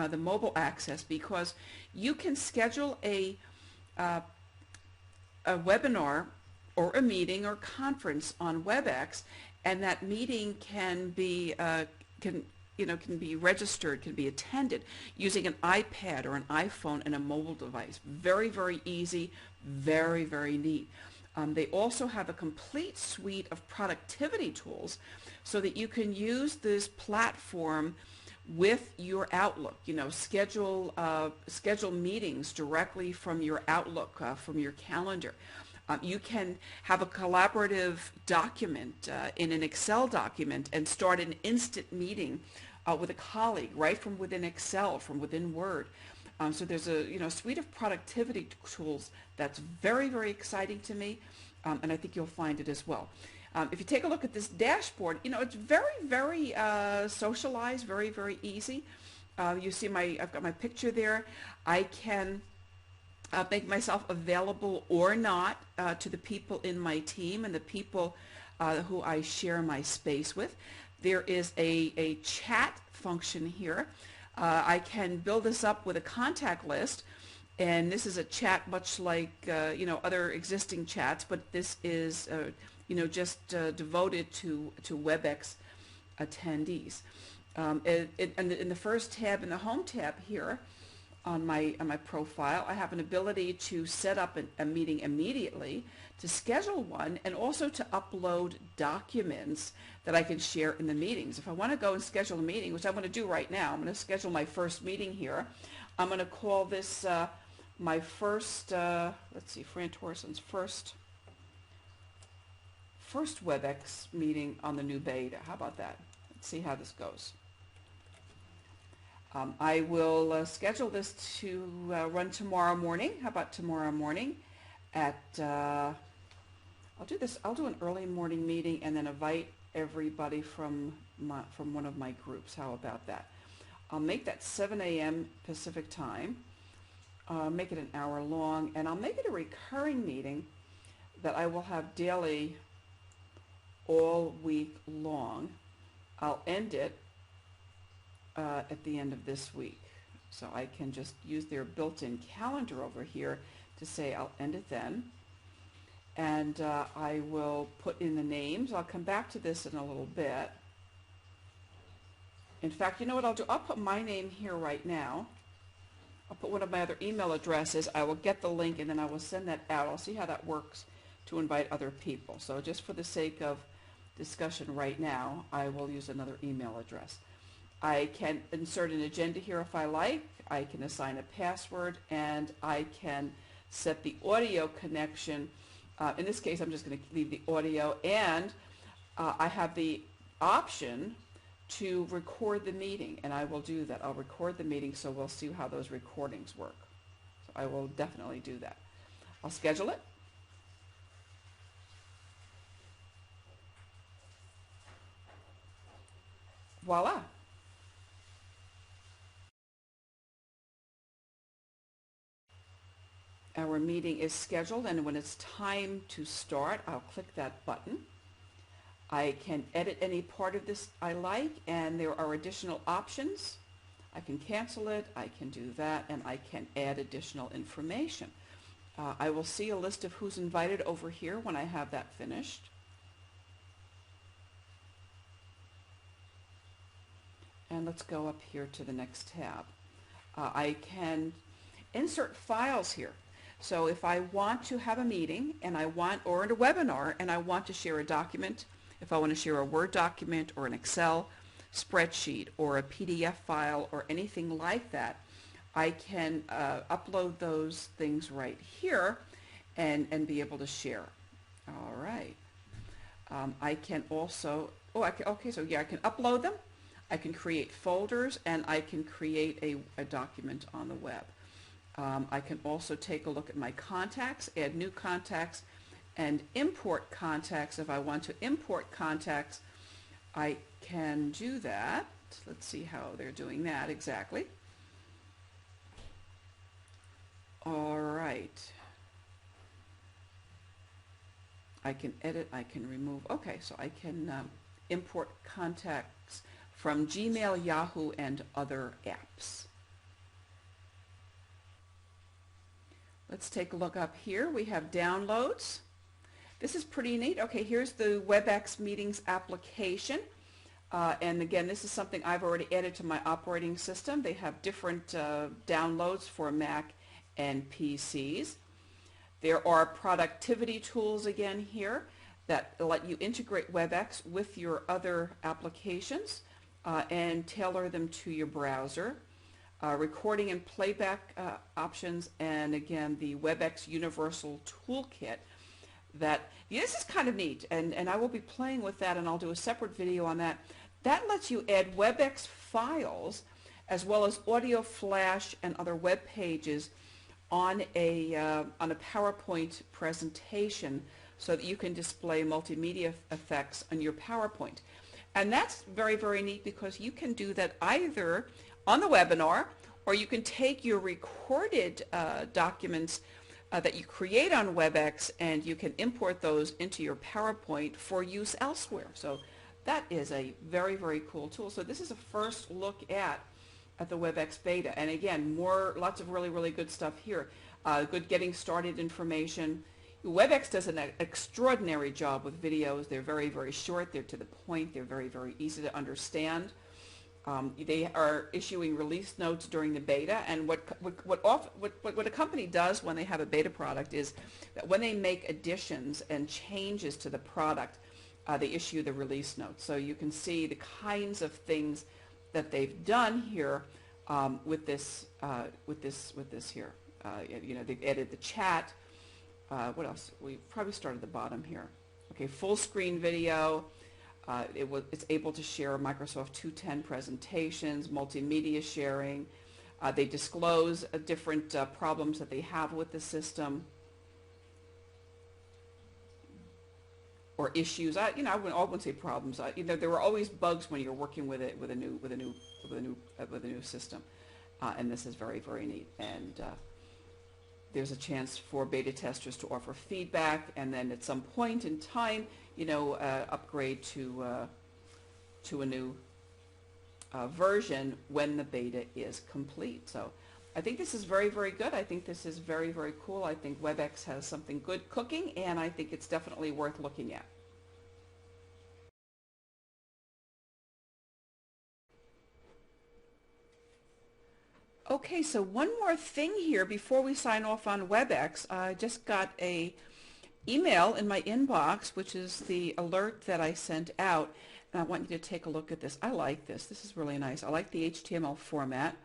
Speaker 1: the mobile access, because you can schedule a webinar or a meeting or conference on WebEx, and that meeting can be registered, can be attended using an iPad or an iPhone and a mobile device. Very easy, very neat. They also have a complete suite of productivity tools so that you can use this platform with your Outlook. Schedule meetings directly from your Outlook, from your calendar. You can have a collaborative document in an Excel document and start an instant meeting with a colleague right from within Excel, from within Word. So there's a suite of productivity tools that's very exciting to me, and I think you'll find it as well. If you take a look at this dashboard, it's very socialized, very easy. You see I've got my picture there. I can make myself available or not to the people in my team and the people who I share my space with. There is a chat function here. I can build this up with a contact list, and this is a chat much like other existing chats, but this is just devoted to WebEx attendees. In the first tab, in the Home tab here on my profile, I have an ability to set up a meeting immediately, to schedule one, and also to upload documents that I can share in the meetings. If I want to go and schedule a meeting, which I'm going to do right now, I'm going to schedule my first meeting here. I'm going to call this my first, let's see, Fran Torson's first WebEx meeting on the new beta. How about that? Let's see how this goes. I will schedule this to run tomorrow morning. How about tomorrow morning at, I'll do this, I'll do an early morning meeting and then invite everybody from one of my groups. How about that? I'll make that 7 a.m. Pacific time, make it an hour long, and I'll make it a recurring meeting that I will have daily all week long. I'll end it at the end of this week. So I can just use their built-in calendar over here to say I'll end it then. And I will put in the names. I'll come back to this in a little bit. In fact, you know what I'll do? I'll put my name here right now. I'll put one of my other email addresses. I will get the link and then I will send that out. I'll see how that works to invite other people. So just for the sake of discussion right now, I will use another email address. I can insert an agenda here if I like. I can assign a password and I can set the audio connection. In this case, I'm just going to leave the audio, and I have the option to record the meeting, and I will do that. I'll record the meeting, so we'll see how those recordings work. So I will definitely do that. I'll schedule it. Voila. Our meeting is scheduled, and when it's time to start, I'll click that button. I can edit any part of this I like, and there are additional options. I can cancel it, I can do that, and I can add additional information. I will see a list of who's invited over here when I have that finished. And let's go up here to the next tab. I can insert files here. So if I want to have a meeting and I want, or in a webinar, and I want to share a document, if I want to share a Word document or an Excel spreadsheet or a PDF file or anything like that, I can upload those things right here and be able to share. All right. I can also, I can upload them. I can create folders, and I can create a document on the web. I can also take a look at my contacts, add new contacts, and import contacts. If I want to import contacts, I can do that. Let's see how they're doing that exactly. All right. I can edit, I can remove. Okay, so I can import contacts from Gmail, Yahoo, and other apps. Let's take a look up here. We have downloads. This is pretty neat. Okay, here's the WebEx Meetings application. And again, this is something I've already added to my operating system. They have different downloads for Mac and PCs. There are productivity tools again here that let you integrate WebEx with your other applications and tailor them to your browser. Recording and playback options, and again the WebEx Universal Toolkit. This is kind of neat, and I will be playing with that, and I'll do a separate video on that. That lets you add WebEx files as well as audio flash and other web pages on a PowerPoint presentation so that you can display multimedia effects on your PowerPoint. And that's very, very neat because you can do that either on the webinar, or you can take your recorded documents that you create on WebEx and you can import those into your PowerPoint for use elsewhere. So that is a very, very cool tool. So this is a first look at the WebEx beta. And again, lots of really, really good stuff here. Good getting started information. WebEx does an extraordinary job with videos. They're very, very short. They're to the point. They're very, very easy to understand. They are issuing release notes during the beta, and what a company does when they have a beta product is that when they make additions and changes to the product, they issue the release notes. So you can see the kinds of things that they've done here with this here. They've added the chat. What else? We probably start at the bottom here. Okay, full screen video. It's able to share Microsoft 210 presentations, multimedia sharing. They disclose different problems that they have with the system or issues. I wouldn't say problems. There were always bugs when you're working with it with a new system, and this is very, very neat. And there's a chance for beta testers to offer feedback, and then at some point in time, upgrade to a new version when the beta is complete. So I think this is very, very good. I think this is very, very cool. I think WebEx has something good cooking, and I think it's definitely worth looking at. Okay, so one more thing here before we sign off on WebEx. I just got a email in my inbox, which is the alert that I sent out. And I want you to take a look at this. I like this. This is really nice. I like the HTML format.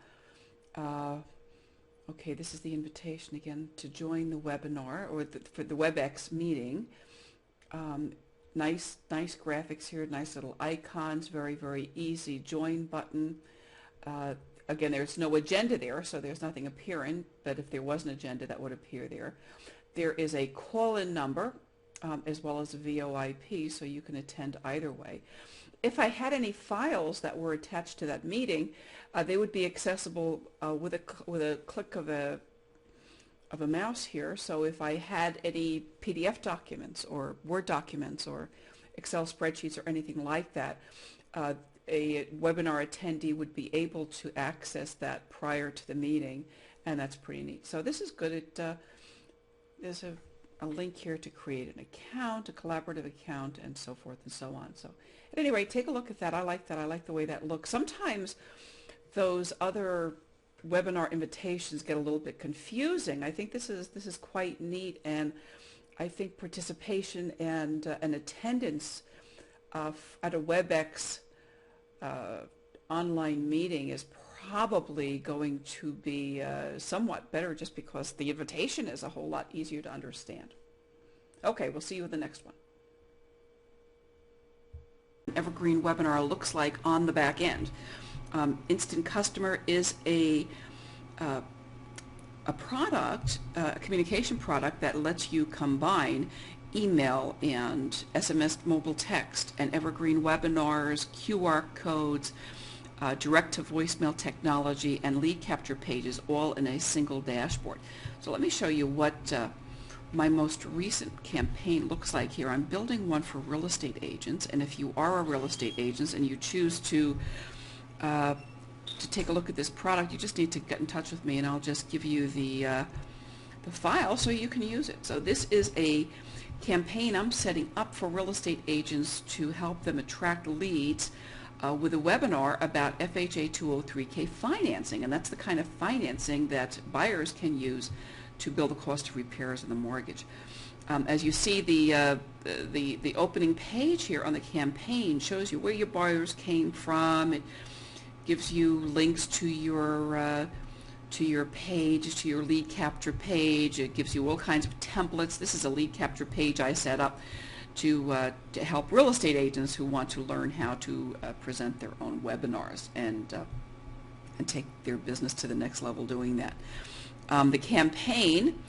Speaker 1: Okay, this is the invitation again to join the webinar or for the WebEx meeting. Nice graphics here, nice little icons, very, very easy join button. Again, there's no agenda there, so there's nothing appearing, but if there was an agenda, that would appear there. There is a call-in number as well as a VoIP, so you can attend either way. If I had any files that were attached to that meeting, they would be accessible with a click of a mouse here. So if I had any PDF documents or Word documents or Excel spreadsheets or anything like that, a webinar attendee would be able to access that prior to the meeting, and that's pretty neat. So this is good. There's a link here to create an account, a collaborative account, and so forth and so on. So at any rate, take a look at that. I like that. I like the way that looks. Sometimes those other webinar invitations get a little bit confusing. I think this is quite neat, and I think participation and attendance at a WebEx online meeting is probably going to be somewhat better just because the invitation is a whole lot easier to understand. Okay, we'll see you in the next one. Evergreen webinar looks like on the back end. Instant Customer is a product, a communication product that lets you combine email and SMS mobile text and evergreen webinars, QR codes, direct to voicemail technology, and lead capture pages all in a single dashboard. So let me show you what my most recent campaign looks like here. I'm building one for real estate agents, and if you are a real estate agent and you choose to take a look at this product, you just need to get in touch with me, and I'll just give you the file so you can use it. So this is a campaign I'm setting up for real estate agents to help them attract leads with a webinar about FHA 203K financing, and that's the kind of financing that buyers can use to build the cost of repairs in the mortgage. As you see, the opening page here on the campaign shows you where your buyers came from. It gives you links to your page, to your lead capture page. It gives you all kinds of templates. This is a lead capture page I set up to help real estate agents who want to learn how to present their own webinars and take their business to the next level doing that. The campaign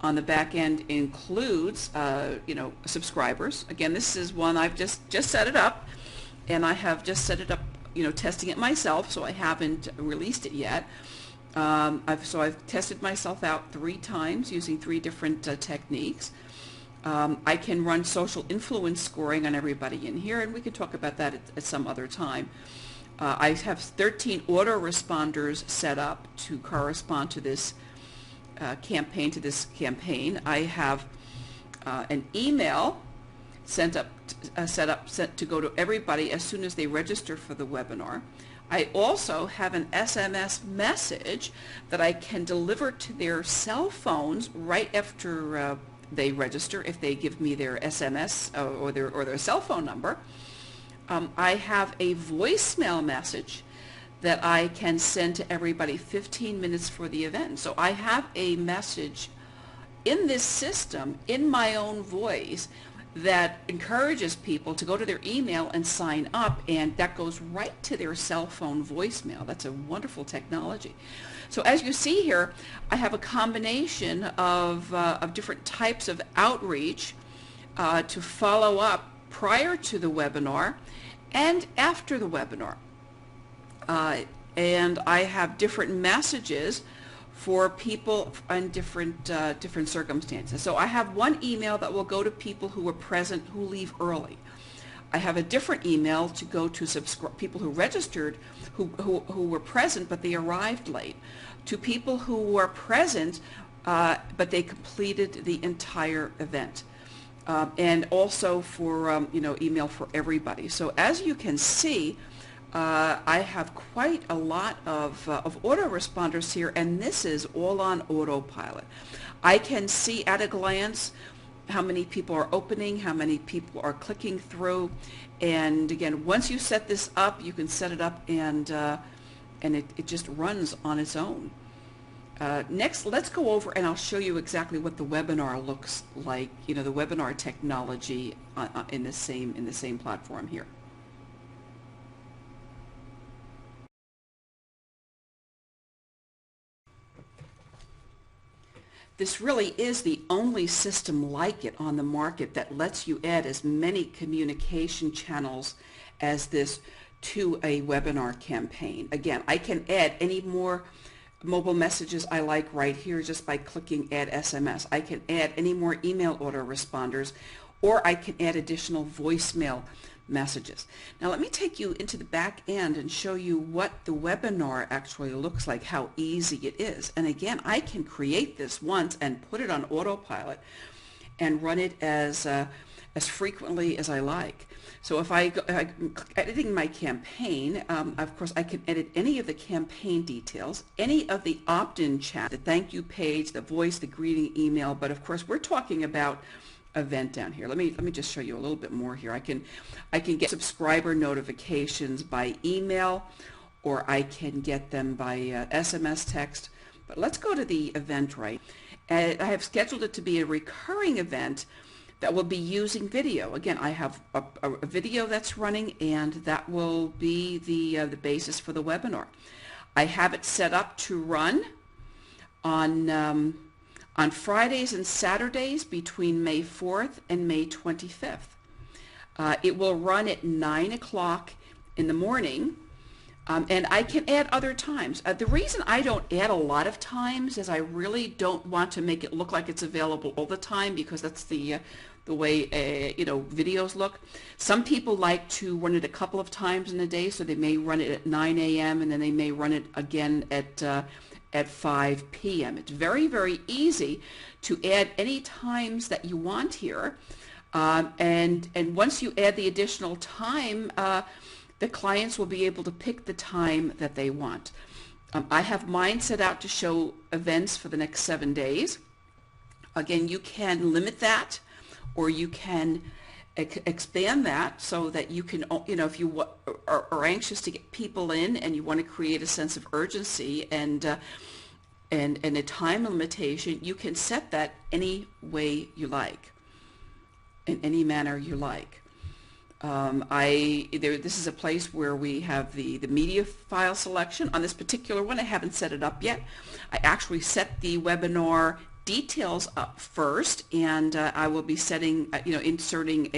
Speaker 1: on the back end includes subscribers. Again, this is one I've just set it up, and I have just set it up, testing it myself, so I haven't released it yet. I've tested myself out 3 times using 3 different techniques. I can run social influence scoring on everybody in here, and we can talk about that at some other time. I have 13 autoresponders set up to correspond to this campaign. I have an email set up to go to everybody as soon as they register for the webinar. I also have an SMS message that I can deliver to their cell phones right after they register if they give me their SMS or their cell phone number. I have a voicemail message that I can send to everybody 15 minutes for the event. So I have a message in this system in my own voice that encourages people to go to their email and sign up, and that goes right to their cell phone voicemail. That's a wonderful technology. So as you see here, I have a combination of different types of outreach to follow up prior to the webinar and after the webinar. And I have different messages for people in different circumstances. So I have one email that will go to people who are present who leave early. I have a different email to go to people who registered who were present but they arrived late, to people who were present but they completed the entire event. And also for email for everybody. So as you can see, I have quite a lot of autoresponders here, and this is all on autopilot. I can see at a glance how many people are opening, how many people are clicking through, and again, once you set this up, you can set it up and it just runs on its own. Next, let's go over and I'll show you exactly what the webinar looks like, the webinar technology in the same platform here. This really is the only system like it on the market that lets you add as many communication channels as this to a webinar campaign. Again, I can add any more mobile messages I like right here just by clicking Add SMS. I can add any more email autoresponders, or I can add additional voicemail messages. Now let me take you into the back end and show you what the webinar actually looks like, how easy it is. And again, I can create this once and put it on autopilot and run it as frequently as I like. So if I'm editing my campaign, of course I can edit any of the campaign details, any of the opt-in chat, the thank you page, the voice, the greeting email, but of course we're talking about event down here. Let me just show you a little bit more here. I can get subscriber notifications by email, or I can get them by SMS text. But let's go to the Eventbrite. And I have scheduled it to be a recurring event that will be using video. Again, I have a video that's running, and that will be the basis for the webinar. I have it set up to run on Fridays and Saturdays between May 4th and May 25th. It will run at 9 o'clock in the morning, and I can add other times. The reason I don't add a lot of times is I really don't want to make it look like it's available all the time, because that's the way videos look. Some people like to run it a couple of times in a day, so they may run it at 9 a.m. and then they may run it again at 5 p.m. It's very, very easy to add any times that you want here, and once you add the additional time, the clients will be able to pick the time that they want. I have mine set out to show events for the next 7 days. Again, you can limit that, or you can expand that so that you can, if you are anxious to get people in and you want to create a sense of urgency and a time limitation, you can set that any way you like, in any manner you like. This is a place where we have the media file selection. On this particular one, I haven't set it up yet. I actually set the webinar details up first, and I will be inserting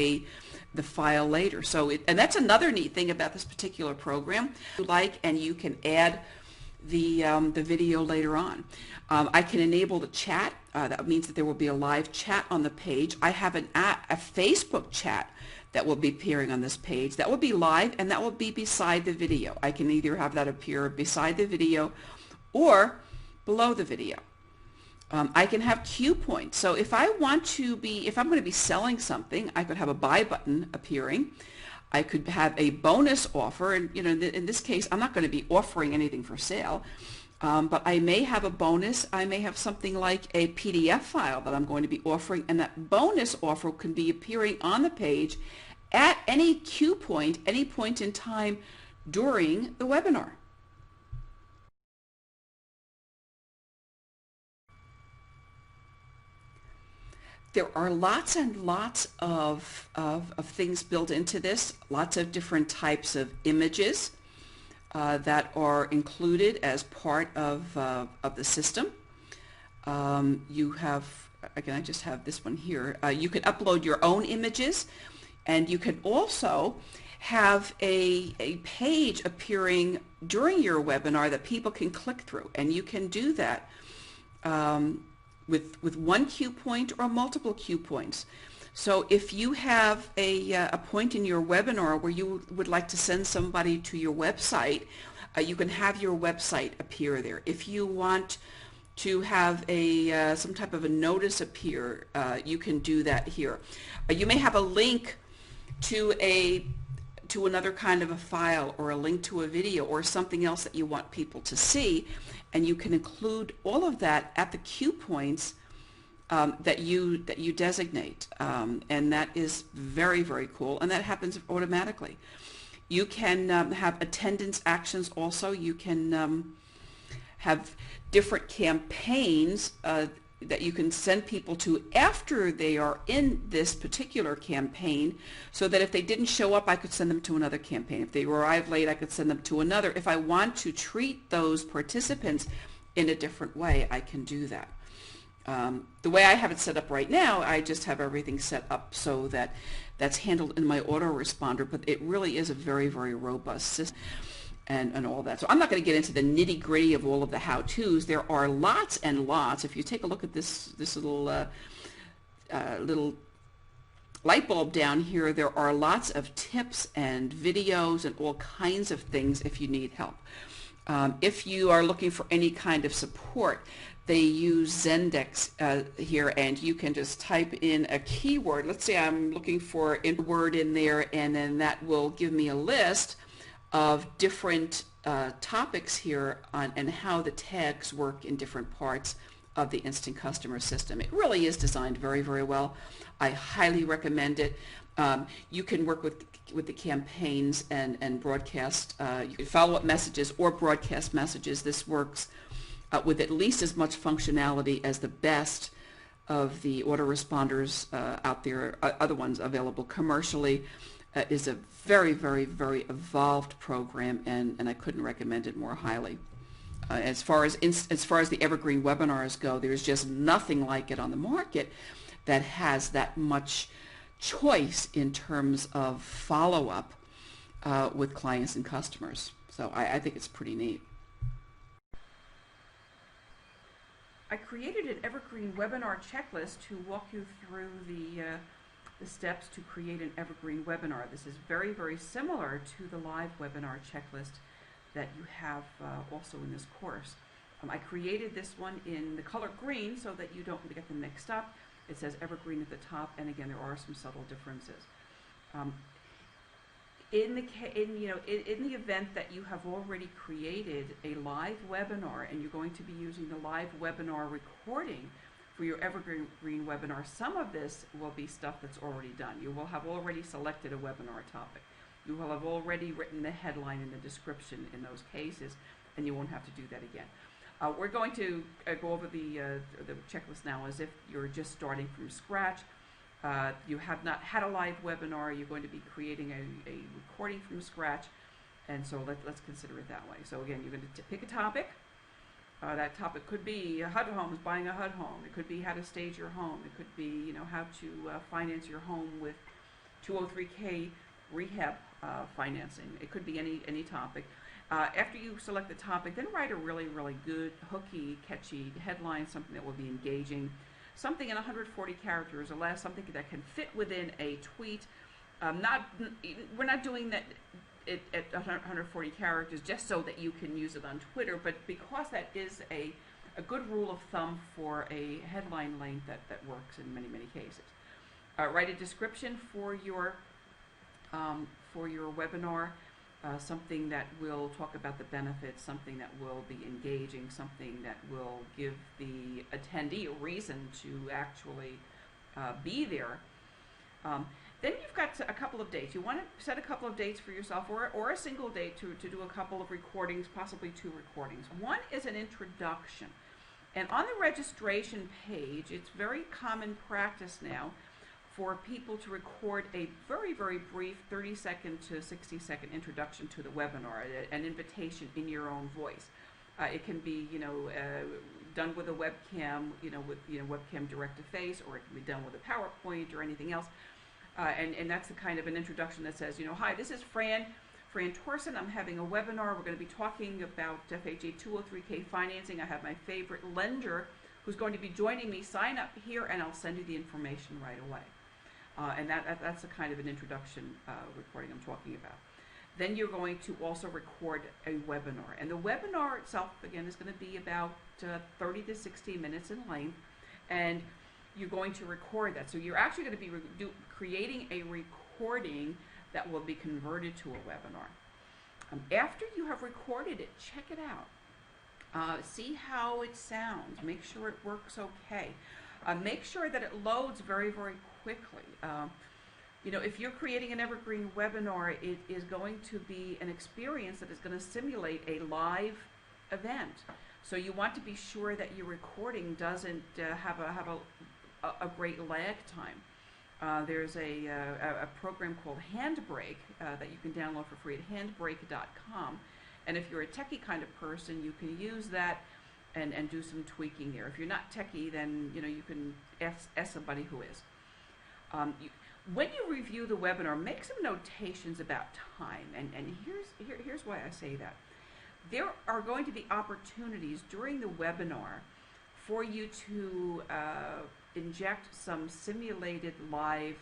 Speaker 1: the file later. So and that's another neat thing about this particular program. And you can add the video later on. I can enable the chat. That means that there will be a live chat on the page. I have a Facebook chat that will be appearing on this page. That will be live, and that will be beside the video. I can either have that appear beside the video or below the video. I can have cue points. So if I'm going to be selling something, I could have a buy button appearing. I could have a bonus offer, and in this case, I'm not going to be offering anything for sale, but I may have a bonus. I may have something like a PDF file that I'm going to be offering, and that bonus offer can be appearing on the page at any cue point, any point in time during the webinar. There are lots and lots of things built into this, lots of different types of images that are included as part of the system. You have, again, I just have this one here. You can upload your own images, and you can also have a page appearing during your webinar that people can click through, and you can do that with one cue point or multiple cue points. So if you have a point in your webinar where you would like to send somebody to your website, you can have your website appear there. If you want to have a some type of a notice appear, you can do that here. You may have a link to another kind of a file, or a link to a video, or something else that you want people to see, and you can include all of that at the cue points that you designate, and that is very, very cool, and that happens automatically. You can have attendance actions also. You can have different campaigns that you can send people to after they are in this particular campaign, so that if they didn't show up, I could send them to another campaign. If they arrived late, I could send them to another. If I want to treat those participants in a different way, I can do that. The way I have it set up right now, I just have everything set up so that that's handled in my autoresponder, but it really is a very, very robust system. And all that. So I'm not going to get into the nitty-gritty of all of the how-tos. There are lots and lots. If you take a look at this little little light bulb down here, there are lots of tips and videos and all kinds of things if you need help. If you are looking for any kind of support, they use Zendesk here, and you can just type in a keyword. Let's say I'm looking for a word in there, and then that will give me a list of different topics here on and how the tags work in different parts of the Instant Customer system. It really is designed very, very well. I highly recommend it. You can work with the campaigns and broadcast. You can follow up messages or broadcast messages. This works with at least as much functionality as the best of the autoresponders out there, other ones available commercially. Is a very, very, very evolved program, and I couldn't recommend it more highly. As far as the Evergreen webinars go, there's just nothing like it on the market that has that much choice in terms of follow-up with clients and customers. So I think it's pretty neat. I created an Evergreen webinar checklist to walk you through the steps to create an Evergreen webinar. This is very, very similar to the live webinar checklist that you have also in this course. I created this one in the color green so that you don't get them mixed up. It says Evergreen at the top, and again, there are some subtle differences. In the event that you have already created a live webinar and you're going to be using the live webinar recording for your Evergreen webinar, some of this will be stuff that's already done. You will have already selected a webinar topic. You will have already written the headline and the description in those cases, and you won't have to do that again. We're going to go over the checklist now as if you're just starting from scratch. You have not had a live webinar. You're going to be creating a recording from scratch, and so let's consider it that way. So again, you're going to pick a topic. That topic could be HUD homes, buying a HUD home. It could be how to stage your home. It could be how to finance your home with 203K rehab financing. It could be any topic. After you select the topic, then write a really, really good, hooky, catchy headline, something that will be engaging, something in 140 characters or less, something that can fit within a tweet. We're not doing that at 140 characters just so that you can use it on Twitter, but because that is a good rule of thumb for a headline length that works in many, many cases. Write a description for your webinar, something that will talk about the benefits, something that will be engaging, something that will give the attendee a reason to actually be there. Then you've got a couple of dates. You want to set a couple of dates for yourself, or a single date to do a couple of recordings, possibly 2 recordings. One is an introduction. And on the registration page, it's very common practice now for people to record a very, very brief 30-second to 60-second introduction to the webinar, an invitation in your own voice. It can be, done with a webcam, with webcam direct to face, or it can be done with a PowerPoint or anything else. And that's the kind of an introduction that says, hi, this is Fran Torsen. I'm having a webinar. We're going to be talking about FHA 203K financing. I have my favorite lender who's going to be joining me. Sign up here, and I'll send you the information right away. And that's the kind of an introduction recording I'm talking about. Then you're going to also record a webinar. And the webinar itself, again, is going to be about 30 to 60 minutes in length. And you're going to record that. So you're actually going to be creating a recording that will be converted to a webinar. After you have recorded it, check it out. See how it sounds. Make sure it works okay. Make sure that it loads very, very quickly. If you're creating an evergreen webinar, it is going to be an experience that is going to simulate a live event. So you want to be sure that your recording doesn't have a great lag time. There's a program called Handbrake that you can download for free at handbrake.com. And if you're a techie kind of person, you can use that and do some tweaking there. If you're not techie, then you can ask somebody who is. When you review the webinar, make some notations about time. And here's why I say that. There are going to be opportunities during the webinar for you to inject some simulated live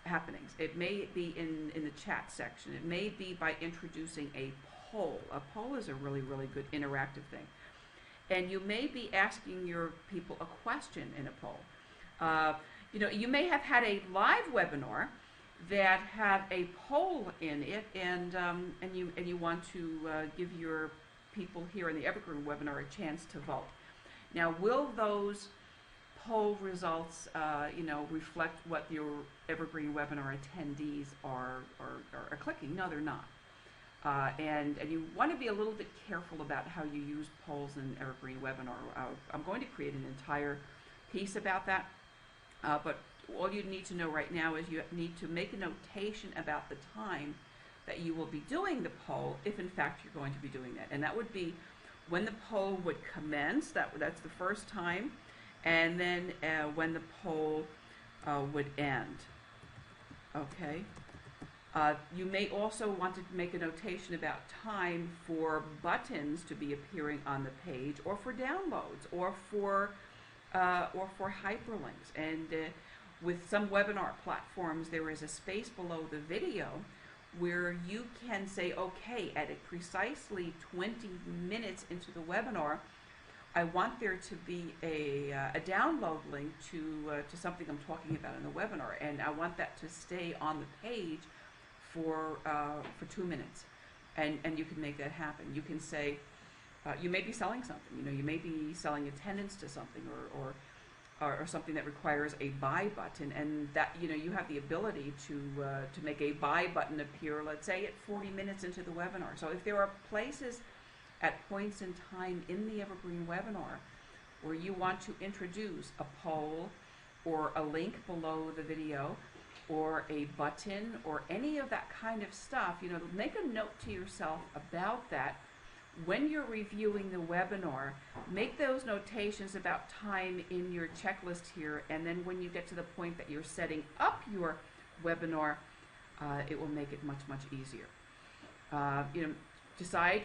Speaker 1: happenings. It may be in the chat section. It may be by introducing a poll. A poll is a really, really good interactive thing. And you may be asking your people a question in a poll. You may have had a live webinar that had a poll in it, and you want to give your people here in the Evergreen webinar a chance to vote. Now, will those poll results, reflect what your Evergreen webinar attendees are clicking? No, they're not. And you want to be a little bit careful about how you use polls in Evergreen webinar. I'm going to create an entire piece about that. But all you need to know right now is you need to make a notation about the time that you will be doing the poll, if in fact you're going to be doing that. And that would be when the poll would commence, that's the first time, and then when the poll would end. Okay. You may also want to make a notation about time for buttons to be appearing on the page, or for downloads, or for hyperlinks. And with some webinar platforms, there is a space below the video where you can say, okay, at precisely 20 minutes into the webinar, I want there to be a download link to something I'm talking about in the webinar, and I want that to stay on the page for 2 minutes, and you can make that happen. You can say, you may be selling something. You may be selling attendance to something, or something that requires a buy button, and that you have the ability to make a buy button appear, let's say, at 40 minutes into the webinar. So if there are places at points in time in the Evergreen webinar where you want to introduce a poll or a link below the video or a button or any of that kind of stuff, make a note to yourself about that. When you're reviewing the webinar, make those notations about time in your checklist here, and then when you get to the point that you're setting up your webinar, it will make it much, much easier. Decide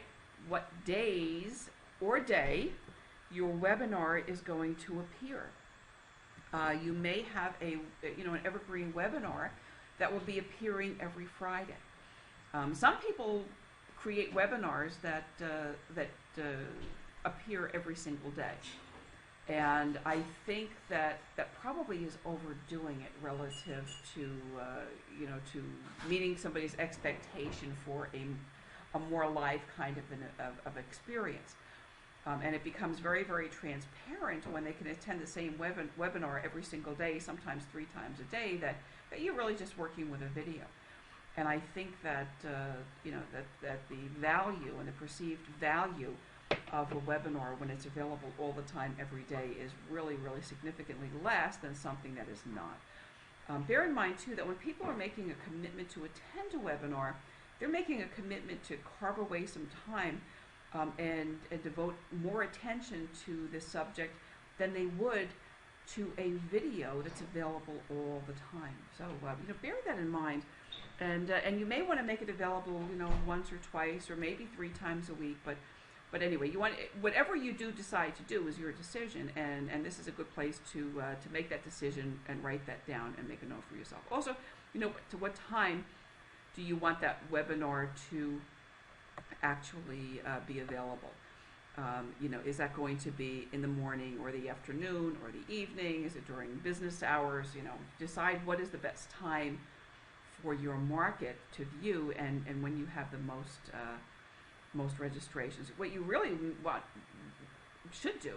Speaker 1: what days or day your webinar is going to appear. You may have an Evergreen webinar that will be appearing every Friday. Some people create webinars that appear every single day, and I think that probably is overdoing it relative to to meeting somebody's expectation for a more live kind of experience. And it becomes very, very transparent when they can attend the same webinar every single day, sometimes 3 times a day, that you're really just working with a video. And I think that that the value and the perceived value of a webinar when it's available all the time every day is really, really significantly less than something that is not. Bear in mind, too, that when people are making a commitment to attend a webinar, they're making a commitment to carve away some time and devote more attention to this subject than they would to a video that's available all the time. So, bear that in mind. And you may want to make it available, once or twice or maybe 3 times a week. But anyway, you want whatever you do decide to do is your decision, and this is a good place to make that decision and write that down and make a note for yourself. Also, to what time do you want that webinar to actually be available? Is that going to be in the morning or the afternoon or the evening? Is it during business hours? Decide what is the best time for your market to view and when you have the most registrations. What you really should do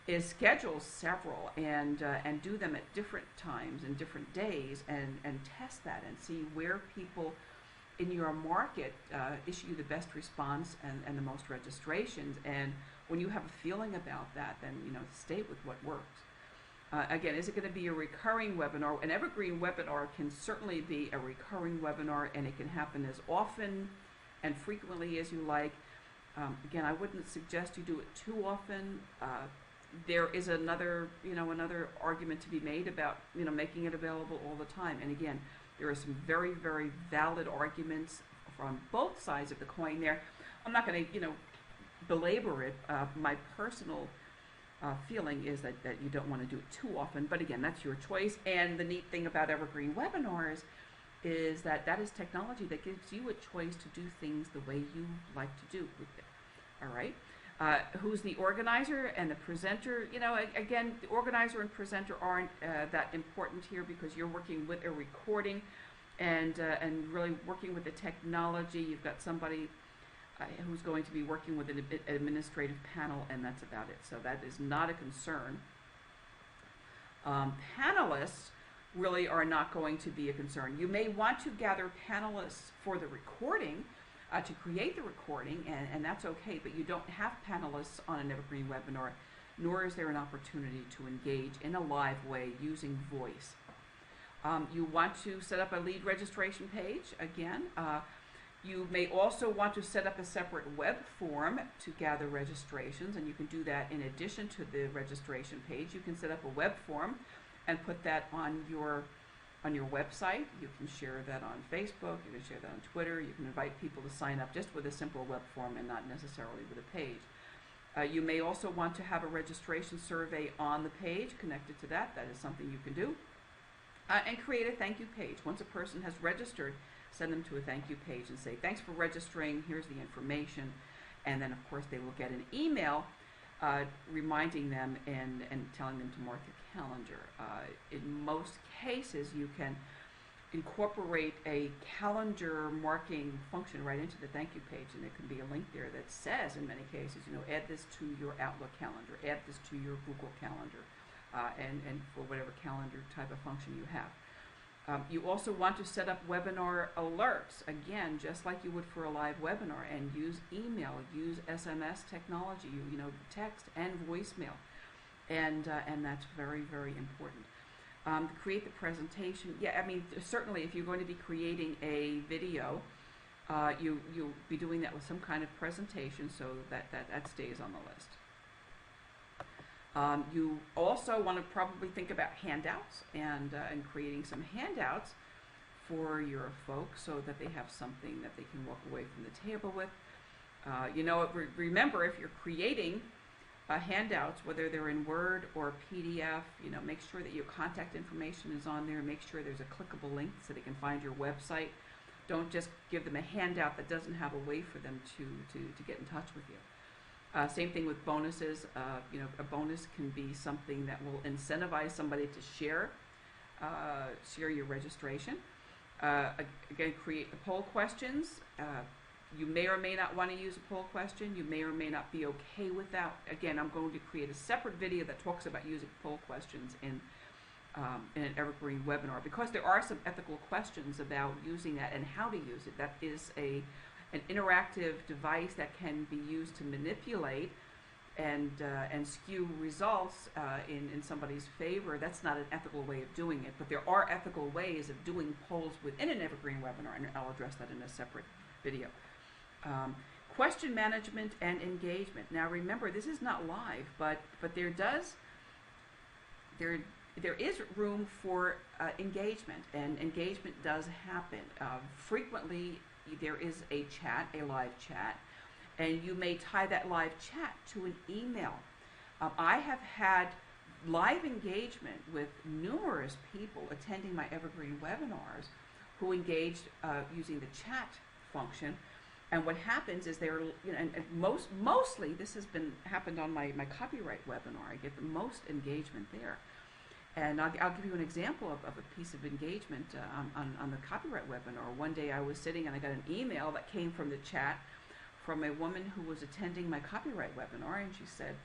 Speaker 1: is schedule several and do them at different times and different days and test that and see where people in your market issue the best response and the most registrations. And when you have a feeling about that, then stay with what works. Again, is it going to be a recurring webinar? An evergreen webinar can certainly be a recurring webinar, and it can happen as often and frequently as you like. Again, I wouldn't suggest you do it too often. There is another argument to be made about making it available all the time. And again, there are some very, very valid arguments from both sides of the coin there. I'm not going to belabor it. My personal feeling is that you don't want to do it too often, but again, that's your choice. And the neat thing about evergreen webinars is that is technology that gives you a choice to do things the way you like to do with it. All right. Who's the organizer and the presenter? Again, the organizer and presenter aren't that important here because you're working with a recording and really working with the technology. You've got somebody who's going to be working with an administrative panel, and that's about it. So that is not a concern. Panelists really are not going to be a concern. You may want to gather panelists for the recording, to create the recording, and that's okay, but you don't have panelists on an evergreen webinar, nor is there an opportunity to engage in a live way using voice. You want to set up a lead registration page, again. You may also want to set up a separate web form to gather registrations, and you can do that in addition to the registration page. You can set up a web form and put that on your website. You can share that on Facebook, you can share that on Twitter, you can invite people to sign up just with a simple web form and not necessarily with a page. You may also want to have a registration survey on the page connected to that. That is something you can do. And create a thank you page. Once a person has registered, send them to a thank you page and say, thanks for registering, here's the information. And then, of course, they will get an email reminding them and telling them to mark their calendar. In most cases, you can incorporate a calendar marking function right into the thank you page, and there can be a link there that says, in many cases, add this to your Outlook calendar, add this to your Google calendar, and for whatever calendar type of function you have. You also want to set up webinar alerts, again, just like you would for a live webinar, and use email, use SMS technology, text and voicemail, and that's very, very important. Create the presentation. Yeah, I mean, certainly if you're going to be creating a video, you'll be doing that with some kind of presentation, so that stays on the list. You also want to probably think about handouts and creating some handouts for your folks so that they have something that they can walk away from the table with. Remember, if you're creating handouts, whether they're in Word or PDF, make sure that your contact information is on there. Make sure there's a clickable link so they can find your website. Don't just give them a handout that doesn't have a way for them to get in touch with you. Same thing with bonuses. A bonus can be something that will incentivize somebody to share your registration. Again, create the poll questions. You may or may not want to use a poll question. You may or may not be okay with that. Again, I'm going to create a separate video that talks about using poll questions in an evergreen webinar, because there are some ethical questions about using that and how to use it. That is an interactive device that can be used to manipulate and skew results in somebody's favor, that's not an ethical way of doing it. But there are ethical ways of doing polls within an evergreen webinar, and I'll address that in a separate video. Question management and engagement. Now remember, this is not live, but there is room for engagement, and engagement does happen. Frequently, there is a chat, a live chat, and you may tie that live chat to an email. I have had live engagement with numerous people attending my evergreen webinars who engaged using the chat function. And what happens is they're, and mostly this has happened on my copyright webinar. I get the most engagement there. And I'll give you an example of a piece of engagement on the copyright webinar. One day I was sitting and I got an email that came from the chat from a woman who was attending my copyright webinar, and she said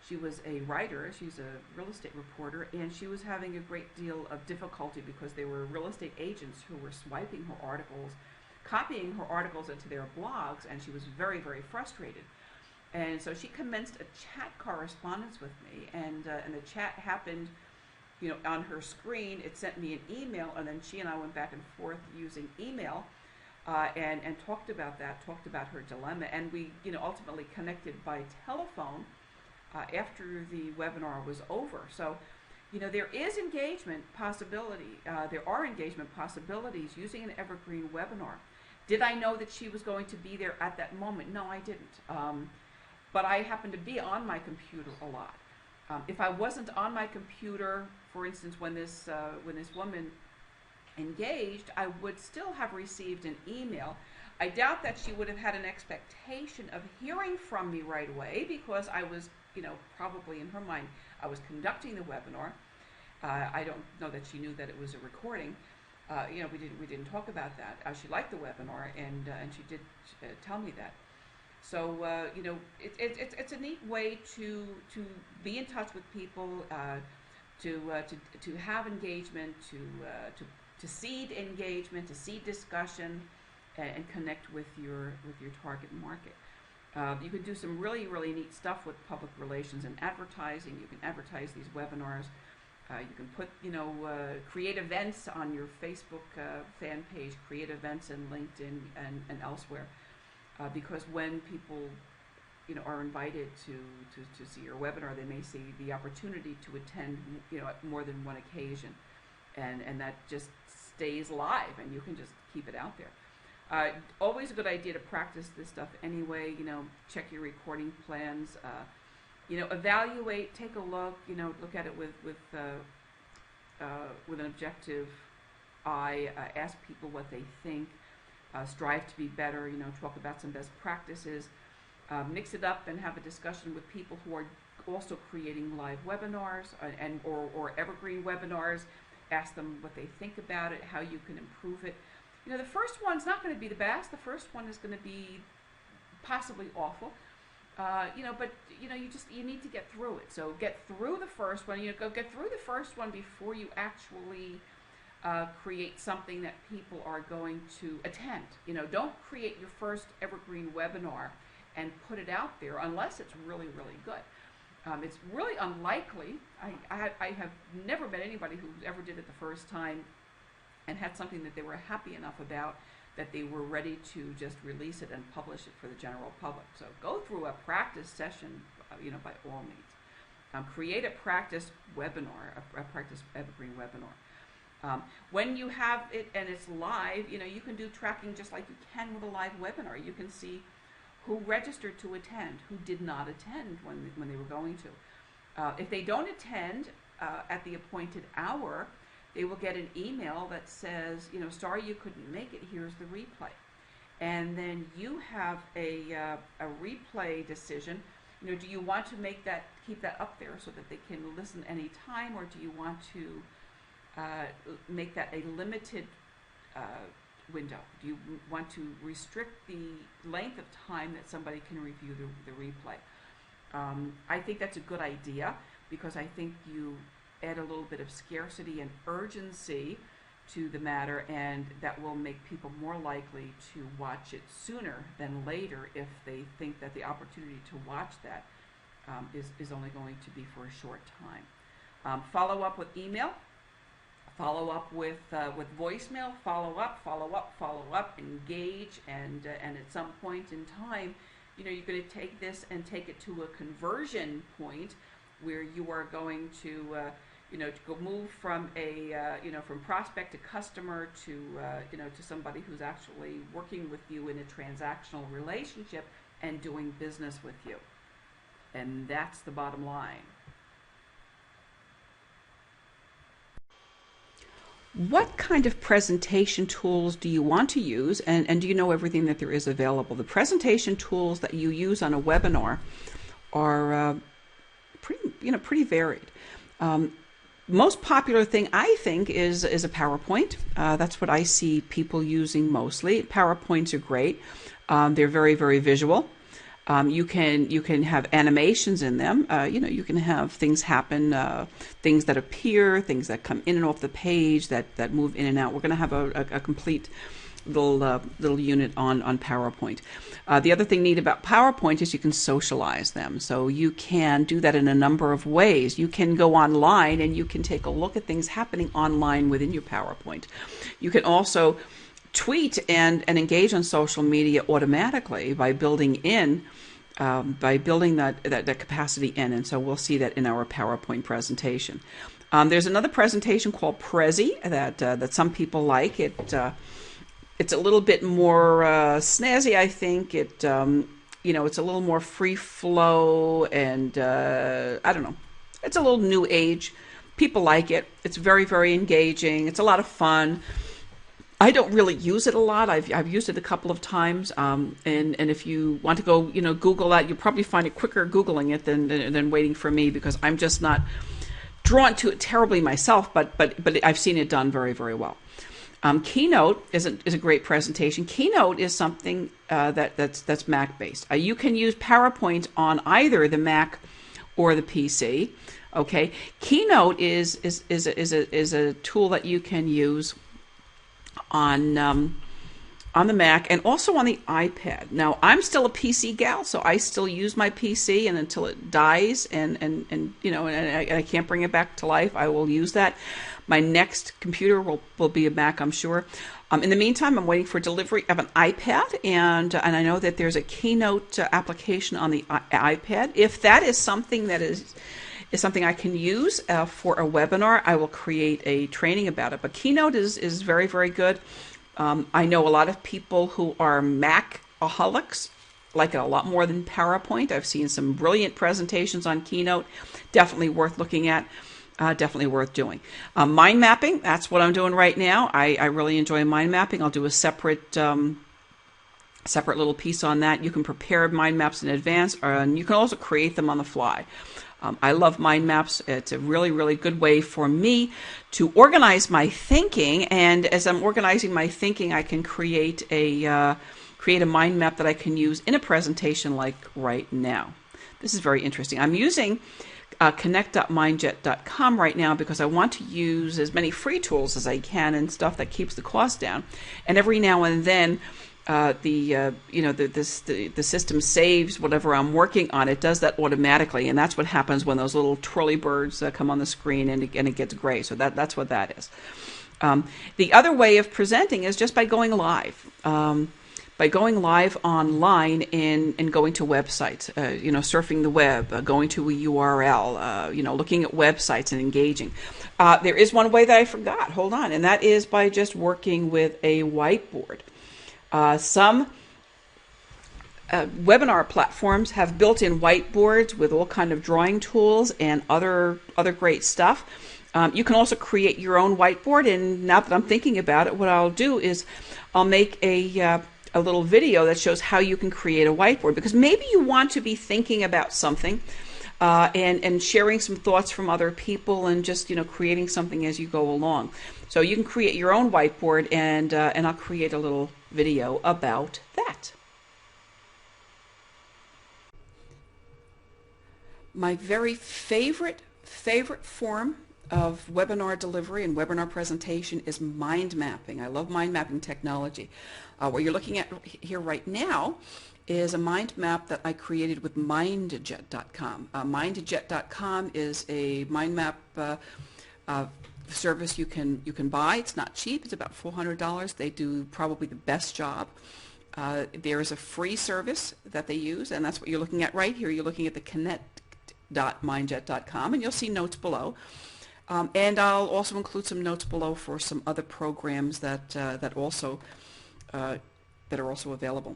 Speaker 1: she was a writer, she's a real estate reporter, and she was having a great deal of difficulty because there were real estate agents who were swiping her articles, copying her articles into their blogs, and she was very, very frustrated. And so she commenced a chat correspondence with me, and the chat happened, on her screen. It sent me an email, and then she and I went back and forth using email, and talked about her dilemma, and we, ultimately connected by telephone after the webinar was over. So, there is engagement possibility. There are engagement possibilities using an evergreen webinar. Did I know that she was going to be there at that moment? No, I didn't. But I happened to be on my computer a lot. If I wasn't on my computer, for instance, when this woman engaged, I would still have received an email. I doubt that she would have had an expectation of hearing from me right away, because I was, probably in her mind, I was conducting the webinar. I don't know that she knew that it was a recording. We didn't talk about that. She liked the webinar, and she did tell me that. So it's a neat way to be in touch with people, to have engagement, to seed engagement, to seed discussion, and connect with your target market. You can do some really, really neat stuff with public relations and advertising. You can advertise these webinars. You can put, create events on your Facebook fan page, create events in LinkedIn and elsewhere. Because when people, are invited to see your webinar, they may see the opportunity to attend, at more than one occasion. And that just stays live, and you can just keep it out there. Always a good idea to practice this stuff anyway. Check your recording plans. Evaluate, take a look. Look at it with an objective eye. Ask people what they think. Strive to be better. Talk about some best practices. Mix it up and have a discussion with people who are also creating live webinars or evergreen webinars. Ask them what they think about it, how you can improve it. The first one's not going to be the best. The first one is going to be possibly awful. But you need to get through it. So get through the first one. Get through the first one before you actually create something that people are going to attend. Don't create your first evergreen webinar and put it out there unless it's really, really good. It's really unlikely. I have never met anybody who ever did it the first time and had something that they were happy enough about that they were ready to just release it and publish it for the general public. So go through a practice session, by all means. Create a practice webinar, a practice evergreen webinar. When you have it and it's live, you can do tracking just like you can with a live webinar. You can see who registered to attend, who did not attend when they were going to. If they don't attend at the appointed hour, they will get an email that says, sorry you couldn't make it, here's the replay. And then you have a replay decision. Do you want to keep that up there so that they can listen anytime, or do you want to make that a limited window? Do you want to restrict the length of time that somebody can review the replay? I think that's a good idea, because I think you add a little bit of scarcity and urgency to the matter, and that will make people more likely to watch it sooner than later if they think that the opportunity to watch that is only going to be for a short time. Follow up with email, follow up with voicemail, follow up, engage, and at some point in time, you're going to take this and take it to a conversion point where you are going to to go move from from prospect to customer to to somebody who's actually working with you in a transactional relationship and doing business with you. And that's the bottom line. What kind of presentation tools do you want to use, and do you know everything that there is available? The presentation tools that you use on a webinar are pretty varied. Most popular thing, I think, is a PowerPoint. That's what I see people using mostly. PowerPoints are great. They're very, very visual. You can have animations in them. You can have things happen, things that appear, things that come in and off the page, that move in and out. We're going to have a complete little unit on PowerPoint. The other thing neat about PowerPoint is you can socialize them. So you can do that in a number of ways. You can go online and you can take a look at things happening online within your PowerPoint. You can also tweet and engage on social media automatically by building that capacity in, and so we'll see that in our PowerPoint presentation. There's another presentation called Prezi that some people like. It's a little bit more snazzy, I think. It's a little more free flow, and I don't know. It's a little new age. People like it. It's very, very engaging. It's a lot of fun. I don't really use it a lot. I've used it a couple of times, and if you want to go, Google that, you'll probably find it quicker Googling it than waiting for me, because I'm just not drawn to it terribly myself. But I've seen it done very, very well. Keynote is a great presentation. Keynote is something that's Mac based. You can use PowerPoint on either the Mac or the PC. Okay, Keynote is a tool that you can use on the Mac and also on the iPad. Now, I'm still a PC gal, so I still use my PC, and until it dies and I can't bring it back to life, I will use that. My next computer will be a Mac, I'm sure. In the meantime, I'm waiting for delivery of an iPad, and I know that there's a Keynote application on the iPad. If that is something that is something I can use for a webinar, I will create a training about it. But Keynote is very, very good. I know a lot of people who are Mac-aholics like it a lot more than PowerPoint. I've seen some brilliant presentations on Keynote. Definitely worth looking at. Definitely worth doing. Mind mapping, that's what I'm doing right now. I really enjoy mind mapping. I'll do a separate little piece on that. You can prepare mind maps in advance, and you can also create them on the fly. I love mind maps. It's a really, really good way for me to organize my thinking, and as I'm organizing my thinking, I can create a mind map that I can use in a presentation like right now. This is very interesting. I'm using connect.mindjet.com right now because I want to use as many free tools as I can and stuff that keeps the cost down. And every now and then, the system saves whatever I'm working on. It does that automatically, and that's what happens when those little twirly birds come on the screen and it gets gray. So that's what that is. The other way of presenting is just by going live. By going live online and going to websites, surfing the web, going to a URL, looking at websites and engaging. There is one way that I forgot. Hold on, and that is by just working with a whiteboard. Some webinar platforms have built-in whiteboards with all kind of drawing tools and other great stuff. You can also create your own whiteboard, and now that I'm thinking about it, what I'll do is I'll make a little video that shows how you can create a whiteboard, because maybe you want to be thinking about something and sharing some thoughts from other people and just creating something as you go along. So you can create your own whiteboard, and I'll create a little video about that. My very favorite form of webinar delivery and webinar presentation is mind mapping. I love mind mapping technology. What you're looking at here right now is a mind map that I created with mindjet.com. Mindjet.com is a mind map service you can buy. It's not cheap. It's about $400. They do probably the best job. There is a free service that they use, and that's what you're looking at right here. You're looking at the connect.mindjet.com, and you'll see notes below. And I'll also include some notes below for some other programs that are also available.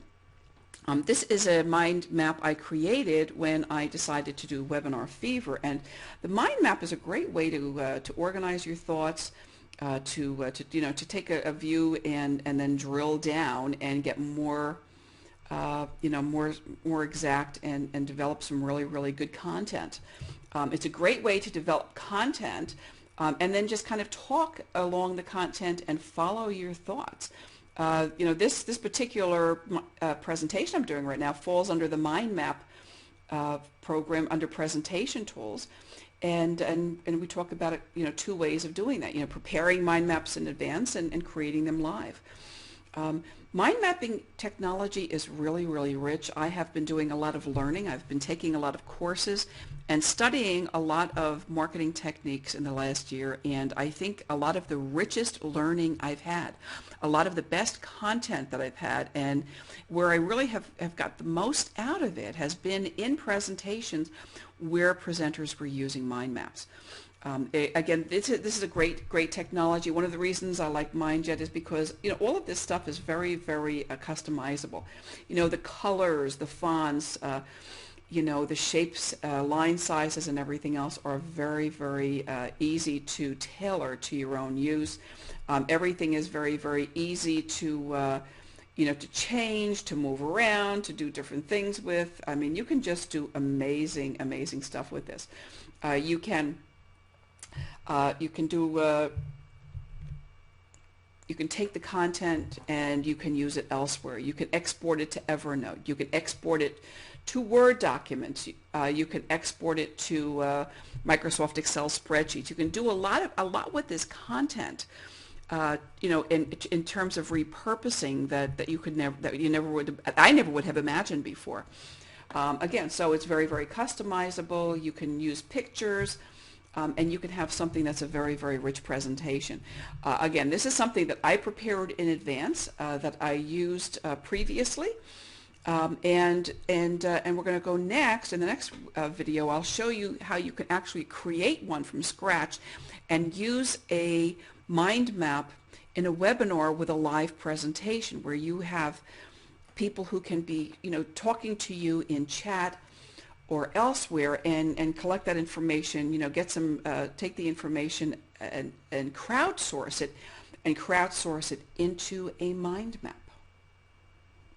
Speaker 1: This is a mind map I created when I decided to do Webinar Fever, and the mind map is a great way to organize your thoughts, to take a view and then drill down and get more more exact and develop some really good content. It's a great way to develop content and then just kind of talk along the content and follow your thoughts. This particular presentation I'm doing right now falls under the mind map program under presentation tools, and we talk about it, two ways of doing that, preparing mind maps in advance and creating them live. Mind mapping technology is really rich. I have been doing a lot of learning. I've been taking a lot of courses and studying a lot of marketing techniques in the last year, and I think a lot of the richest learning I've had, a lot of the best content that I've had, and where I really have got the most out of it has been in presentations where presenters were using mind maps. Again, this is a great technology. One of the reasons I like MindJet is because all of this stuff is very customizable. The colors, the fonts, the shapes, line sizes, and everything else are very easy to tailor to your own use. Everything is very easy to to change, to move around, to do different things with. I mean, you can just do amazing stuff with this. You can take the content and you can use it elsewhere. You can export it to Evernote. You can export it to Word documents. You can export it to Microsoft Excel spreadsheets. You can do a lot with this content. In terms of repurposing that I never would have imagined before. Again, so it's very customizable. You can use pictures. And you can have something that's a very rich presentation. Again, this is something that I prepared in advance, that I used previously, and we're going to go next. In the next video, I'll show you how you can actually create one from scratch and use a mind map in a webinar with a live presentation where you have people who can be talking to you in chat or elsewhere and collect that information, take the information and crowdsource it into a mind map.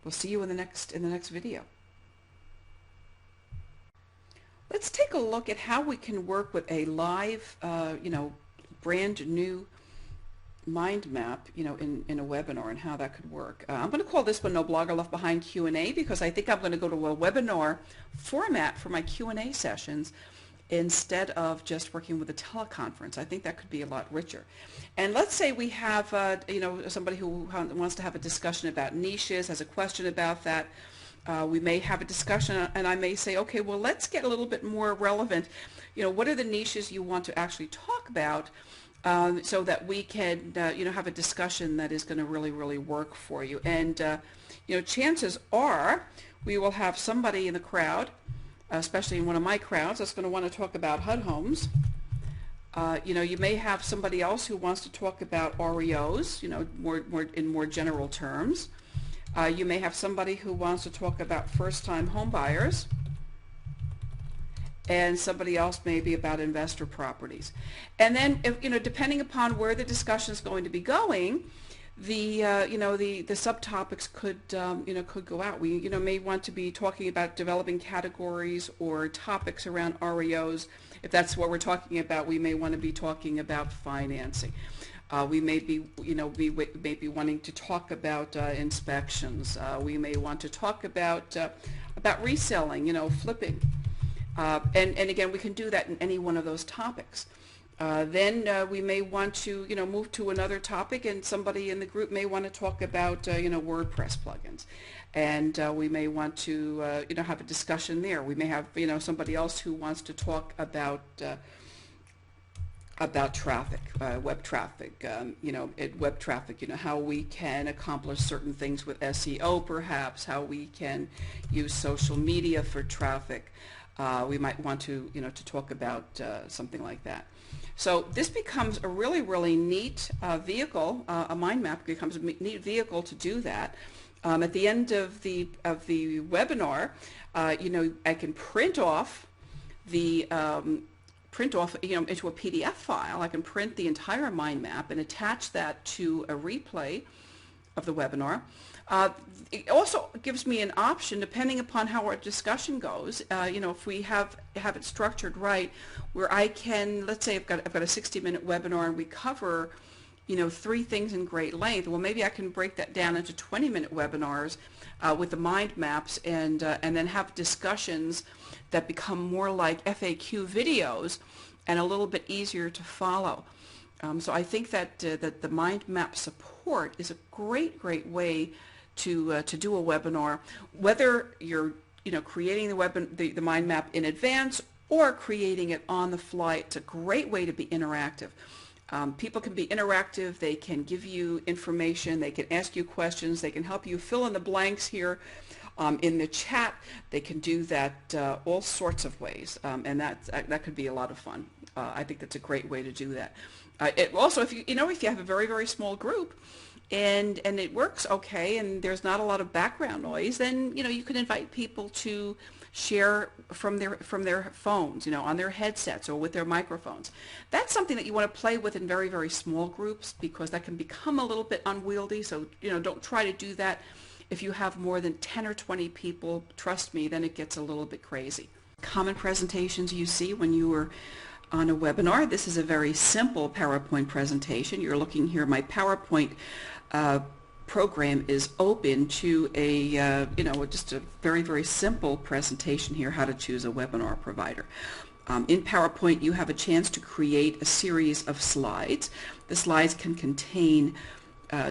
Speaker 1: We'll see you in the next video. Let's take a look at how we can work with a live, brand new mind map, in a webinar, and how that could work. I'm going to call this one No Blogger Left Behind Q&A because I think I'm going to go to a webinar format for my Q&A sessions instead of just working with a teleconference. I think that could be a lot richer. And let's say we have, somebody who wants to have a discussion about niches, has a question about that. We may have a discussion, and I may say, okay, well, let's get a little bit more relevant. What are the niches you want to actually talk about? So that we can, have a discussion that is going to really work for you. And, chances are we will have somebody in the crowd, especially in one of my crowds, that's going to want to talk about HUD homes. You may have somebody else who wants to talk about REOs, in more general terms. You may have somebody who wants to talk about first-time home buyers. And somebody else maybe about investor properties. And then, depending upon where the discussion is going to be going, the subtopics could go out. We may want to be talking about developing categories or topics around REOs. If that's what we're talking about, we may want to be talking about financing. We may be wanting to talk about inspections. We may want to talk about reselling, flipping. And again, we can do that in any one of those topics. Then we may want to, move to another topic, and somebody in the group may want to talk about, WordPress plugins, and we may want to, have a discussion there. We may have, somebody else who wants to talk about traffic, web traffic, web traffic, how we can accomplish certain things with SEO, perhaps, how we can use social media for traffic. We might want to, to talk about something like that. So this becomes a really, really neat vehicle. A mind map becomes a neat vehicle to do that. At the end of the webinar, I can print off into a PDF file. I can print the entire mind map and attach that to a replay of the webinar. It also gives me an option, depending upon how our discussion goes, if we have it structured right, where I can, let's say I've got a 60-minute webinar and we cover, 3 things in great length. Well, maybe I can break that down into 20-minute webinars with the mind maps, and then have discussions that become more like FAQ videos and a little bit easier to follow. So I think that the mind map support is a great way to do a webinar, whether you're creating the mind map in advance or creating it on the fly. It's a great way to be interactive. People can be interactive. They can give you information. They can ask you questions. They can help you fill in the blanks here in the chat. They can do that all sorts of ways, and that could be a lot of fun. I think that's a great way to do that. Also, if you have a very, very small group, and it works okay, and there's not a lot of background noise, then you can invite people to share from their phones, on their headsets or with their microphones. That's something that you want to play with in very, very small groups, because that can become a little bit unwieldy. So don't try to do that if you have more than 10 or 20 people. Trust me, then it gets a little bit crazy. Common presentations you see when you are on a webinar. This is a very simple PowerPoint presentation. You're looking here. My PowerPoint program is open to a just a very, very simple presentation here, how to choose a webinar provider. In PowerPoint, you have a chance to create a series of slides. The slides can contain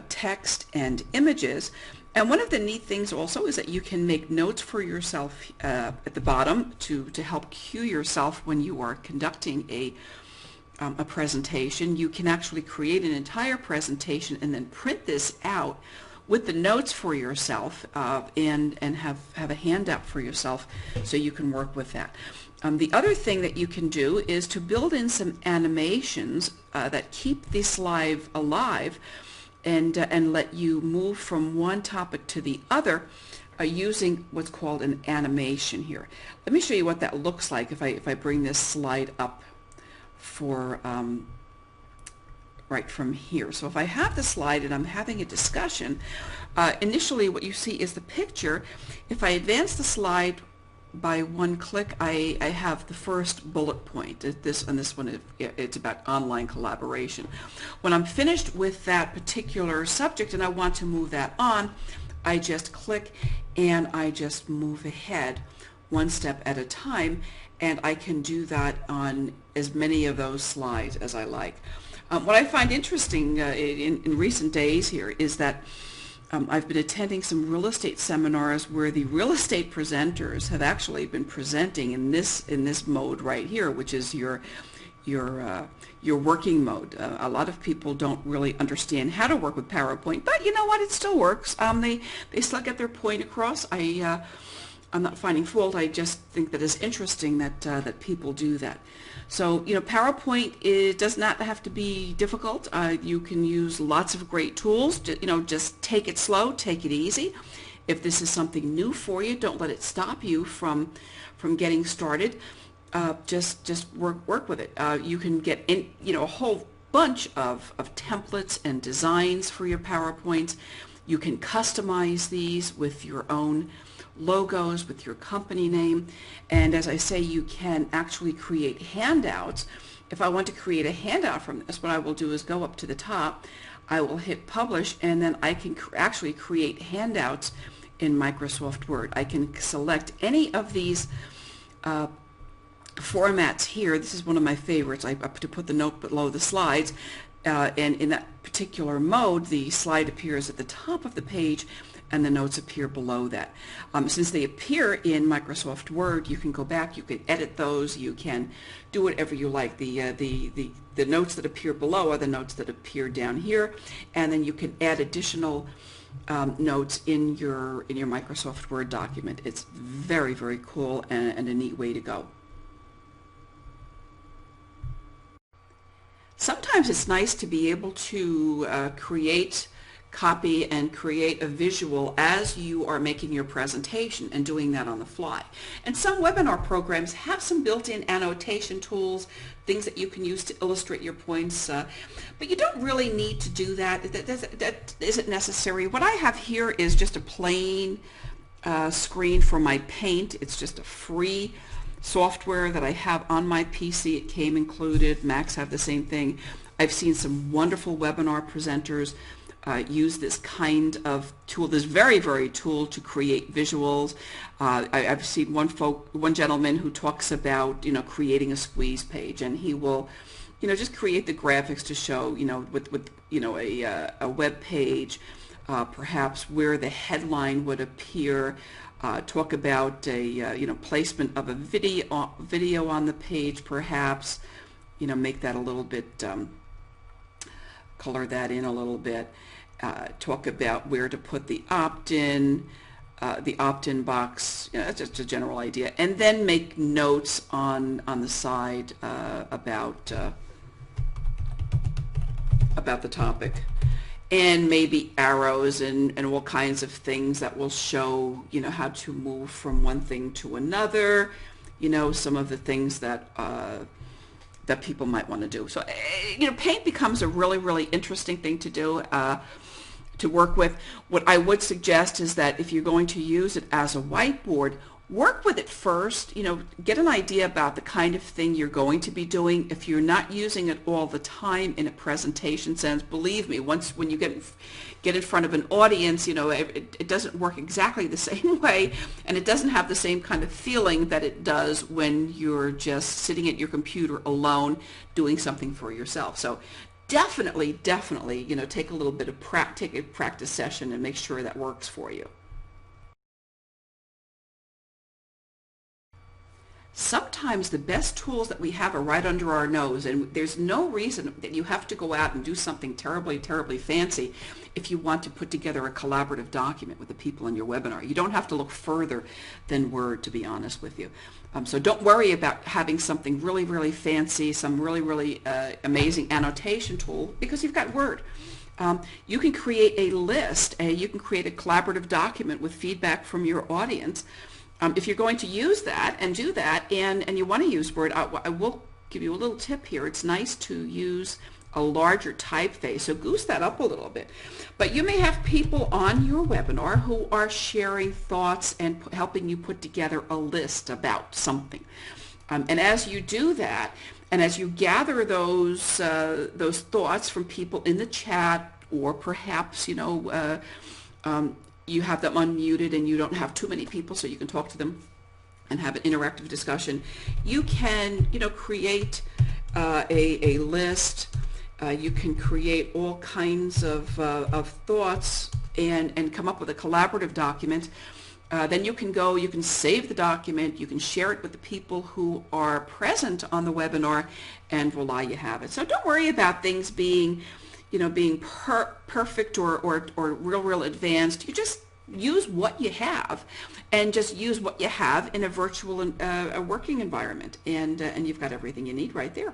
Speaker 1: text and images. And one of the neat things also is that you can make notes for yourself at the bottom to help cue yourself when you are conducting a presentation. You can actually create an entire presentation and then print this out with the notes for yourself, and have a handout for yourself so you can work with that. The other thing that you can do is to build in some animations that keep the slide alive and let you move from one topic to the other using what's called an animation here. Let me show you what that looks like if I bring this slide up for right from here. So if I have the slide and I'm having a discussion, initially what you see is the picture. If I advance the slide by one click, I have the first bullet point. This one, it's about online collaboration. When I'm finished with that particular subject and I want to move that on, I just click and I just move ahead one step at a time, and I can do that on as many of those slides as I like. What I find interesting in recent days here is that I've been attending some real estate seminars where the real estate presenters have actually been presenting in this mode right here, which is your working mode. A lot of people don't really understand how to work with PowerPoint, but you know what? It still works. They still get their point across. I'm not finding fault. I just think that it's interesting that people do that. So PowerPoint does not have to be difficult. You can use lots of great tools. Just take it slow, take it easy. If this is something new for you, don't let it stop you from getting started. Just work with it. You can get in a whole bunch of templates and designs for your PowerPoints. You can customize these with your own logos, with your company name, and as I say, you can actually create handouts. If I want to create a handout from this, what I will do is go up to the top, I will hit publish, and then I can actually create handouts in Microsoft Word. I can select any of these formats here. This is one of my favorites. I to put the note below the slides, and in that particular mode, the slide appears at the top of the page and the notes appear below that. Since they appear in Microsoft Word, you can go back, you can edit those, you can do whatever you like. The notes that appear below are the notes that appear down here, and then you can add additional notes in your Microsoft Word document. It's very, very cool and a neat way to go. Sometimes it's nice to be able to copy and create a visual as you are making your presentation and doing that on the fly. And some webinar programs have some built-in annotation tools, things that you can use to illustrate your points, but you don't really need to do that. That isn't necessary. What I have here is just a plain screen for my Paint. It's just a free software that I have on my PC. It came included. Macs have the same thing. I've seen some wonderful webinar presenters use this kind of tool, this very tool to create visuals. I've seen one gentleman who talks about, creating a squeeze page, and he will, just create the graphics to show, with a web page, perhaps where the headline would appear. Talk about a placement of a video on the page, perhaps, make that a little bit, color that in a little bit. Talk about where to put the opt-in box. That's just a general idea, and then make notes on the side about the topic, and maybe arrows and all kinds of things that will show how to move from one thing to another. Some of the things that people might want to do. So Paint becomes a really interesting thing to do, to work with. What I would suggest is that if you're going to use it as a whiteboard, work with it first, get an idea about the kind of thing you're going to be doing. If you're not using it all the time in a presentation sense, believe me, when you get in front of an audience, it doesn't work exactly the same way, and it doesn't have the same kind of feeling that it does when you're just sitting at your computer alone doing something for yourself. So definitely, take a little bit of take a practice session and make sure that works for you. Sometimes the best tools that we have are right under our nose, and there's no reason that you have to go out and do something terribly fancy if you want to put together a collaborative document with the people in your webinar. You don't have to look further than Word, to be honest with you. So don't worry about having something really fancy, some really amazing annotation tool, because you've got Word. You can create a list, you can create a collaborative document with feedback from your audience. If you're going to use that and do that, and you want to use Word, I will give you a little tip here. It's nice to use a larger typeface, so goose that up a little bit. But you may have people on your webinar who are sharing thoughts and helping you put together a list about something. And as you do that, and as you gather those thoughts from people in the chat, or perhaps you have them unmuted and you don't have too many people, so you can talk to them and have an interactive discussion, you can create a list. You can create all kinds of thoughts and come up with a collaborative document. Then you can save the document, you can share it with the people who are present on the webinar, and voila, you have it. So don't worry about things being perfect or real advanced. You just use what you have, and just use what you have in a virtual working environment, and you've got everything you need right there.